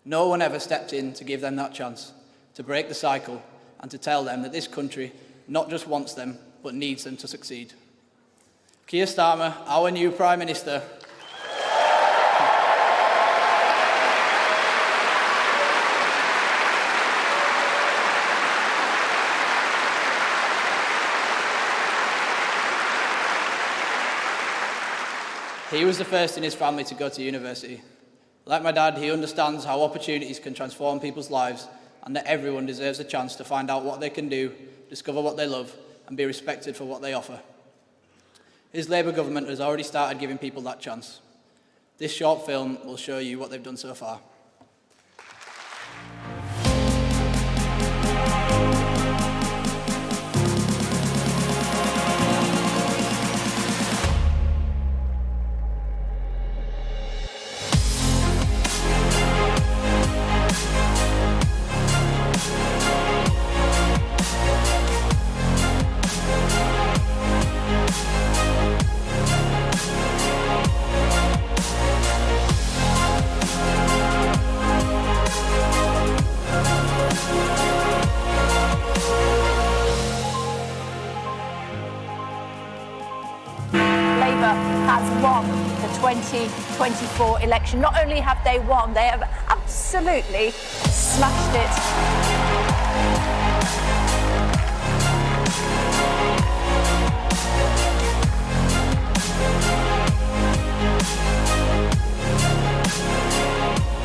No one ever stepped in to give them that chance, to break the cycle, and to tell them that this country not just wants them, but needs them to succeed. Keir Starmer, our new Prime Minister, he was the first in his family to go to university. Like my dad, he understands how opportunities can transform people's lives and that everyone deserves a chance to find out what they can do, discover what they love, and be respected for what they offer. His Labour government has already started giving people that chance. This short film will show you what they've done so far. Has won the 2024 election. Not only have they won, they have absolutely smashed it.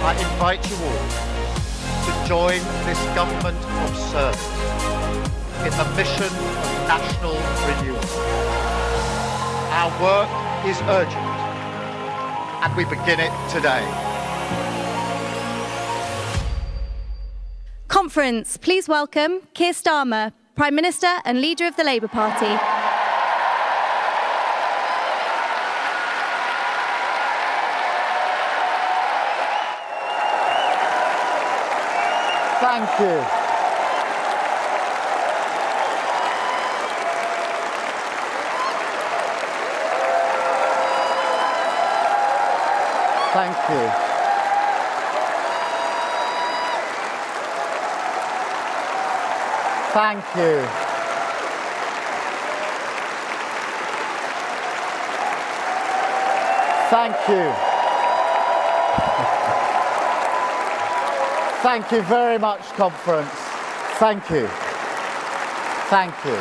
I invite you all to join this government of service in the mission of national renewal. Our work is urgent, and we begin it today. Conference, please welcome Keir Starmer, Prime Minister and Leader of the Labour Party. Thank you. Thank you. Thank you. Thank you. Thank you very much, Conference. Thank you. Thank you.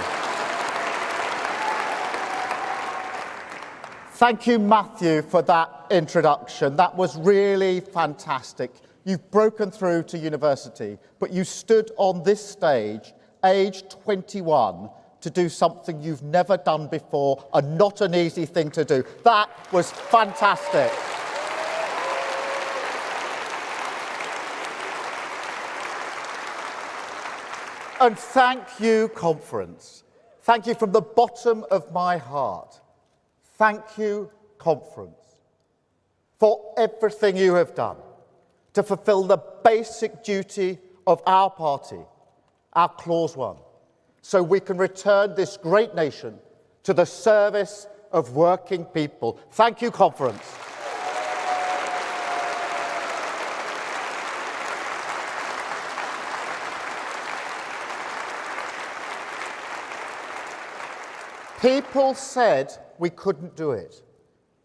Thank you, Matthew, for that introduction. That was really fantastic. You've broken through to university, but you stood on this stage, age 21, to do something you've never done before, and not an easy thing to do. That was fantastic. And thank you, Conference. Thank you from the bottom of my heart. Thank you, Conference, for everything you have done to fulfil the basic duty of our party, our Clause 1, so we can return this great nation to the service of working people. Thank you, Conference. People said we couldn't do it,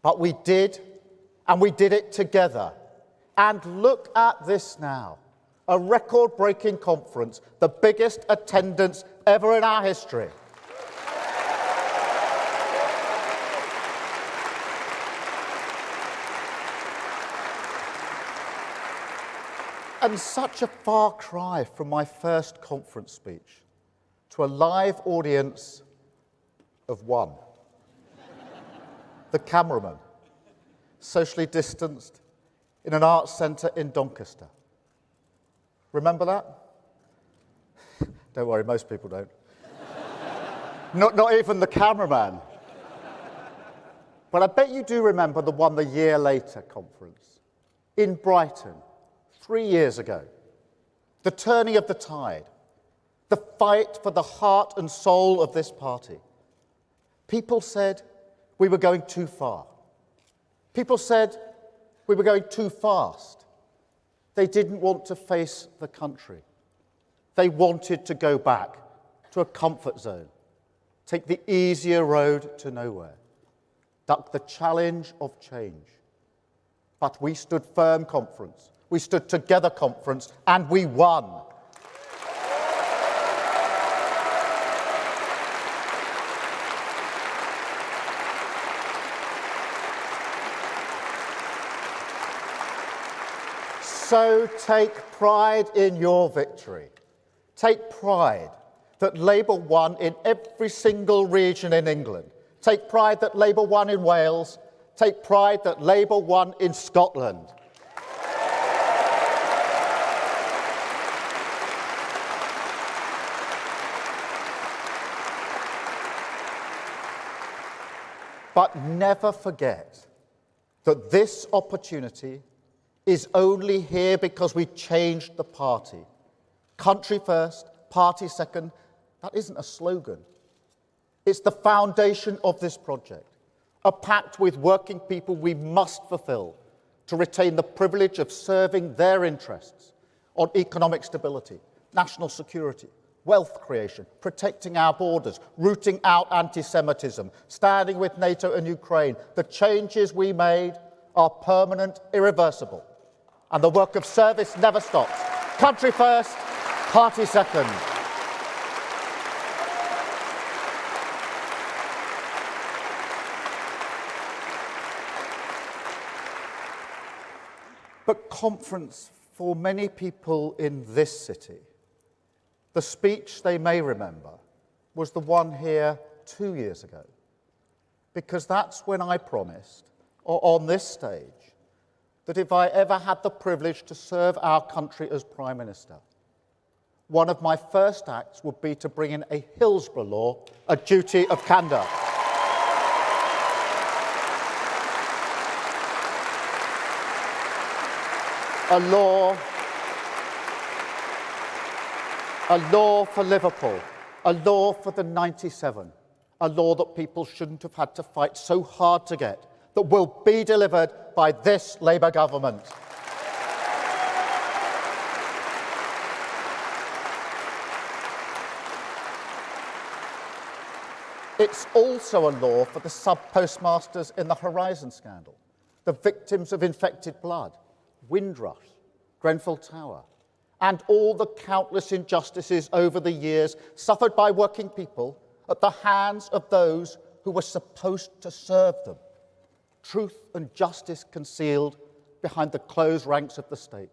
but we did, and we did it together. And look at this now, a record-breaking conference, the biggest attendance ever in our history. And such a far cry from my first conference speech to a live audience of one. The cameraman, socially distanced in an arts centre in Doncaster. Remember that? Don't worry, most people don't. Not even the cameraman. But I bet you do remember the one the year later conference in Brighton, 3 years ago. The turning of the tide, the fight for the heart and soul of this party. People said we were going too far. People said we were going too fast. They didn't want to face the country. They wanted to go back to a comfort zone, take the easier road to nowhere, duck the challenge of change. But we stood firm, Conference. We stood together, Conference, and we won. So take pride in your victory. Take pride that Labour won in every single region in England. Take pride that Labour won in Wales. Take pride that Labour won in Scotland. But never forget that this opportunity is only here because we changed the party. Country first, party second, that isn't a slogan. It's the foundation of this project, a pact with working people we must fulfil to retain the privilege of serving their interests on economic stability, national security, wealth creation, protecting our borders, rooting out anti-Semitism, standing with NATO and Ukraine. The changes we made are permanent, irreversible. And the work of service never stops. Country first, party second. But Conference, for many people in this city, the speech they may remember was the one here 2 years ago. Because that's when I promised, on this stage, that if I ever had the privilege to serve our country as Prime Minister, one of my first acts would be to bring in a Hillsborough law, a duty of candour. A law for Liverpool, a law for the 97, a law that people shouldn't have had to fight so hard to get, that will be delivered by this Labour government. It's also a law for the sub-postmasters in the Horizon scandal, the victims of infected blood, Windrush, Grenfell Tower, and all the countless injustices over the years suffered by working people at the hands of those who were supposed to serve them. Truth and justice concealed behind the closed ranks of the state.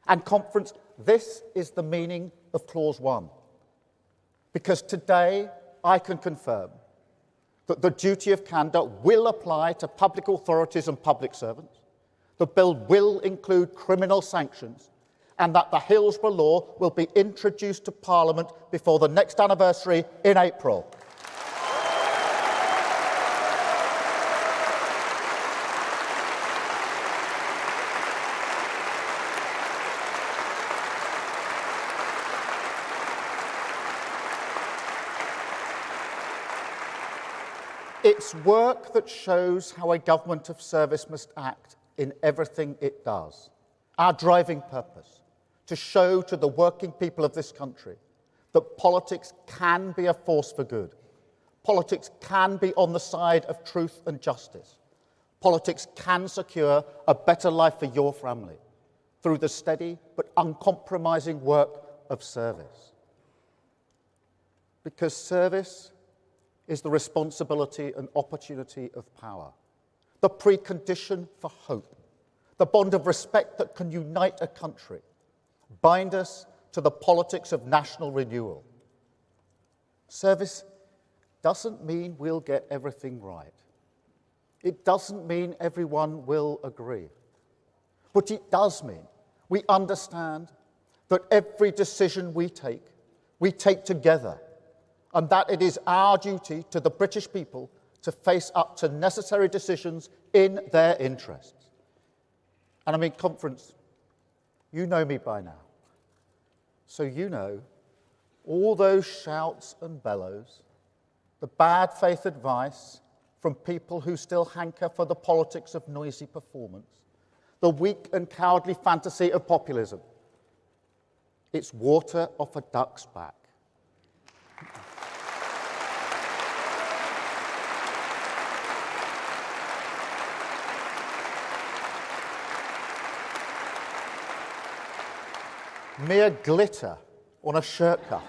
And Conference, this is the meaning of Clause 1. Because today I can confirm that the duty of candour will apply to public authorities and public servants. The bill will include criminal sanctions, and that the Hillsborough law will be introduced to Parliament before the next anniversary in April. It's work that shows how a government of service must act in everything it does. Our driving purpose, to show to the working people of this country that politics can be a force for good. Politics can be on the side of truth and justice. Politics can secure a better life for your family through the steady but uncompromising work of service. Because service is the responsibility and opportunity of power, the precondition for hope, the bond of respect that can unite a country, bind us to the politics of national renewal. Service doesn't mean we'll get everything right. It doesn't mean everyone will agree. But it does mean we understand that every decision we take together, and that it is our duty to the British people to face up to necessary decisions in their interests. And I mean, Conference, you know me by now. So you know all those shouts and bellows, the bad faith advice from people who still hanker for the politics of noisy performance, the weak and cowardly fantasy of populism. It's water off a duck's back. Mere glitter on a shirt cuff.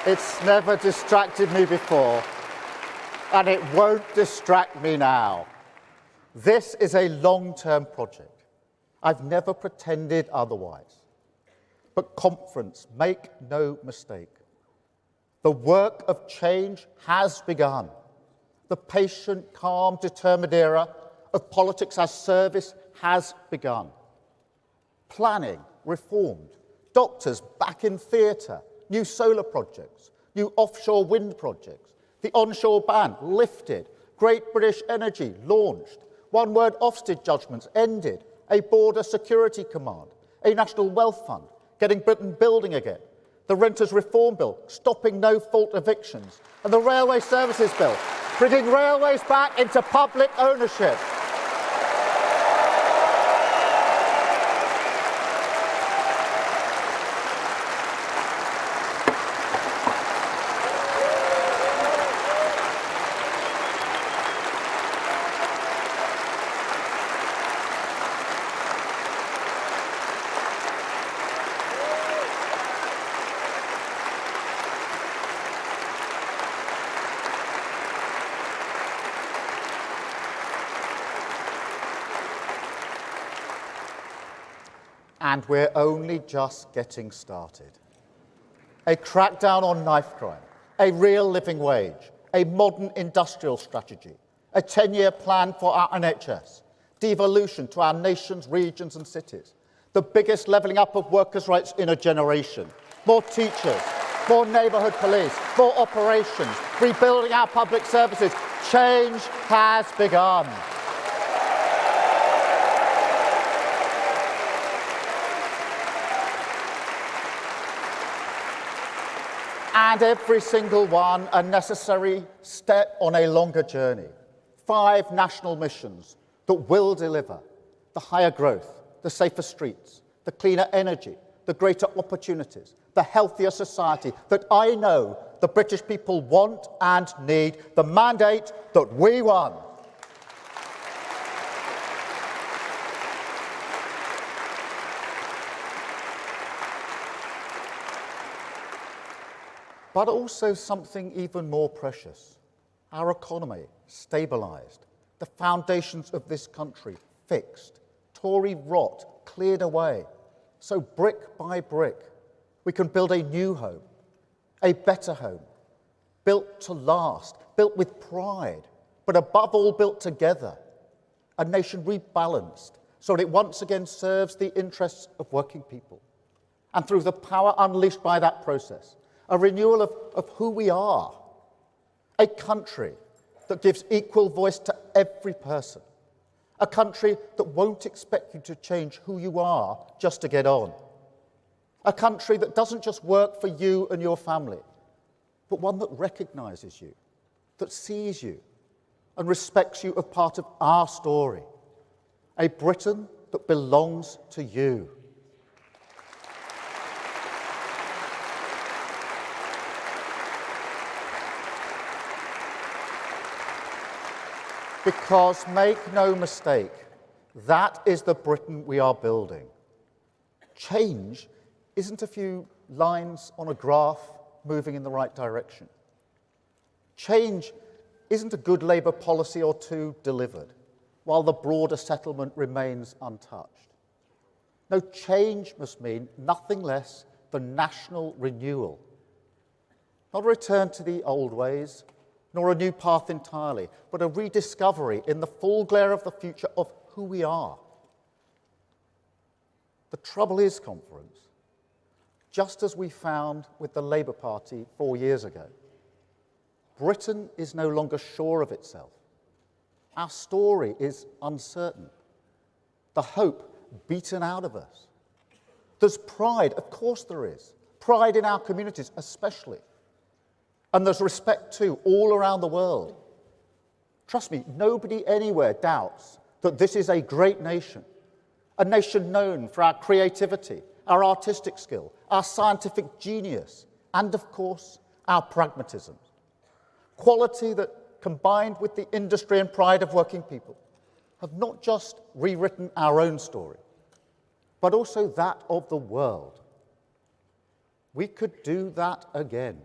It's never distracted me before, and it won't distract me now. This is a long-term project. I've never pretended otherwise. But Conference, make no mistake. The work of change has begun. The patient, calm, determined era of politics as service has begun. Planning reformed, doctors back in theatre, new solar projects, new offshore wind projects, the onshore ban lifted, Great British Energy launched, one-word Ofsted judgments ended, a border security command, a national wealth fund, getting Britain building again, the Renters Reform Bill, stopping no-fault evictions, and the Railway Services Bill, bringing railways back into public ownership. And we're only just getting started. A crackdown on knife crime, a real living wage, a modern industrial strategy, a 10-year plan for our NHS, devolution to our nation's regions and cities, the biggest levelling up of workers' rights in a generation. More teachers, more neighbourhood police, more operations, rebuilding our public services. Change has begun. And every single one a necessary step on a longer journey. 5 national missions that will deliver the higher growth, the safer streets, the cleaner energy, the greater opportunities, the healthier society that I know the British people want and need, the mandate that we won. But also something even more precious. Our economy stabilised, the foundations of this country fixed, Tory rot cleared away. So brick by brick, we can build a new home, a better home, built to last, built with pride, but above all built together, a nation rebalanced so that it once again serves the interests of working people. And through the power unleashed by that process, a renewal of who we are, a country that gives equal voice to every person, a country that won't expect you to change who you are just to get on, a country that doesn't just work for you and your family, but one that recognises you, that sees you and respects you as part of our story, a Britain that belongs to you. Because, make no mistake, that is the Britain we are building. Change isn't a few lines on a graph moving in the right direction. Change isn't a good Labour policy or two delivered, while the broader settlement remains untouched. No, change must mean nothing less than national renewal. Not a return to the old ways, nor a new path entirely, but a rediscovery in the full glare of the future of who we are. The trouble is, conference, just as we found with the Labour Party 4 years ago, Britain is no longer sure of itself. Our story is uncertain. The hope beaten out of us. There's pride, of course there is. Pride in our communities, especially. And there's respect, too, all around the world. Trust me, nobody anywhere doubts that this is a great nation, a nation known for our creativity, our artistic skill, our scientific genius, and, of course, our pragmatism. Quality that, combined with the industry and pride of working people, have not just rewritten our own story, but also that of the world. We could do that again.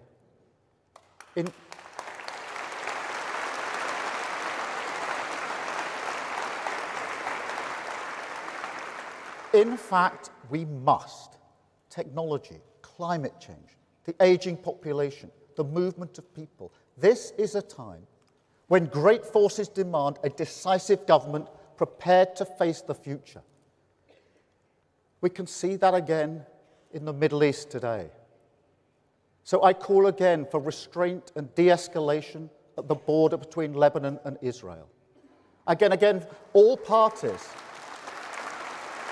In fact, we must. Technology, climate change, the ageing population, the movement of people. This is a time when great forces demand a decisive government prepared to face the future. We can see that again in the Middle East today. So I call again for restraint and de-escalation at the border between Lebanon and Israel. Again, all parties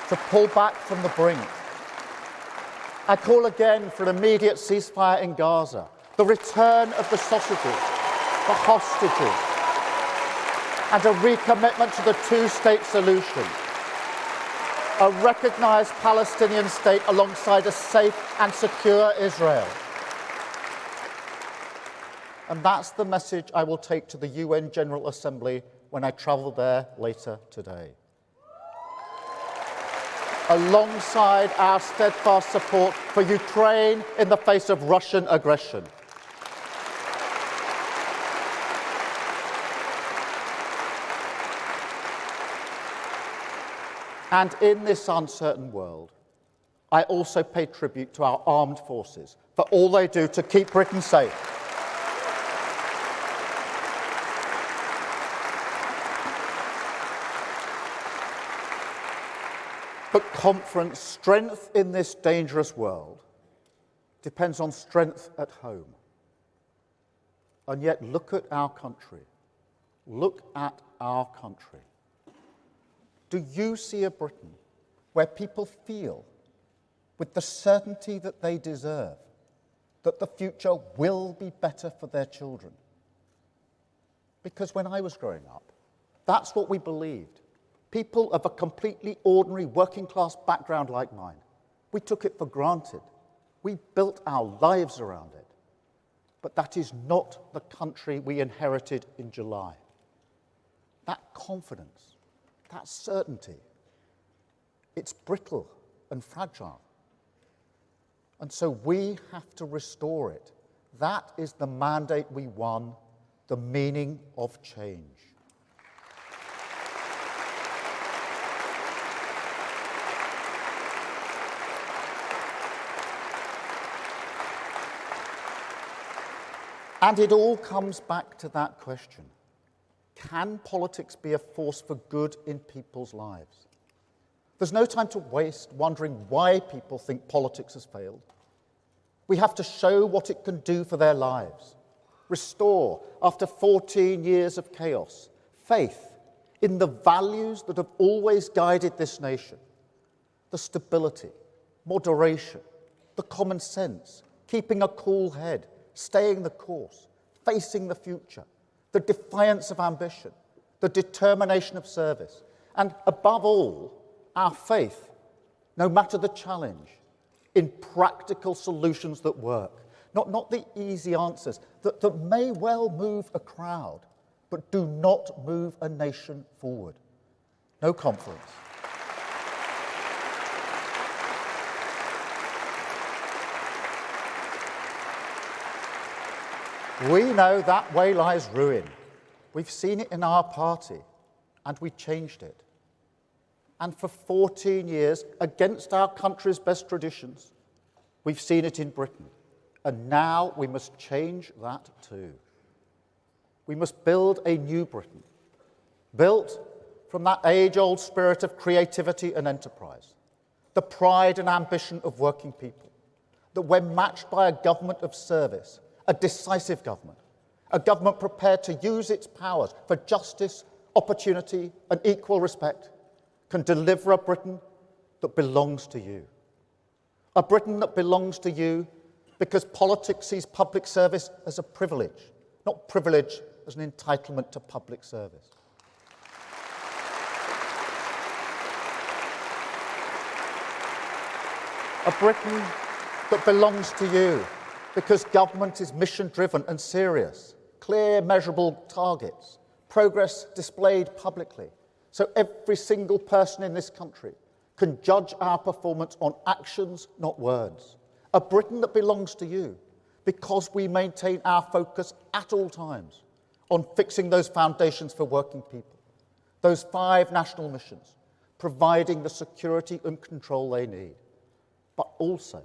to pull back from the brink. I call again for an immediate ceasefire in Gaza, the return of the sausages, the hostages, and a recommitment to the two-state solution. A recognised Palestinian state alongside a safe and secure Israel. And that's the message I will take to the UN General Assembly when I travel there later today. Alongside our steadfast support for Ukraine in the face of Russian aggression. And in this uncertain world, I also pay tribute to our armed forces for all they do to keep Britain safe. But conference, strength in this dangerous world depends on strength at home. And yet, look at our country. Look at our country. Do you see a Britain where people feel, with the certainty that they deserve, that the future will be better for their children? Because when I was growing up, that's what we believed. People of a completely ordinary working-class background like mine, we took it for granted. We built our lives around it. But that is not the country we inherited in July. That confidence, that certainty, it's brittle and fragile. And so we have to restore it. That is the mandate we won, the meaning of change. And it all comes back to that question. Can politics be a force for good in people's lives? There's no time to waste wondering why people think politics has failed. We have to show what it can do for their lives. Restore, after 14 years of chaos, faith in the values that have always guided this nation. The stability, moderation, the common sense, keeping a cool head, staying the course, facing the future, the defiance of ambition, the determination of service, and above all, our faith, no matter the challenge, in practical solutions that work, not the easy answers that may well move a crowd, but do not move a nation forward. No conference. We know that way lies ruin. We've seen it in our party, and we changed it. And for 14 years, against our country's best traditions, we've seen it in Britain. And now we must change that too. We must build a new Britain, built from that age-old spirit of creativity and enterprise, the pride and ambition of working people, that when matched by a government of service, a decisive government, a government prepared to use its powers for justice, opportunity, and equal respect, can deliver a Britain that belongs to you. A Britain that belongs to you because politics sees public service as a privilege, not privilege as an entitlement to public service. A Britain that belongs to you because government is mission-driven and serious, clear, measurable targets, progress displayed publicly, so every single person in this country can judge our performance on actions, not words. A Britain that belongs to you because we maintain our focus at all times on fixing those foundations for working people, those 5 national missions, providing the security and control they need, but also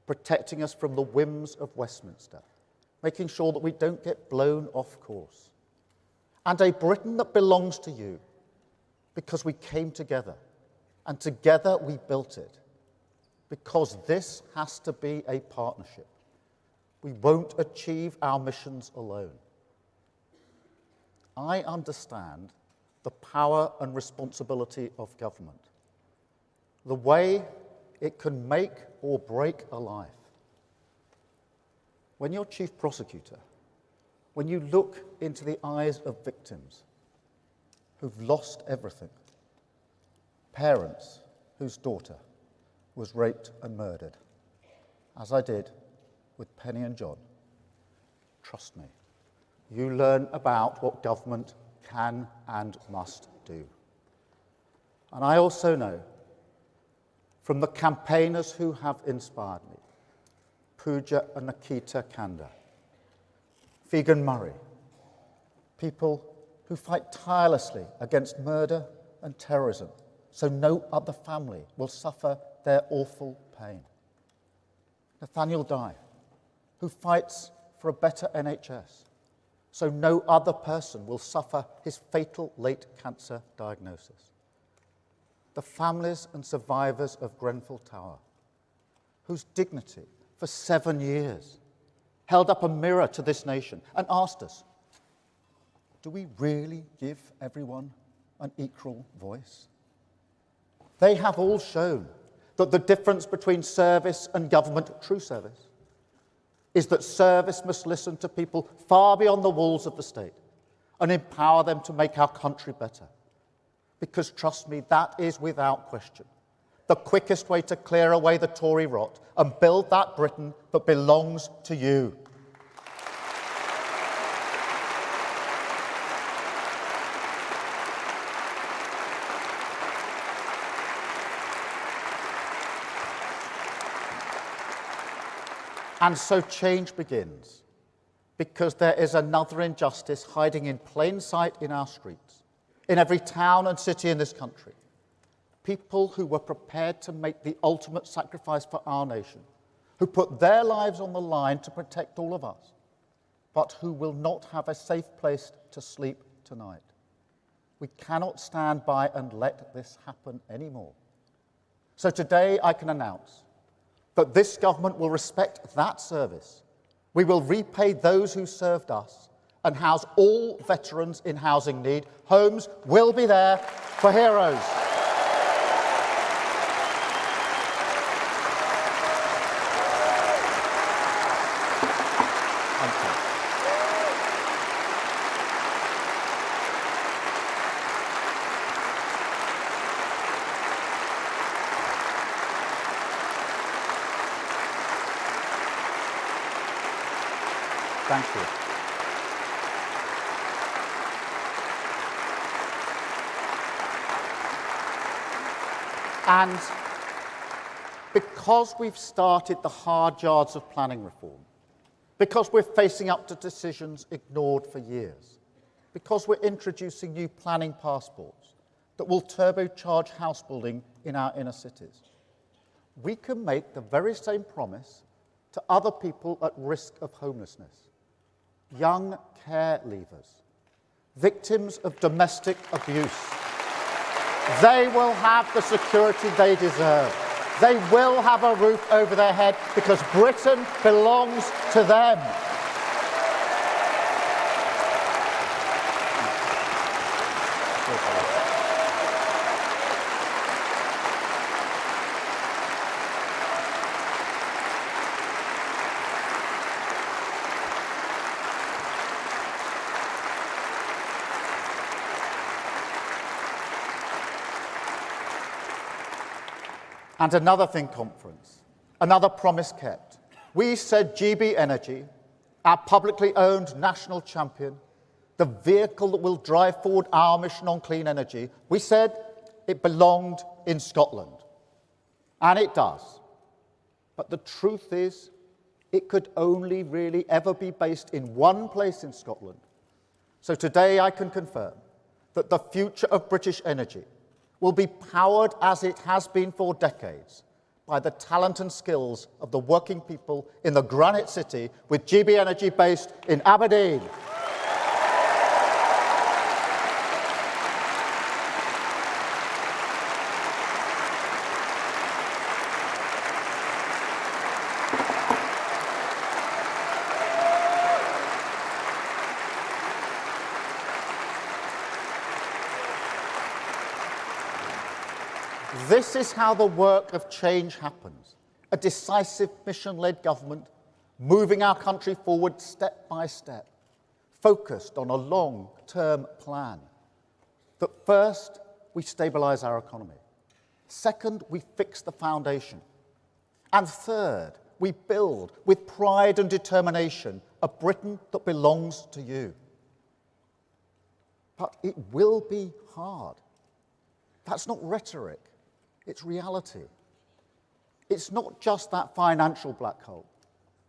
protecting us from the whims of Westminster, making sure that we don't get blown off course. And a Britain that belongs to you because we came together, and together we built it, because this has to be a partnership. We won't achieve our missions alone. I understand the power and responsibility of government, the way it can make or break a life. When you're chief prosecutor, when you look into the eyes of victims who've lost everything, parents whose daughter was raped and murdered, as I did with Penny and John, trust me, you learn about what government can and must do. And I also know from the campaigners who have inspired me, Pooja and Nikita Kanda, Figan Murray, people who fight tirelessly against murder and terrorism so no other family will suffer their awful pain. Nathaniel Dye, who fights for a better NHS so no other person will suffer his fatal late cancer diagnosis. the families and survivors of Grenfell Tower, whose dignity for 7 years held up a mirror to this nation and asked us, do we really give everyone an equal voice? They have all shown that the difference between service and government, true service, is that service must listen to people far beyond the walls of the state and empower them to make our country better. Because trust me, that is without question the quickest way to clear away the Tory rot and build that Britain that belongs to you. And so change begins, because there is another injustice hiding in plain sight in our streets, in every town and city in this country. People who were prepared to make the ultimate sacrifice for our nation, who put their lives on the line to protect all of us, but who will not have a safe place to sleep tonight. We cannot stand by and let this happen anymore. So today I can announce that this government will respect that service. We will repay those who served us and house all veterans in housing need. Homes will be there for heroes. Thank you. And because we've started the hard yards of planning reform, because we're facing up to decisions ignored for years, because we're introducing new planning passports that will turbocharge house building in our inner cities, we can make the very same promise to other people at risk of homelessness. Young care leavers, victims of domestic abuse. They will have the security they deserve. They will have a roof over their head because Britain belongs to them. And another thing, conference, another promise kept. We said GB Energy, our publicly owned national champion, the vehicle that will drive forward our mission on clean energy, we said it belonged in Scotland. And it does. But the truth is, it could only really ever be based in one place in Scotland. So today I can confirm that the future of British energy will be powered, as it has been for decades, by the talent and skills of the working people in the Granite City, with GB Energy based in Aberdeen. This is how the work of change happens. A decisive mission-led government moving our country forward step by step, focused on a long-term plan. That first, we stabilise our economy. Second, we fix the foundation. And third, we build with pride and determination a Britain that belongs to you. But it will be hard. That's not rhetoric. It's reality. It's not just that financial black hole,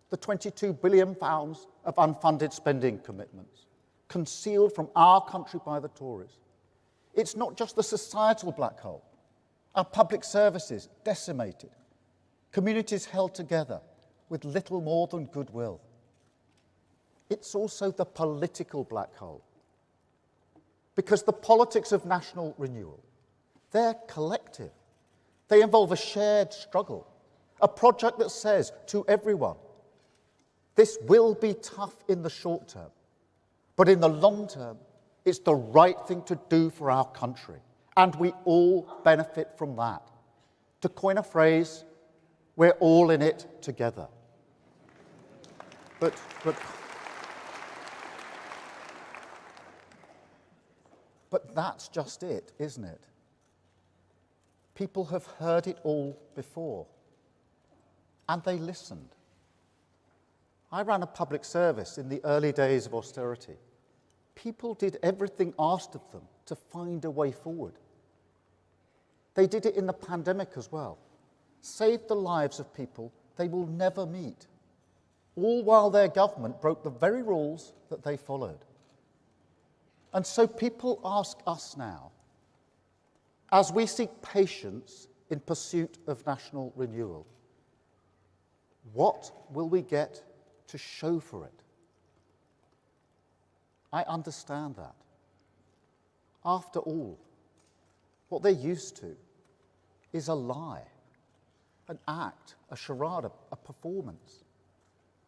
the £22 billion of unfunded spending commitments, concealed from our country by the Tories. It's not just the societal black hole, our public services decimated, communities held together with little more than goodwill. It's also the political black hole, because the politics of national renewal, They're collective. They involve a shared struggle, a project that says to everyone, this will be tough in the short term, but in the long term, it's the right thing to do for our country, and we all benefit from that. To coin a phrase, we're all in it together. But that's just it, isn't it? People have heard it all before, and they listened. I ran a public service in the early days of austerity. People did everything asked of them to find a way forward. They did it in the pandemic as well, saved the lives of people they will never meet, all while their government broke the very rules that they followed. And so people ask us now, as we seek patience in pursuit of national renewal, what will we get to show for it? I understand that. After all, what they're used to is a lie, an act, a charade, a performance.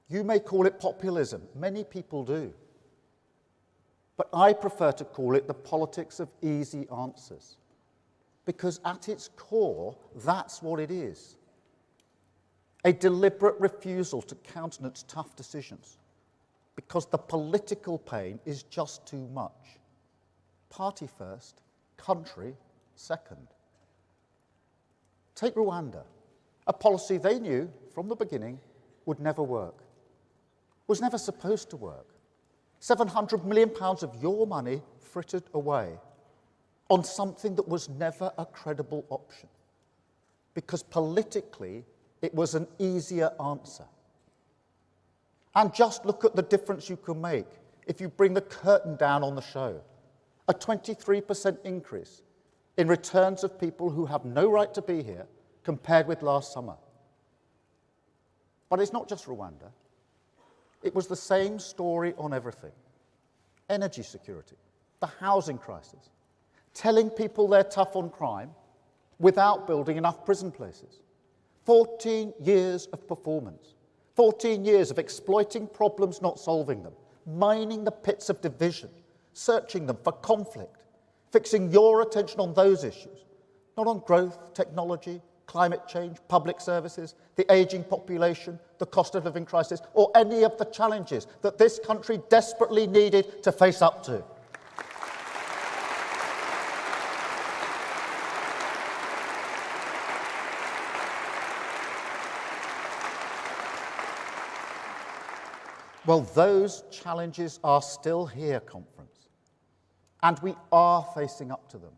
You may call it populism. Many people do. But I prefer to call it the politics of easy answers, because at its core, that's what it is. A deliberate refusal to countenance tough decisions, because the political pain is just too much. Party first, country second. Take Rwanda, a policy they knew from the beginning would never work, was never supposed to work. £700 million of your money frittered away on something that was never a credible option, because politically it was an easier answer. And just look at the difference you can make if you bring the curtain down on the show. A 23% increase in returns of people who have no right to be here compared with last summer. But it's not just Rwanda. It was the same story on everything. Energy security, the housing crisis, telling people they're tough on crime without building enough prison places. 14 years of performance. 14 years of exploiting problems, not solving them, mining the pits of division, searching them for conflict, fixing your attention on those issues, not on growth, technology, climate change, public services, the ageing population, the cost of living crisis, or any of the challenges that this country desperately needed to face up to. Well, those challenges are still here, conference, and we are facing up to them.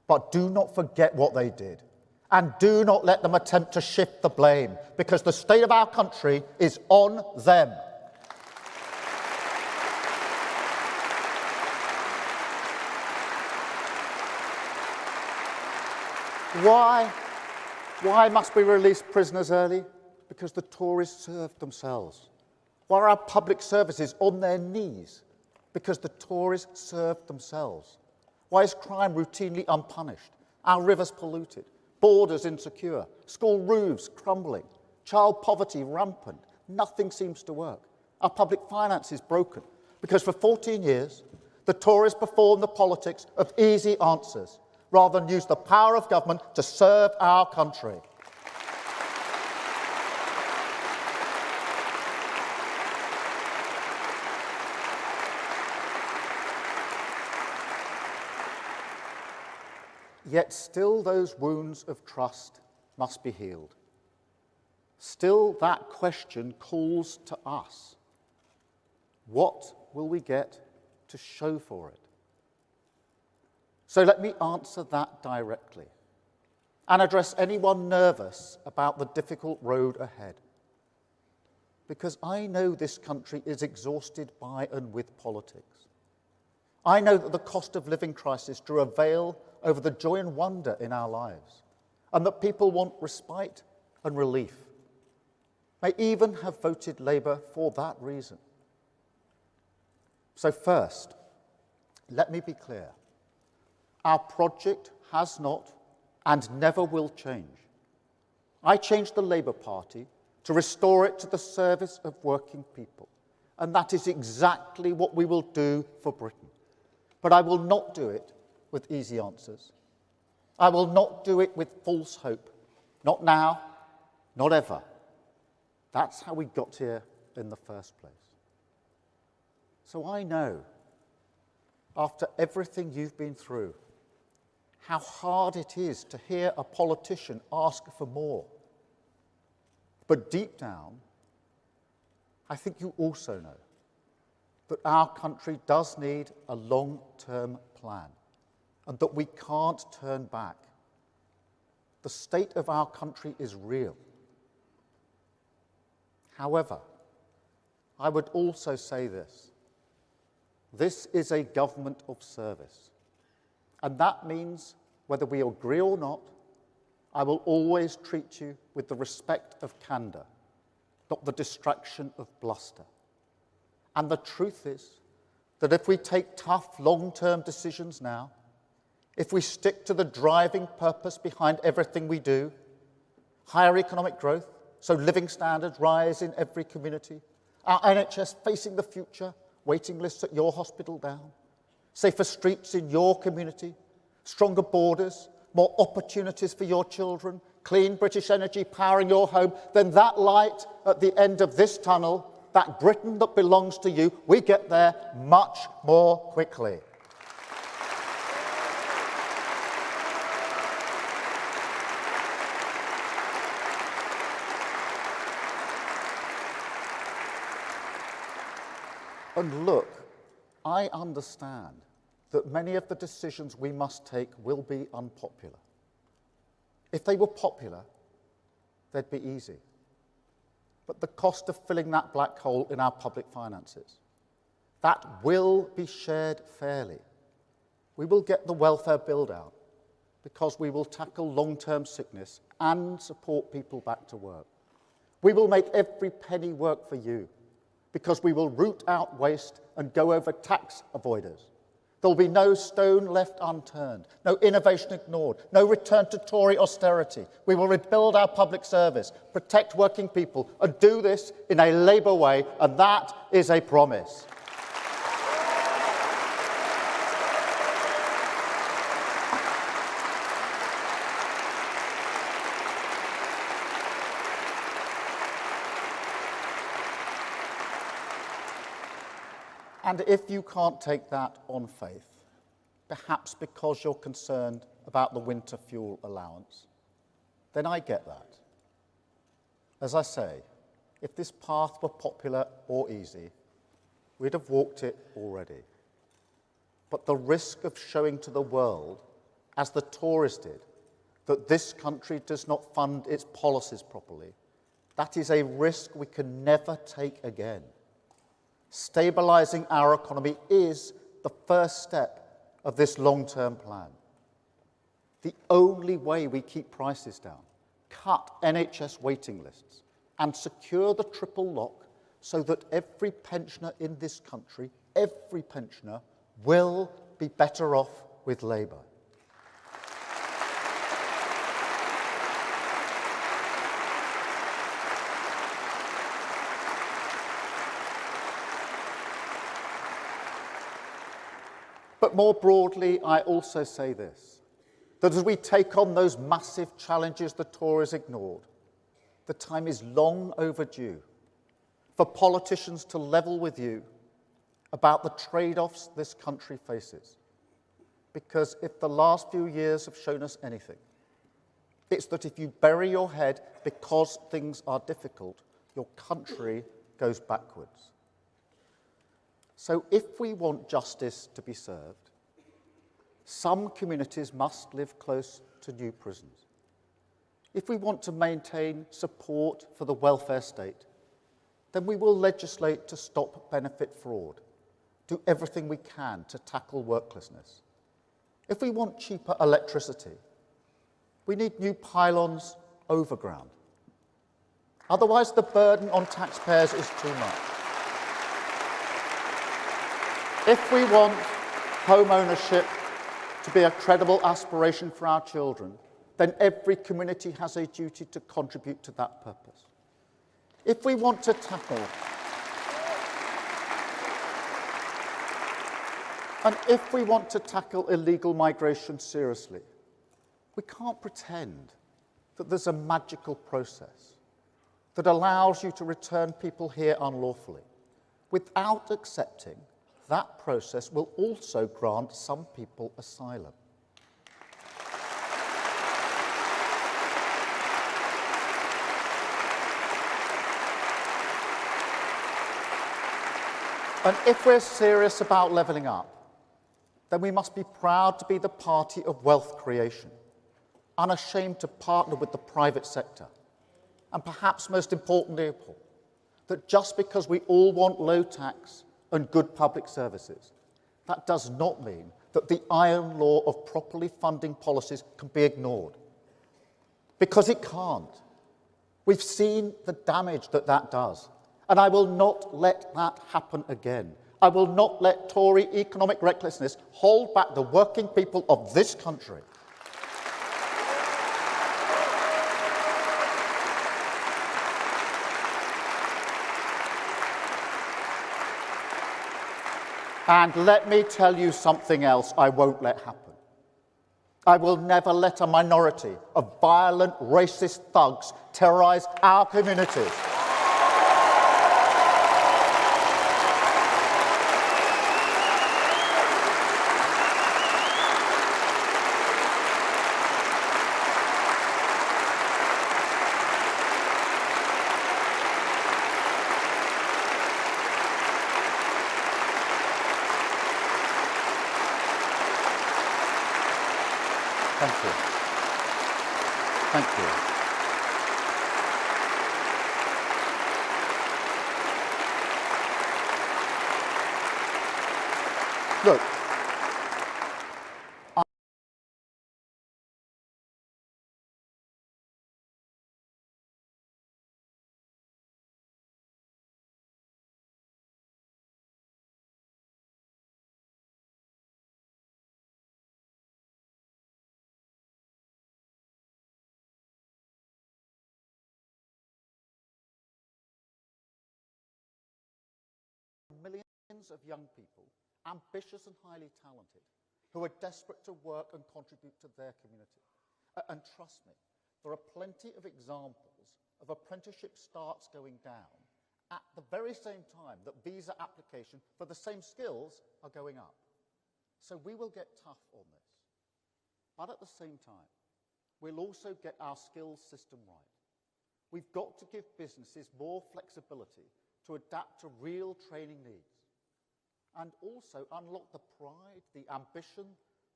But do not forget what they did. And do not let them attempt to shift the blame, because the state of our country is on them. Why must we release prisoners early? Because the Tories served themselves. Why are our public services on their knees? Because the Tories served themselves. Why is crime routinely unpunished? Our rivers polluted? Borders insecure, school roofs crumbling, child poverty rampant. Nothing seems to work. Our public finances broken, because for 14 years, the Tories performed the politics of easy answers rather than use the power of government to serve our country. Yet still those wounds of trust must be healed. Still that question calls to us. What will we get to show for it? So let me answer that directly and address anyone nervous about the difficult road ahead. Because I know this country is exhausted by and with politics. I know that the cost of living crisis drew a veil over the joy and wonder in our lives, and that people want respite and relief, may even have voted Labour for that reason. So first, let me be clear. Our project has not and never will change. I changed the Labour Party to restore it to the service of working people. And that is exactly what we will do for Britain. But I will not do it with easy answers. I will not do it with false hope. Not now, not ever. That's how we got here in the first place. So I know, after everything you've been through, how hard it is to hear a politician ask for more. But deep down, I think you also know that our country does need a long-term plan and that we can't turn back. The state of our country is real. However, I would also say this. This is a government of service. And that means, whether we agree or not, I will always treat you with the respect of candour, not the distraction of bluster. And the truth is that if we take tough, long-term decisions now, if we stick to the driving purpose behind everything we do, higher economic growth, so living standards rise in every community, our NHS facing the future, waiting lists at your hospital down, safer streets in your community, stronger borders, more opportunities for your children, clean British energy powering your home, then that light at the end of this tunnel, that Britain that belongs to you, we get there much more quickly. And look, I understand that many of the decisions we must take will be unpopular. If they were popular, they'd be easy. But the cost of filling that black hole in our public finances, that will be shared fairly. We will get the welfare bill down because we will tackle long-term sickness and support people back to work. We will make every penny work for you because we will root out waste and go over tax avoiders. There will be no stone left unturned, no innovation ignored, no return to Tory austerity. We will rebuild our public service, protect working people, and do this in a Labour way, and that is a promise. And if you can't take that on faith, perhaps because you're concerned about the winter fuel allowance, then I get that. As I say, if this path were popular or easy, we'd have walked it already. But the risk of showing to the world, as the Tories did, that this country does not fund its policies properly, that is a risk we can never take again. Stabilising our economy is the first step of this long-term plan. The only way we keep prices down, cut NHS waiting lists, and secure the triple lock so that every pensioner in this country, every pensioner, will be better off with Labour. But more broadly, I also say this, that as we take on those massive challenges the Tories ignored, the time is long overdue for politicians to level with you about the trade-offs this country faces. Because if the last few years have shown us anything, it's that if you bury your head because things are difficult, your country goes backwards. So if we want justice to be served, some communities must live close to new prisons. If we want to maintain support for the welfare state, then we will legislate to stop benefit fraud, do everything we can to tackle worklessness. If we want cheaper electricity, we need new pylons overground. Otherwise, the burden on taxpayers is too much. If we want home ownership to be a credible aspiration for our children, then every community has a duty to contribute to that purpose. If we want to tackle illegal migration seriously, we can't pretend that there's a magical process that allows you to return people here unlawfully without accepting that process will also grant some people asylum. And if we're serious about levelling up, then we must be proud to be the party of wealth creation, unashamed to partner with the private sector, and perhaps most importantly of all, that just because we all want low tax and good public services, that does not mean that the iron law of properly funding policies can be ignored. Because it can't. We've seen the damage that that does. And I will not let that happen again. I will not let Tory economic recklessness hold back the working people of this country. And let me tell you something else I won't let happen. I will never let a minority of violent, racist thugs terrorise our communities. Thank you. Thank you. Look, millions of young people, ambitious and highly talented, who are desperate to work and contribute to their community. And trust me, there are plenty of examples of apprenticeship starts going down at the very same time that visa application for the same skills are going up. So we will get tough on this. But at the same time, we'll also get our skills system right. We've got to give businesses more flexibility to adapt to real training needs, and also unlock the pride, the ambition,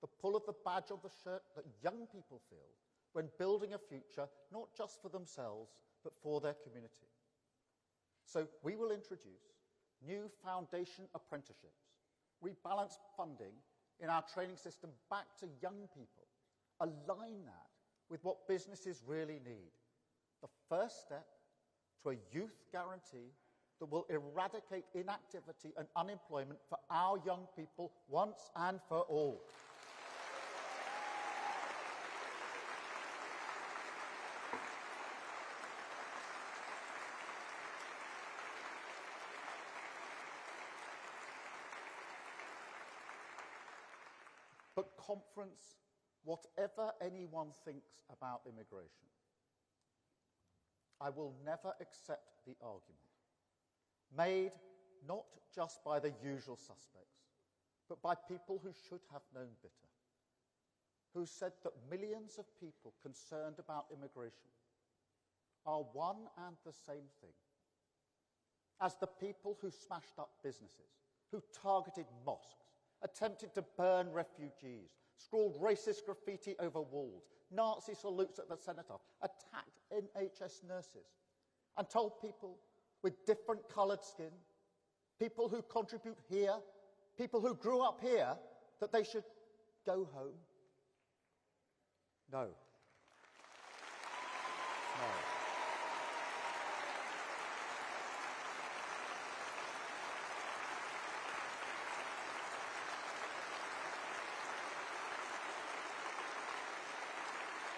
the pull of the badge of the shirt that young people feel when building a future, not just for themselves, but for their community. So we will introduce new foundation apprenticeships, rebalance funding in our training system back to young people, align that with what businesses really need. The first step to a youth guarantee that will eradicate inactivity and unemployment for our young people once and for all. But conference, whatever anyone thinks about immigration, I will never accept the argument made not just by the usual suspects, but by people who should have known better, who said that millions of people concerned about immigration are one and the same thing as the people who smashed up businesses, who targeted mosques, attempted to burn refugees, scrawled racist graffiti over walls, Nazi salutes at the cenotaph, attacked NHS nurses, and told people with different coloured skin, people who contribute here, people who grew up here, that they should go home? No. No.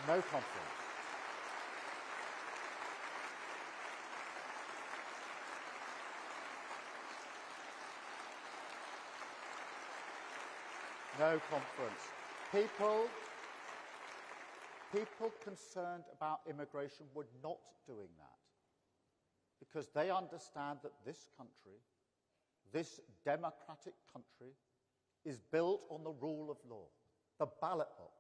No conference. No conference. People concerned about immigration were not doing that because they understand that this country, this democratic country, is built on the rule of law, the ballot box,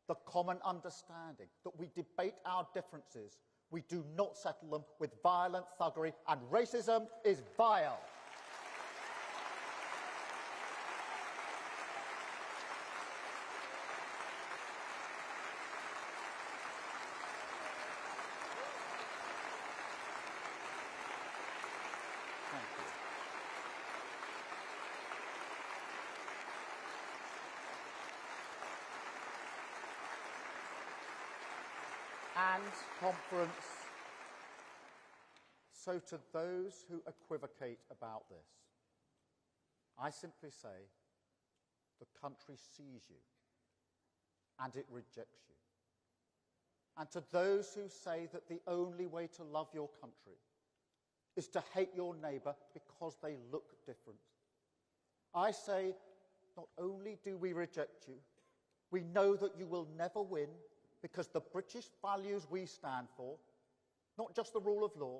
the common understanding that we debate our differences, we do not settle them with violent thuggery, and racism is vile. And conference. So to those who equivocate about this, I simply say the country sees you and it rejects you. And to those who say that the only way to love your country is to hate your neighbour because they look different, I say not only do we reject you, we know that you will never win, because the British values we stand for, not just the rule of law,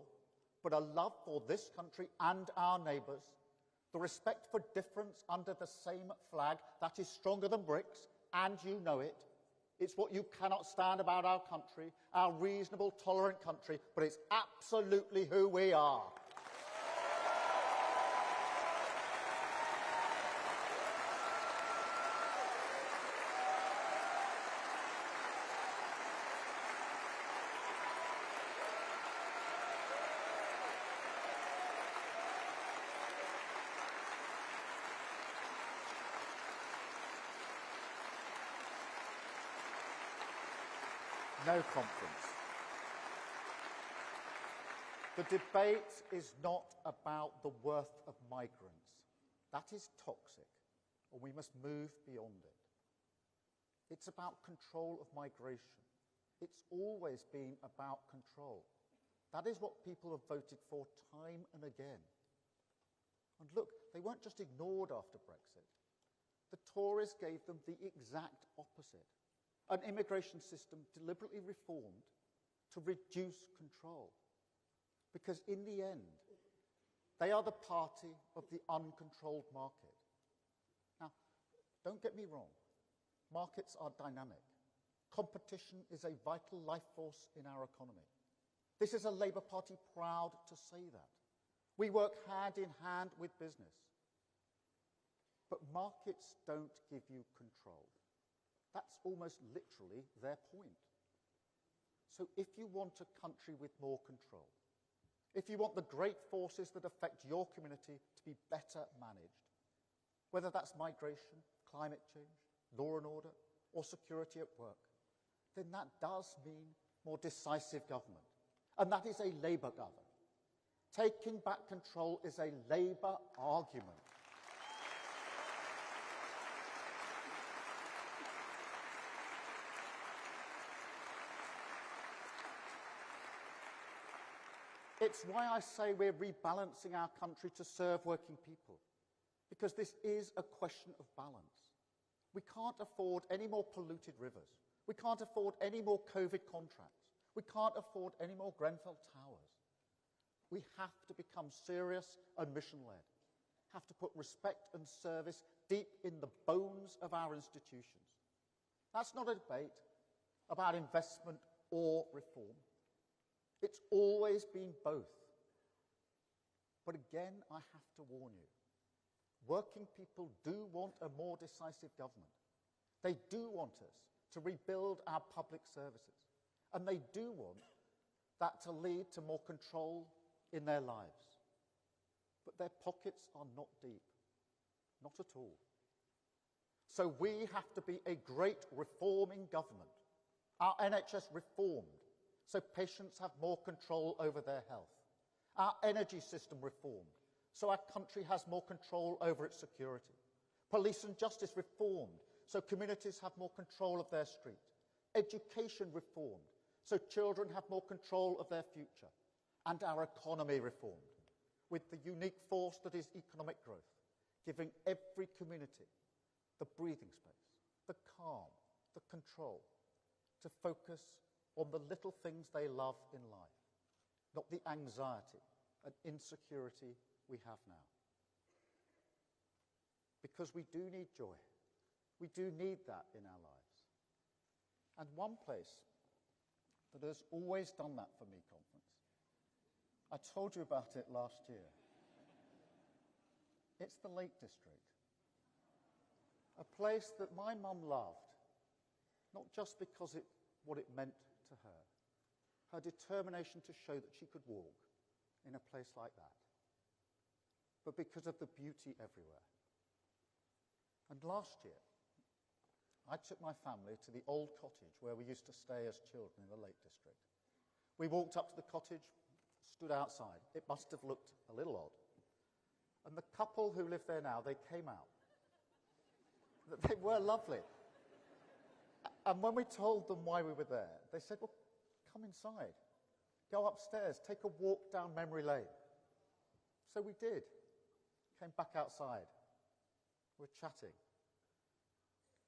but a love for this country and our neighbours, the respect for difference under the same flag that is stronger than bricks, and you know it. It's what you cannot stand about our country, our reasonable, tolerant country, but it's absolutely who we are. No conference. The debate is not about the worth of migrants. That is toxic, and we must move beyond it. It's about control of migration. It's always been about control. That is what people have voted for time and again. And look, they weren't just ignored after Brexit. The Tories gave them the exact opposite. An immigration system deliberately reformed to reduce control. Because in the end, they are the party of the uncontrolled market. Now, don't get me wrong. Markets are dynamic. Competition is a vital life force in our economy. This is a Labour Party proud to say that. We work hand in hand with business. But markets don't give you control. That's almost literally their point. So if you want a country with more control, if you want the great forces that affect your community to be better managed, whether that's migration, climate change, law and order, or security at work, then that does mean more decisive government. And that is a Labour government. Taking back control is a Labour argument. It's why I say we're rebalancing our country to serve working people, because this is a question of balance. We can't afford any more polluted rivers. We can't afford any more COVID contracts. We can't afford any more Grenfell Towers. We have to become serious and mission-led, have to put respect and service deep in the bones of our institutions. That's not a debate about investment or reform. It's always been both. But again, I have to warn you. Working people do want a more decisive government. They do want us to rebuild our public services. And they do want that to lead to more control in their lives. But their pockets are not deep. Not at all. So we have to be a great reforming government. Our NHS reformed, so patients have more control over their health. Our energy system reformed, so our country has more control over its security. Police and justice reformed, so communities have more control of their street. education reformed so children have more control of their future, and our economy reformed with the unique force that is economic growth, giving every community the breathing space, the calm, the control to focus on the little things they love in life, not the anxiety and insecurity we have now. Because we do need joy. We do need that in our lives. And one place that has always done that for me, Conference, I told you about it last year. It's the Lake District. A place that my mum loved, not just because what it meant to her, her determination to show that she could walk in a place like that, but because of the beauty everywhere. And last year, I took my family to the old cottage where we used to stay as children in the Lake District. We walked up to the cottage, stood outside. It must have looked a little odd. And the couple who live there now, they came out. They were lovely. And when we told them why we were there, they said, well, come inside. Go upstairs. Take a walk down memory lane. So we did. Came back outside. We were chatting.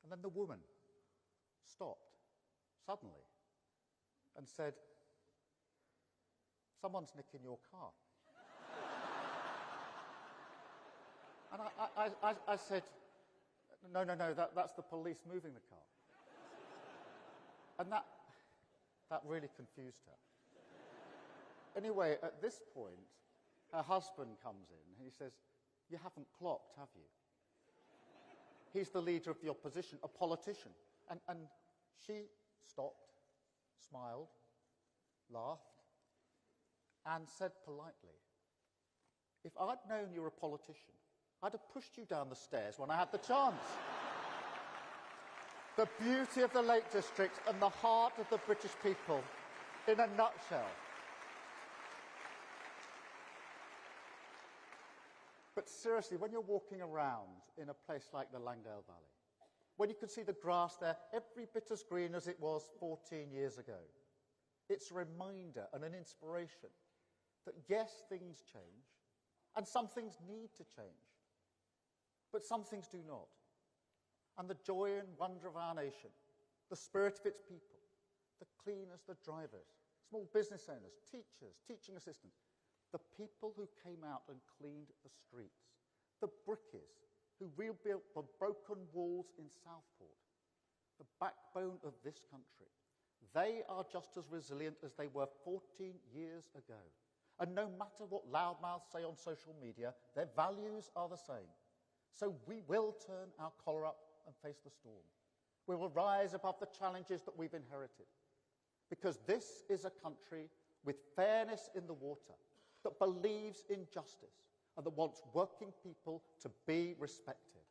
And then the woman stopped suddenly and said, someone's nicking your car. And I said, no, that's the police moving the car. And that really confused her. Anyway, at this point, her husband comes in and he says, you haven't clocked, have you? He's the leader of the opposition, a politician. And she stopped, smiled, laughed, and said politely, if I'd known you were a politician, I'd have pushed you down the stairs when I had the chance. The beauty of the Lake District and the heart of the British people in a nutshell. But seriously, when you're walking around in a place like the Langdale Valley, when you can see the grass there every bit as green as it was 14 years ago, it's a reminder and an inspiration that yes, things change, and some things need to change, but some things do not. And the joy and wonder of our nation, the spirit of its people, the cleaners, the drivers, small business owners, teachers, teaching assistants, the people who came out and cleaned the streets, the brickies who rebuilt the broken walls in Southport, the backbone of this country, they are just as resilient as they were 14 years ago. And no matter what loudmouths say on social media, their values are the same. So we will turn our collar up and face the storm. We will rise above the challenges that we've inherited. Because this is a country with fairness in the water, that believes in justice, and that wants working people to be respected.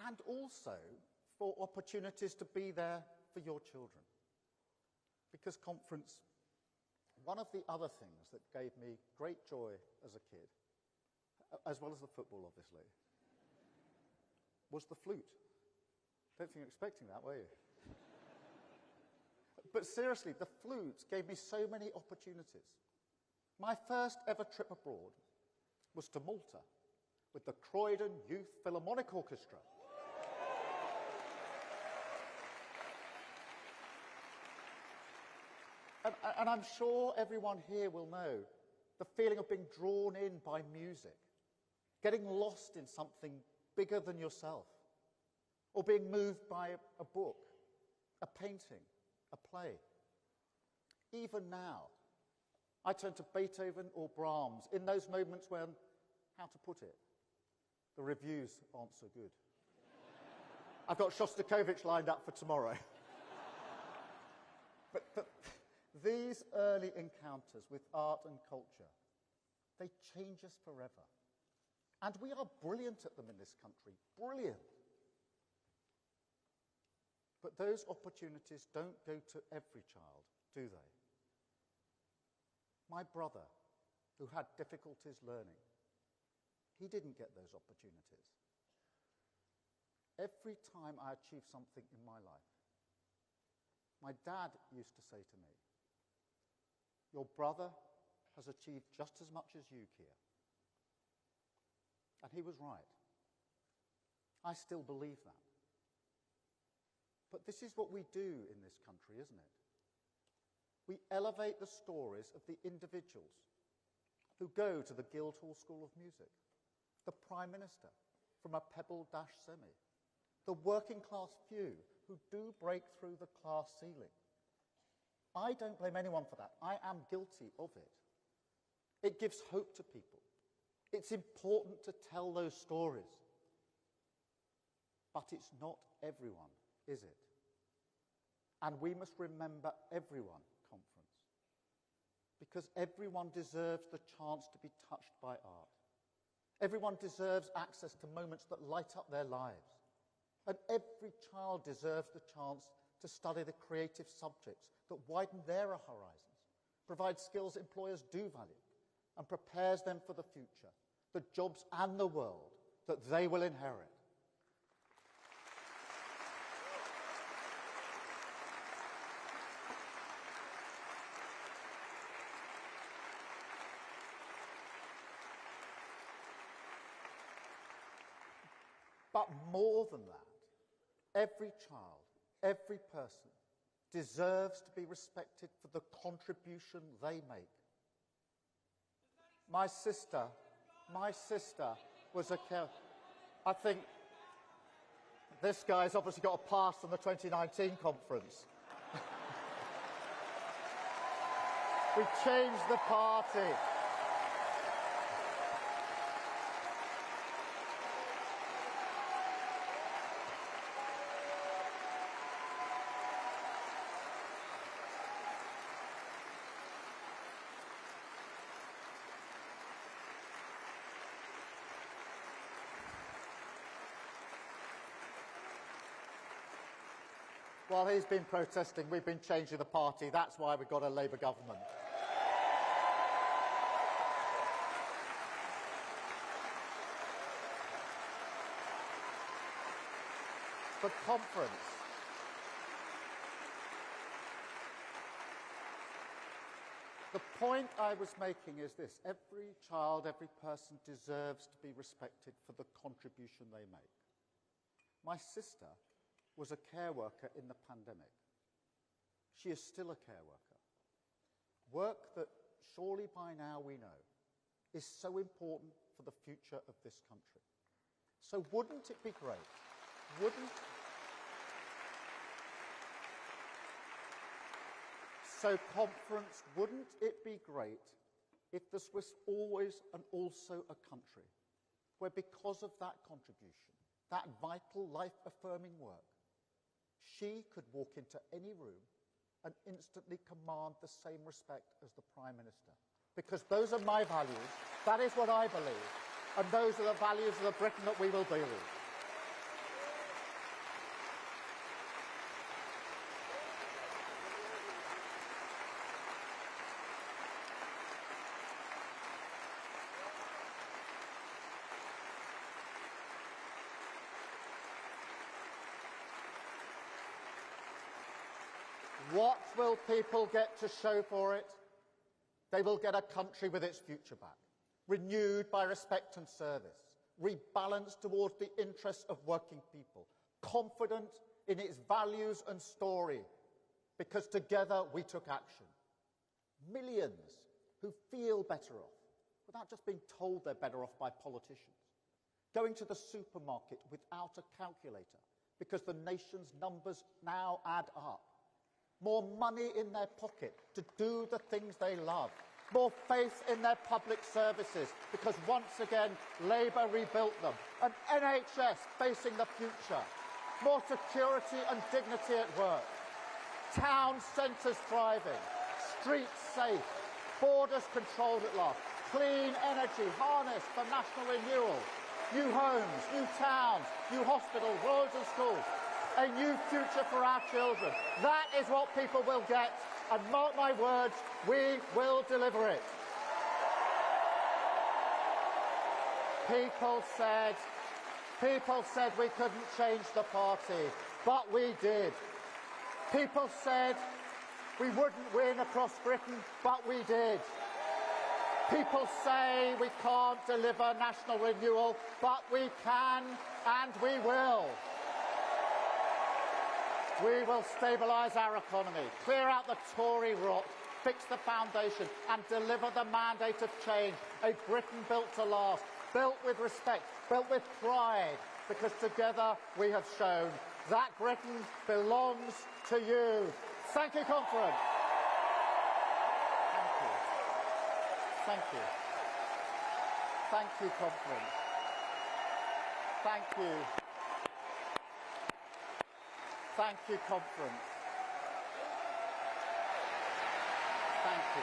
And also for opportunities to be there for your children. Because, Conference, one of the other things that gave me great joy as a kid, as well as the football, obviously, was the flute. Don't think you're expecting that, were you? But seriously, the flute gave me so many opportunities. My first ever trip abroad was to Malta with the Croydon Youth Philharmonic Orchestra. And I'm sure everyone here will know the feeling of being drawn in by music, getting lost in something bigger than yourself, or being moved by a book, a painting, a play. Even now, I turn to Beethoven or Brahms in those moments when, how to put it, the reviews aren't so good. I've got Shostakovich lined up for tomorrow. But these early encounters with art and culture, they change us forever. And we are brilliant at them in this country. Brilliant. But those opportunities don't go to every child, do they? My brother, who had difficulties learning, he didn't get those opportunities. Every time I achieved something in my life, my dad used to say to me, "Your brother has achieved just as much as you, Keir." And he was right. I still believe that. But this is what we do in this country, isn't it? We elevate the stories of the individuals who go to the Guildhall School of Music, the Prime Minister from a Pebble Dash semi, the working class few who do break through the class ceiling. I don't blame anyone for that. I am guilty of it. It gives hope to people. It's important to tell those stories. But it's not everyone, is it? And we must remember everyone, conference, because everyone deserves the chance to be touched by art. Everyone deserves access to moments that light up their lives. And every child deserves the chance to study the creative subjects that widen their horizons, provide skills employers do value, and prepares them for the future, the jobs and the world that they will inherit. But more than that, every child, every person deserves to be respected for the contribution they make. My sister was a care. I think this guy's obviously got a pass from the 2019 conference. We changed the party. While he's been protesting, we've been changing the party. That's why we've got a Labour government. But conference, the point I was making is this: every child, every person deserves to be respected for the contribution they make. My sister was a care worker in the pandemic. She is still a care worker. Work that surely by now we know is so important for the future of this country. So wouldn't it be great, conference, wouldn't it be great if this was always and also a country where, because of that contribution, that vital life-affirming work, she could walk into any room and instantly command the same respect as the Prime Minister? Because those are my values, that is what I believe, and those are the values of the Britain that we will build. What will people get to show for it? They will get a country with its future back, renewed by respect and service, rebalanced towards the interests of working people, confident in its values and story, because together we took action. Millions who feel better off, without just being told they're better off by politicians, going to the supermarket without a calculator, because the nation's numbers now add up. More money in their pocket to do the things they love. More faith in their public services, because once again Labour rebuilt them. An NHS facing the future. More security and dignity at work. Town centres thriving. Streets safe. Borders controlled at last. Clean energy harnessed for national renewal. New homes, new towns, new hospitals, roads and schools. a new future for our children. That is what people will get, and mark my words, we will deliver it. People said we couldn't change the party, but we did. People said we wouldn't win across Britain, but we did. People say we can't deliver national renewal, but we can and we will. We will stabilise our economy, clear out the Tory rot, fix the foundation and deliver the mandate of change, a Britain built to last, built with respect, built with pride, because together we have shown that Britain belongs to you. Thank you, Conference. Thank you. Thank you. Thank you, Conference. Thank you. Thank you, Conference. Thank you.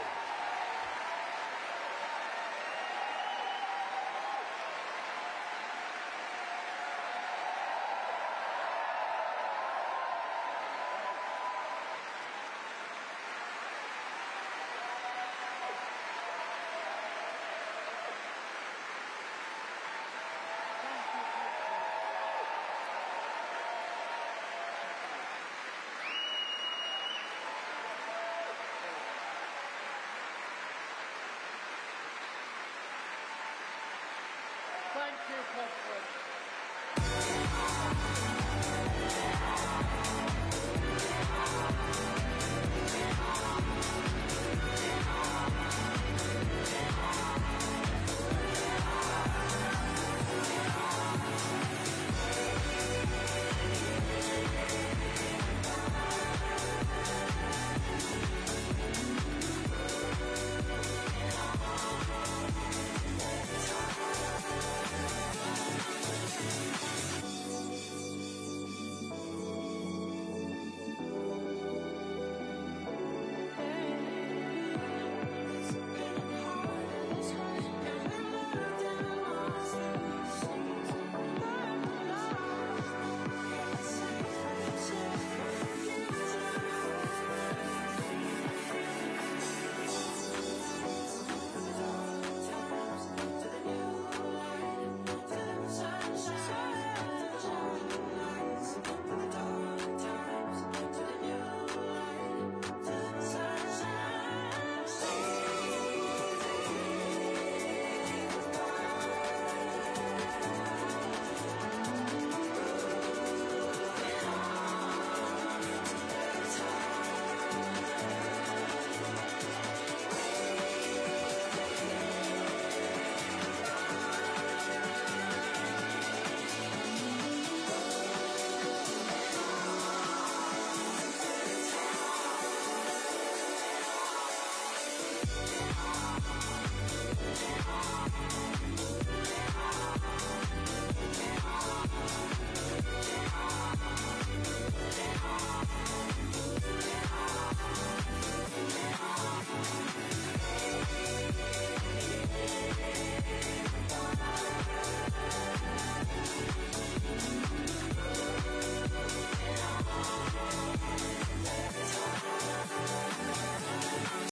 Thank you, Conference.